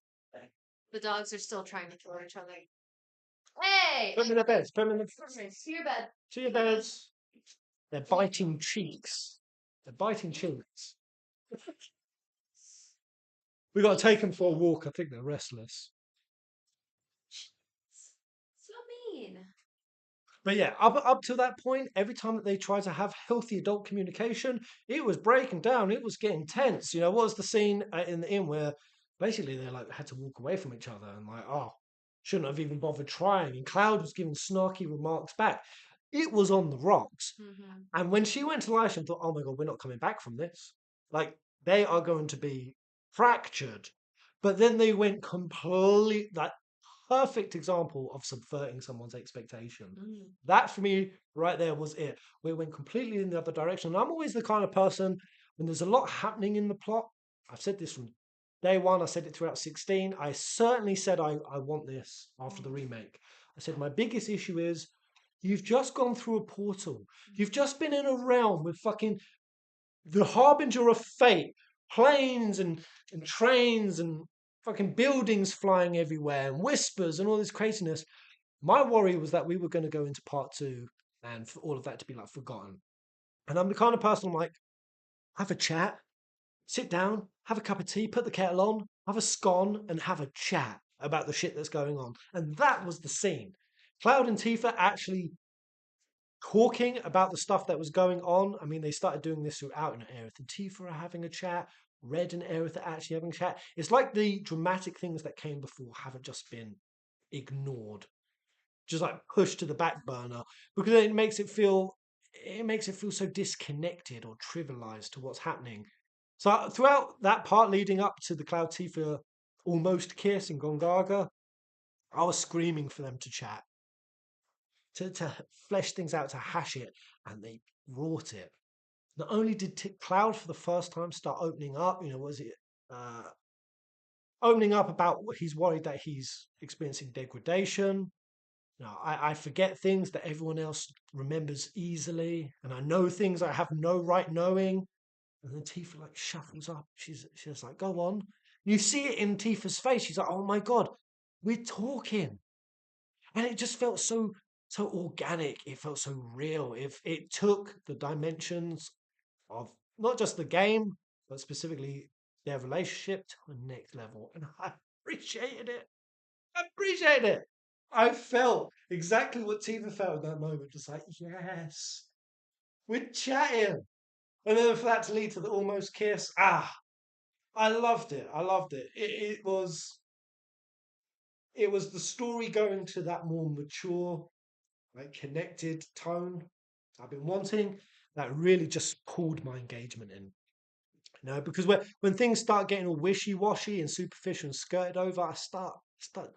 The dogs are still trying to kill each other. Hey! Put them in their beds. Put them in the To your bed. to your beds. They're biting cheeks. They're biting cheeks. We got to take them for a walk. I think they're restless. So mean. But yeah, up to that point, every time that they tried to have healthy adult communication, it was breaking down. It was getting tense. What was the scene in the inn where basically they like had to walk away from each other and like, oh, shouldn't have even bothered trying. And Cloud was giving snarky remarks back. It was on the rocks. And when she went to life, I thought, oh my god, we're not coming back from this. Like they are going to be fractured. But then they went complete like perfect example of subverting someone's expectation. That for me right there was it. We went completely in the other direction. And I'm always the kind of person when there's a lot happening in the plot. I've said this from day one. I said it throughout 16. I certainly said I want this after the remake. I said my biggest issue is you've just gone through a portal. You've just been in a realm with fucking the harbinger of fate planes and trains and fucking buildings flying everywhere and whispers and all this craziness. My worry was that we were going to go into part two and for all of that to be like forgotten. And I'm the kind of person I'm like, have a chat, sit down, have a cup of tea, put the kettle on, have a scone, and have a chat about the shit that's going on. And that was the scene. Cloud and Tifa actually talking about the stuff that was going on. I mean, they started doing this throughout in Aerith and Tifa are having a chat. Red and Aerith are actually having a chat. It's like the dramatic things that came before haven't just been ignored, just like pushed to the back burner because it makes it feel so disconnected or trivialized to what's happening. So throughout that part leading up to the Cloud Tifa almost kiss in Gongaga, I was screaming for them to chat, to flesh things out, to hash it, and they wrought it. Not only did Cloud for the first time start opening up, was it uh, opening up about what he's worried that he's experiencing degradation. I forget things that everyone else remembers easily, and I know things I have no right knowing. And then Tifa like shuffles up. She's like, "Go on." You see it in Tifa's face. She's like, "Oh my god, we're talking," and it just felt so organic. It felt so real. If it took the dimensions of not just the game, but specifically their relationship to the next level, and I appreciated it. I appreciate it. I felt exactly what Tifa felt in that moment. Just like, yes, we're chatting. And then for that to lead to the almost kiss, I loved it. I loved it. It was the story going to that more mature, like connected tone I've been wanting. That really just pulled my engagement in. Because when things start getting all wishy washy and superficial and skirted over, I start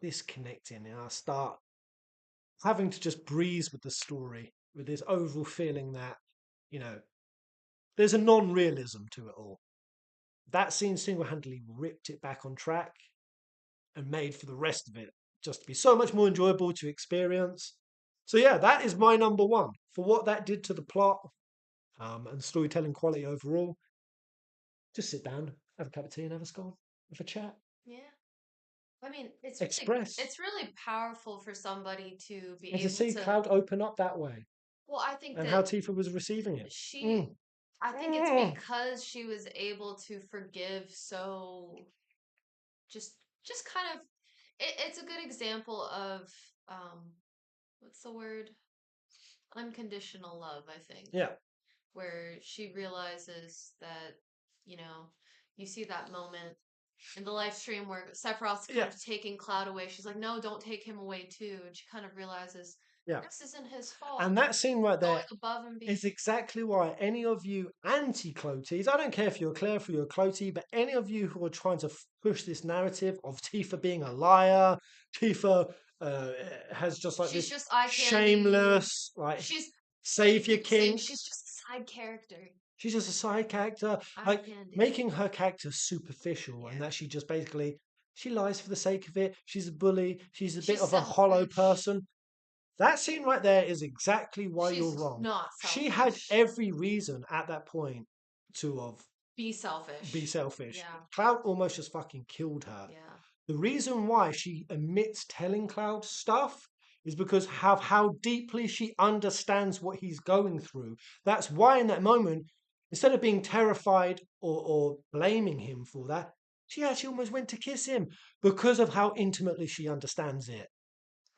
disconnecting, and I start having to just breeze with the story, with this overall feeling that, you know, there's a non-realism to it all. That scene single-handedly ripped it back on track and made for the rest of it just to be so much more enjoyable to experience. So yeah, that is my number one for what that did to the plot and storytelling quality overall. Just sit down, have a cup of tea, and have a scone, have a chat, Yeah. I mean, express, it's really powerful for somebody to be and to able see to. Cloud open up that way Well, I think and that how Tifa was receiving it. she, Mm. I think it's Mm. because she was able to forgive so just just kind of it's a good example of um what's the word? Unconditional love, I think, Yeah, where she realizes that, you know, you see that moment in the live stream where Sephiroth's kind yeah, of taking Cloud away. She's like, no, don't take him away too. And she kind of realizes yeah. this isn't his fault. And that scene right Going there above and beyond. is exactly why any of you anti-Cloties, I don't care if you're Claire or you're Cloty, but any of you who are trying to push this narrative of Tifa being a liar, Tifa uh, has just like She's this just eye candy. shameless, like She's savior people saying king. she's just a side character. She's just a side character, Eye like candy. making her character superficial, and Yeah. that she just basically she lies for the sake of it. She's a bully. She's a bit She's of a hollow selfish. person. That scene right there is exactly why you're She's wrong. not She had selfish. every reason at that point to have Be be selfish. selfish. Yeah. Cloud almost just fucking killed her. Yeah. The reason why she admits telling Cloud stuff is because how deeply she understands what he's going through. That's why in that moment, instead of being terrified or blaming him for that, she actually almost went to kiss him because of how intimately she understands it,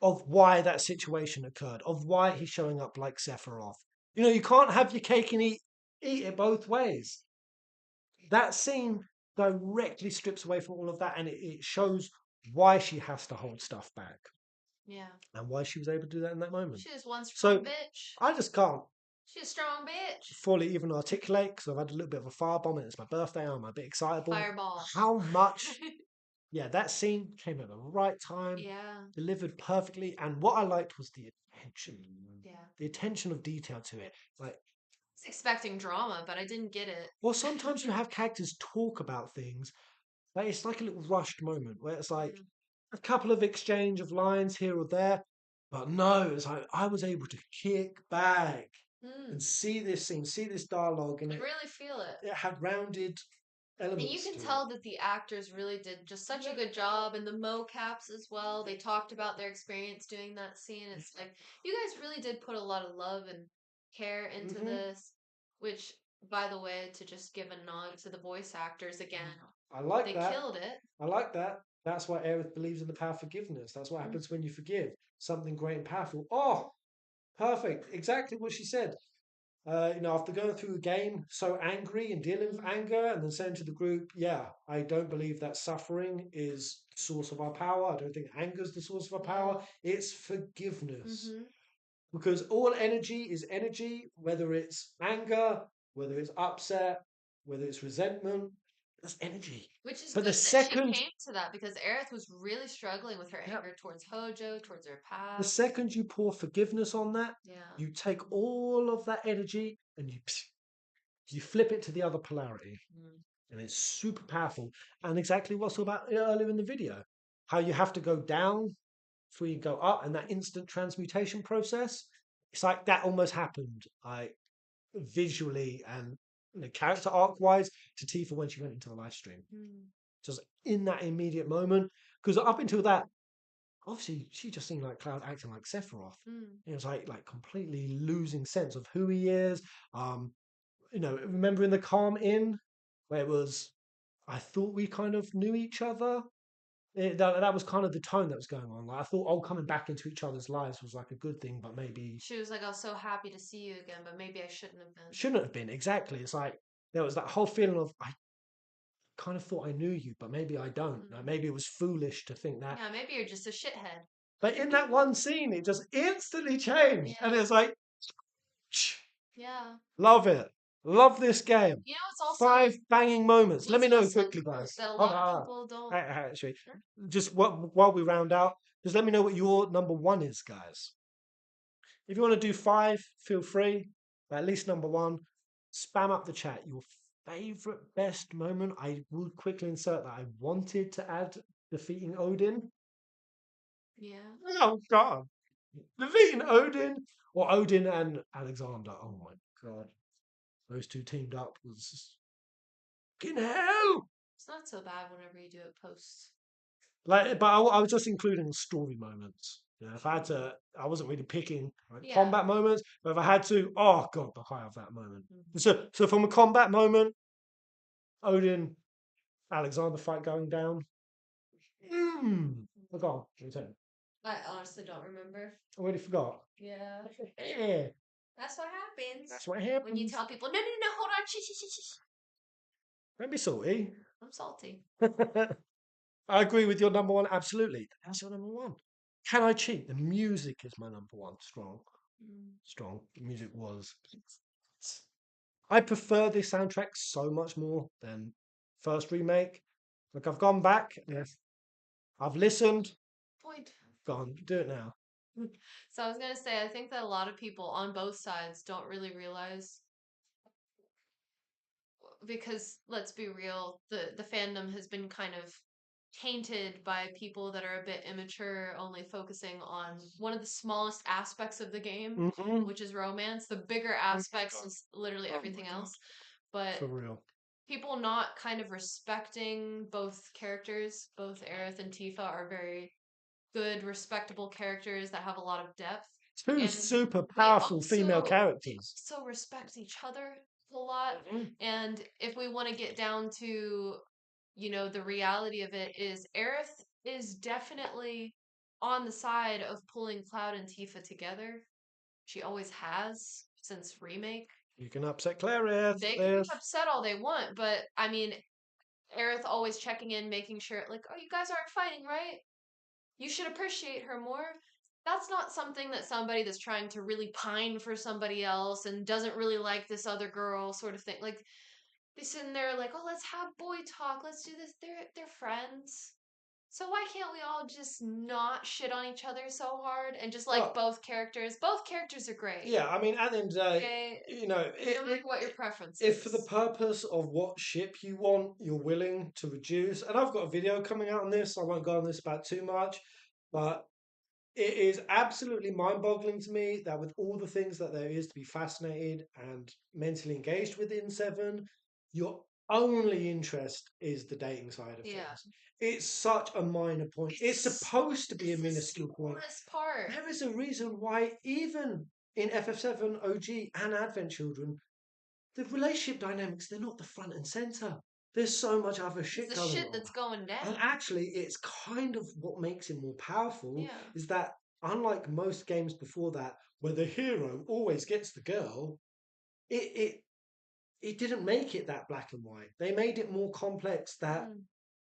of why that situation occurred, of why he's showing up like Sephiroth. You can't have your cake and eat it both ways. That scene directly strips away from all of that, and it shows why she has to hold stuff back Yeah. and why she was able to do that in that moment. She's one strong So bitch. I just can't She's a strong bitch. fully even articulate because I've had a little bit of a firebomb and it's my birthday. I'm a bit excitable. Fireball. How much, yeah, that scene came at the right time, Yeah. delivered perfectly, and what I liked was the attention, Yeah. the attention of detail to it. Like, I was expecting drama, but I didn't get it. well, sometimes you have characters talk about things, but it's like a little rushed moment where it's like Yeah. a couple of exchange of lines here or there. But no, it's like I was able to kick back and Mm. see this scene, see this dialogue, and I it, really feel it. it had rounded. elements. And you can to tell it. that the actors really did just such a good job, and the mocaps as well. They talked about their experience doing that scene. It's like you guys really did put a lot of love and care into this, which, by the way, to just give a nod to the voice actors again, I like they that. killed it. I like that. That's why Aerith believes in the power of forgiveness. That's what happens when you forgive something great and powerful. Oh, perfect. Exactly what she said. After going through a game so angry and dealing with anger, and then saying to the group, yeah, I don't believe that suffering is the source of our power. I don't think anger is the source of our power. It's forgiveness. Because all energy is energy, whether it's anger, whether it's upset, whether it's resentment, that's energy. Which is But good the that second, she came to that, because Aerith was really struggling with her anger towards Hojo, towards her the past. second you pour forgiveness on that, Yeah. you take all of that energy and you flip it to the other polarity. And it's super powerful. And exactly what's about earlier in the video, how you have to go down before you go up, and that instant transmutation process. It's like that almost happened, like visually and character arc wise, to Tifa when she went into the live stream. Just in that immediate moment, because up until that, obviously she just seemed like Cloud acting like Sephiroth. It was like completely losing sense of who he is. Remember in the Calm Inn where it was, I thought we kind of knew each other. That was kind of the tone that was going on. Like I thought, coming back into each other's lives was like a good thing, but maybe She was like, "I was so happy to see you again, but maybe I shouldn't have been." shouldn't have been. Exactly. It's like there was that whole feeling of I kind of thought I knew you, but maybe I don't. Like, maybe it was foolish to think that. Yeah, maybe you're just a shithead. But in that one scene, it just instantly changed, and it's like, Yeah. love it. Love this game. You know, it's also 5 banging moments. Let me know also quickly, guys. that a lot of people don't. Actually, just while we round out, just let me know what your number one is, guys. If you want to do 5, feel free. But at least number one, spam up the chat. Your favorite best moment. I will quickly insert that I wanted to add defeating Odin. Yeah. Oh God, defeating Odin or Odin and Alexander. Oh my God, those two teamed up was fucking hell. It's not so bad whenever you do it post. But I was just including story moments. If I had to, I wasn't really picking combat moments. But if I had to, oh God, I can't have that moment. So from a combat moment, Odin, Alexander fight going down. Forgot. I honestly don't remember. I already forgot. Yeah. Yeah. That's what happens. That's what happens. When you tell people, no, hold on, shh. Don't be salty. I'm salty. I agree with your number one, absolutely. That's your number one. Can I cheat? The music is my number one. Strong. Strong. The music was. I prefer this soundtrack so much more than first remake. Like I've gone back, I've listened. Point. Gone, do it now. So I was gonna say, I think that a lot of people on both sides don't really realize, because let's be real, the fandom has been kind of tainted by people that are a bit immature, only focusing on one of the smallest aspects of the game, which is romance. The bigger aspects is literally everything else. But For real. people not kind of respecting both characters, both Aerith and Tifa are very good, respectable characters that have a lot of depth. Two super powerful female characters. So respect each other a lot. And if we want to get down to, the reality of it is Aerith is definitely on the side of pulling Cloud and Tifa together. She always has since remake. You can upset Claire. They can be upset all they want, but I mean, Aerith always checking in, making sure, like, oh, you guys aren't fighting, right? You should appreciate her more. That's not something that somebody that's trying to really pine for somebody else and doesn't really like this other girl sort of thing. Like, they sitting there like, oh, let's have boy talk. Let's do this. They're friends. So why can't we all just not shit on each other so hard and just like both characters? Both characters are great. Yeah, I mean, at the end of the day, okay? No matter what your preference is. If for the purpose of what ship you want, you're willing to reduce, and I've got a video coming out on this, I won't go on this about too much, but it is absolutely mind-boggling to me that with all the things that there is to be fascinated and mentally engaged with in 7, you're only interest is the dating side of Yeah. things. It's such a minor point. It's supposed to be a It's the minuscule point. smallest part. There is a reason why even in FF7, OG, and Advent Children, the relationship dynamics, they're not the front and center. There's so much other shit It's the going shit on. that's going down. And actually, it's kind of what makes it more powerful Yeah. is that unlike most games before that, where the hero always gets the girl, it it it didn't make it that black and white. They made it more complex that Mm.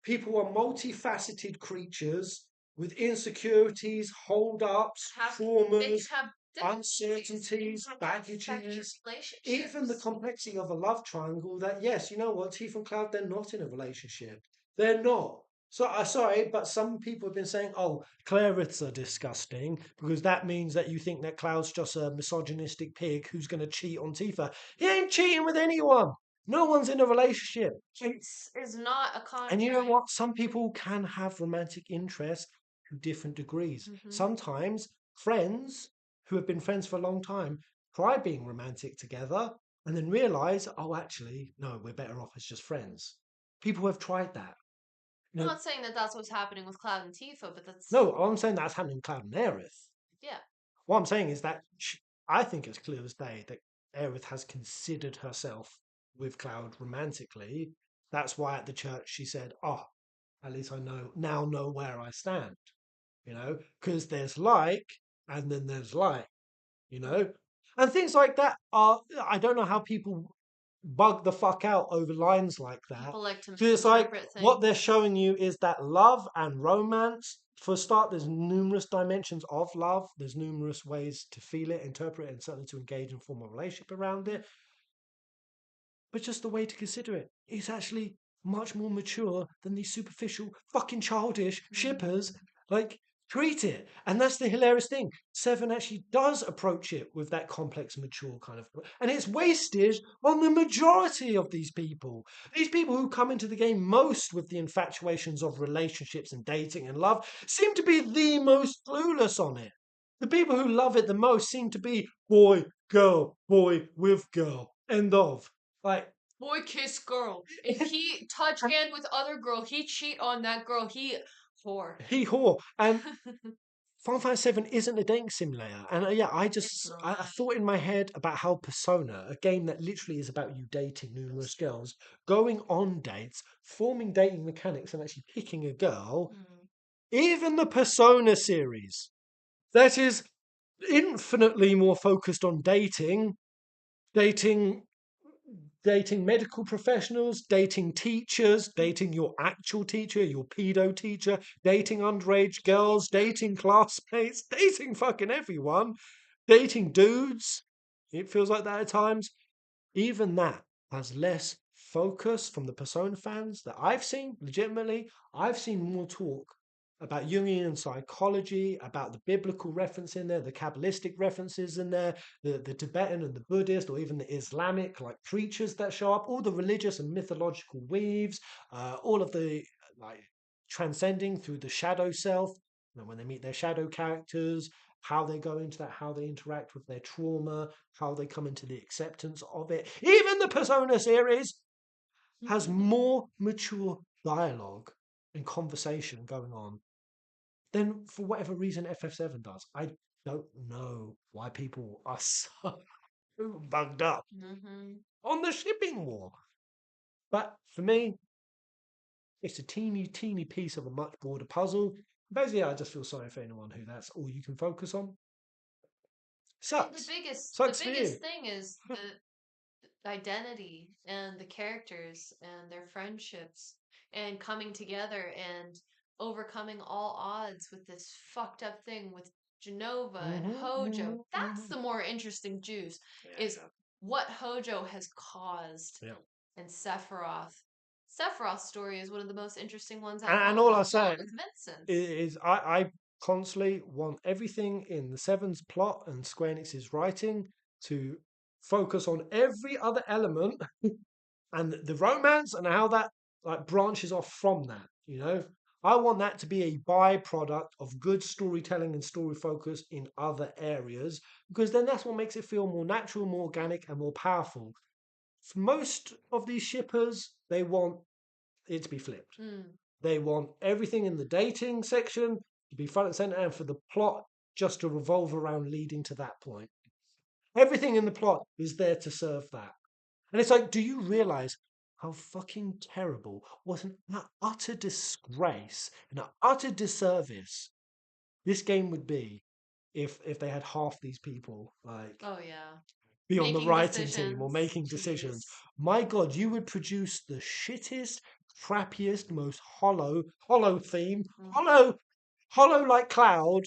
people are multifaceted creatures with insecurities, hold-ups, They traumas, can have uncertainties, baggages, even the complexity of a love triangle that, yes, you know what, Tifa and Cloud, they're not in a relationship. They're not. So, sorry, but some people have been saying, oh, Clarets are disgusting because that means that you think that Cloud's just a misogynistic pig who's going to cheat on Tifa. He ain't cheating with anyone. No one's in a relationship. It's not a contract. And you know what? Some people can have romantic interest to different degrees. Mhm. Sometimes friends who have been friends for a long time try being romantic together and then realize, oh, actually, no, we're better off as just friends. People have tried that. You I'm know, not saying that that's what's happening with Cloud and Tifa, but that's no, I'm saying that's happening with Cloud and Aerith. yeah. What I'm saying is that I think it's clear as day that Aerith has considered herself with Cloud romantically. That's why at the church she said, oh, at least I know where I stand, because there's like and then there's like, and things like that are, I don't know how people bug the fuck out over lines like that. People like to 'Cause it's like misinterpret things. what they're showing you is that love and romance, for a start, there's numerous dimensions of love. There's numerous ways to feel it, interpret it, and certainly to engage and form a relationship around it. But just the way to consider it is actually much more mature than these superficial, fucking childish shippers like treat it. And that's the hilarious thing. Seven actually does approach it with that complex, mature kind of, and it's wasted on the majority of these people. These people who come into the game most with the infatuations of relationships and dating and love seem to be the most clueless on it. The people who love it the most seem to be boy with girl. End of. Like, Boy kiss girl. If he touch hand with other girl, he cheat on that girl. He whore. he whore. And Final Fantasy VII isn't a dating simulator. And yeah, I thought in my head about how Persona, a game that literally is about you dating numerous girls, going on dates, forming dating mechanics, and actually picking a girl. Even the Persona series, that is infinitely more focused on dating medical professionals, dating teachers, dating your actual teacher, your pedo teacher, dating underage girls, dating classmates, dating fucking everyone, dating dudes. It feels like that at times. Even that has less focus from the Persona fans that I've seen, legitimately. I've seen more talk about Jungian psychology, about the biblical reference in there, the Kabbalistic references in there, the Tibetan and the Buddhist, or even the Islamic like preachers that show up, all the religious and mythological weaves, all of the like transcending through the shadow self, when they meet their shadow characters, how they go into that, how they interact with their trauma, how they come into the acceptance of it. Even the Persona series has more mature dialogue and conversation going on than, for whatever reason, FF7 does. I don't know why people are so bugged up on the shipping war. But for me, it's a teeny piece of a much broader puzzle. Basically, I just feel sorry for anyone who that's all you can focus on. Sucks. The biggest Sucks for you. thing is the identity and the characters and their friendships and coming together and overcoming all odds with this fucked up thing with Jenova and Hojo. That's the more interesting juice, is what Hojo has caused and Sephiroth. Sephiroth's story is one of the most interesting ones out of And all all of I them, say along with Vincent's. is I constantly want everything in the Seven's plot and Square Enix's writing to focus on every other element and the romance and how that like branches off from that. I want that to be a byproduct of good storytelling and story focus in other areas, because then that's what makes it feel more natural, more organic, and more powerful. For most of these shippers, they want it to be flipped. They want everything in the dating section to be front and center, and for the plot just to revolve around leading to that point. Everything in the plot is there to serve that. And it's like, do you realize how fucking terrible, what an utter disgrace and an utter disservice this game would be if they had half these people like Oh yeah. be on the Making writing team or decisions. making decisions. Jeez. My God, you would produce the shittest, crappiest, most hollow theme, hollow like Cloud,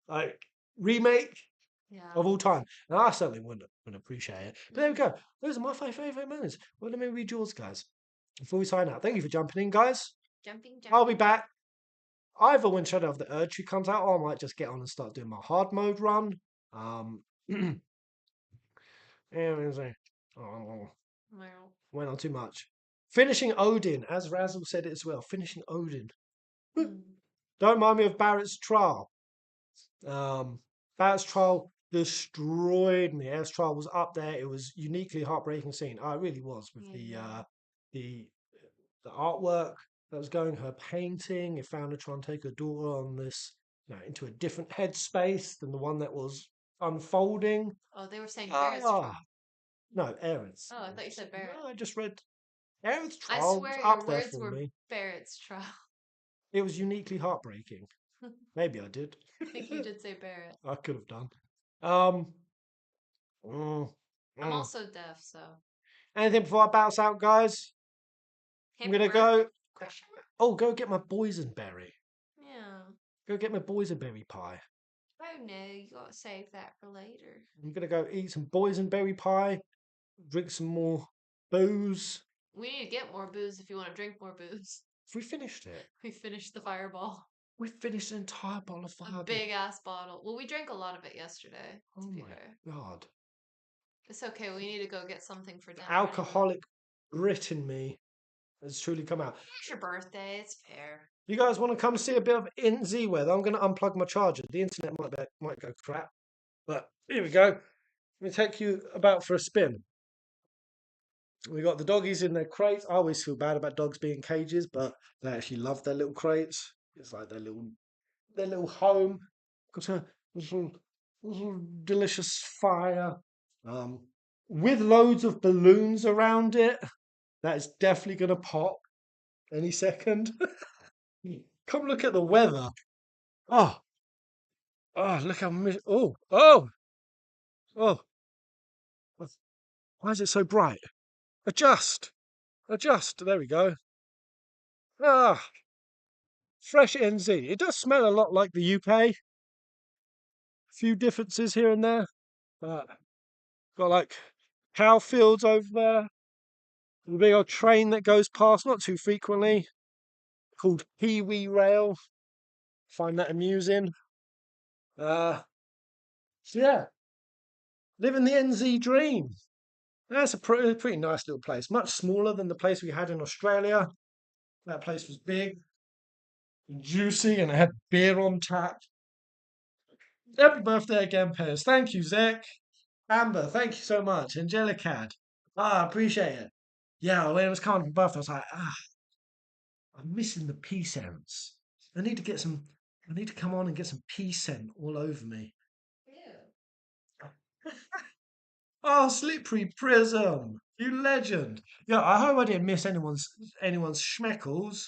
like remake Yeah. of all time. And I certainly wouldn't appreciate it. But there we go. Those are my 5 favourite moments. Well, let me read yours, guys. Before we sign out, thank you for jumping in, guys. Jumping. I'll be back either when Shadow of the Erdtree comes out, or I might just get on and start doing my hard mode run. Oh, Well. went on too much. Finishing Odin, as Razzle said it as well. Finishing Odin. Don't mind me of Barrett's Trial. Barrett's Trial destroyed me. Barrett's Trial was up there. It was uniquely heartbreaking scene. Oh, it really was with the artwork that was going. Her painting. It found her trying to take her daughter on this, into a different headspace than the one that was unfolding. Oh, they were saying Barrett's Trial. No, Aerith's. Oh, I thought you said Barrett. No, I just read Aerith's I Trial swear was your up there words for were me. Barrett's Trial. It was uniquely heartbreaking. Maybe I did. I think you did say Barrett. I could have done. Um, I'm also deaf, so. Anything before I bounce out, guys? I'm gonna go. Question mark? Oh, go get my boysenberry. Yeah. Go get my boysenberry pie. Oh no, you gotta save that for later. I'm gonna go eat some boysenberry pie. Drink some more booze. We need to get more booze if you want to drink more booze. We finished it. We finished the fireball. We finished an entire bottle of fireball. A big ass bottle. Well, we drank a lot of it yesterday. Oh my God. It's okay. We need to go get something for dinner. Alcoholic Brit in me has truly come out. It's your birthday. It's fair. You guys want to come see a bit of NZ weather? I'm going to unplug my charger. The internet might go crap. But here we go. Let me take you about for a spin. We got the doggies in their crates. I always feel bad about dogs being in cages, but they actually love their little crates. It's like their little home. Got a little delicious fire. With loads of balloons around it. That is definitely going to pop any second. Come look at the weather. Oh, look how oh. Why is it so bright? Adjust. There we go. Fresh NZ. It does smell a lot like the UK. A few differences here and there, but got like cow fields over there. A big old train that goes past, not too frequently, called Pee-wee Rail. Find that amusing. So yeah, living the NZ dream. That's a pretty nice little place. Much smaller than the place we had in Australia. That place was big and juicy, and it had beer on tap. Happy birthday again, Pez. Thank you, Zach. Amber, thank you so much. Angelicad. Appreciate it. Yeah, when it was coming for birthday, I was like, I'm missing the pea scents. I need to come on and get some pea scent all over me. Oh, Slippery Prism, you legend. Yeah, I hope I didn't miss anyone's schmeckles.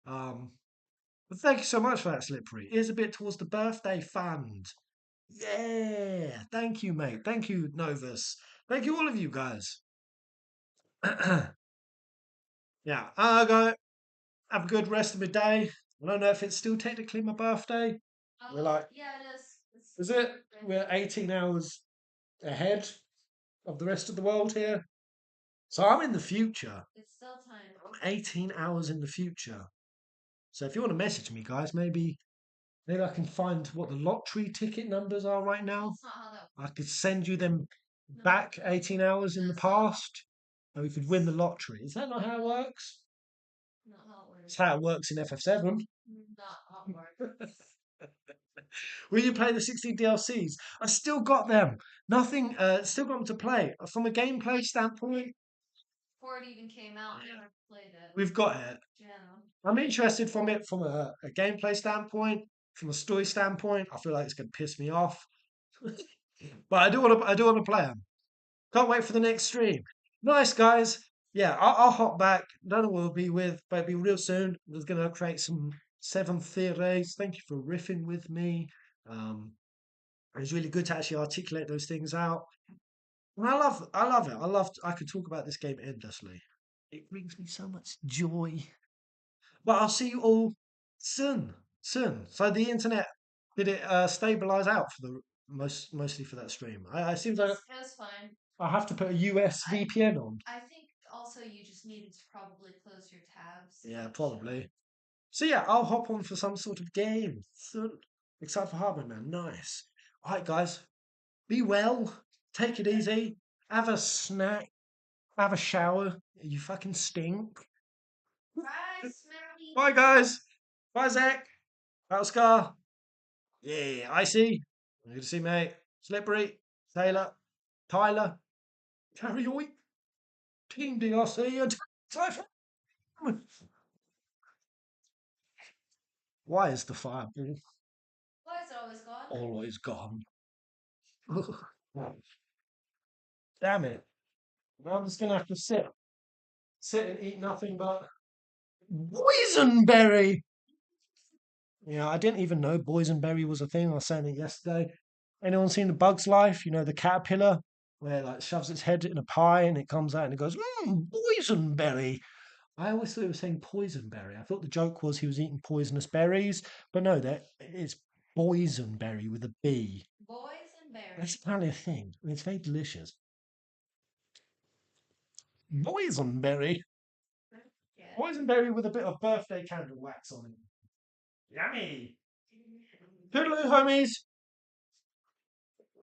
But thank you so much for that, Slippery. Here's a bit towards the birthday fund. Yeah, thank you, mate. Thank you, Novus. Thank you, all of you guys. Yeah, I'll go have a good rest of the day. I don't know if it's still technically my birthday. We're like, yeah, it is. Is it? We're 18 hours ahead of the rest of the world here. So I'm in the future. It's still time. I'm 18 hours in the future. So if you want to message me, guys, maybe I can find what the lottery ticket numbers are right now. That's not how that I could send you them back 18 hours in the past, and we could win the lottery. Is that not how it works? Not how it works. It's how it works in FF7. Not how it works. Will you play the 16 DLCs? I still got them. Nothing, still got them to play. From a gameplay standpoint, before it even came out. I never played it. We've got it. Yeah. I'm interested from it from a gameplay standpoint, from a story standpoint. I feel like it's going to piss me off, but I do want to play them. Can't wait for the next stream. Nice guys. Yeah, I'll hop back. Don't know who we'll be with, but it'll be real soon. We're going to create some seven theories. Thank you for riffing with me. Um, it was really good to actually articulate those things out. And I love it. I could talk about this game endlessly. It brings me so much joy. But I'll see you all soon. Soon. So the internet, did it stabilize out for the mostly for that stream? I seems like It was fine. I have to put a US VPN on. I think also you just needed to probably close your tabs. Yeah, probably. So yeah, I'll hop on for some sort of game soon. Excited for Hardware Man. Nice. All right, guys. Be well. Take it easy. Have a snack. Have a shower. You fucking stink. Bye, Smelly. Bye, guys. Bye, Zach. Oscar. Yeah, Icy. Good to see you, mate. Slippery. Taylor. Tyler. Karaoke. Team DRC. And Tifa. Why is the fireball Why is it always gone? always gone? Damn it. Now I'm just going to have to sit and eat nothing but boysenberry. Yeah, I didn't even know boysenberry was a thing. I was saying it yesterday. Anyone seen The Bug's Life? You know, the caterpillar where it like shoves its head in a pie and it comes out and it goes, boysenberry. I always thought it was saying poisonberry. I thought the joke was he was eating poisonous berries, but no, that it's boysenberry with a B. Boys and berries. That's apparently a thing. And it's very delicious. Boysenberry. Yeah. Boysenberry with a bit of birthday candle wax on it. Yummy. Toodaloo, homies.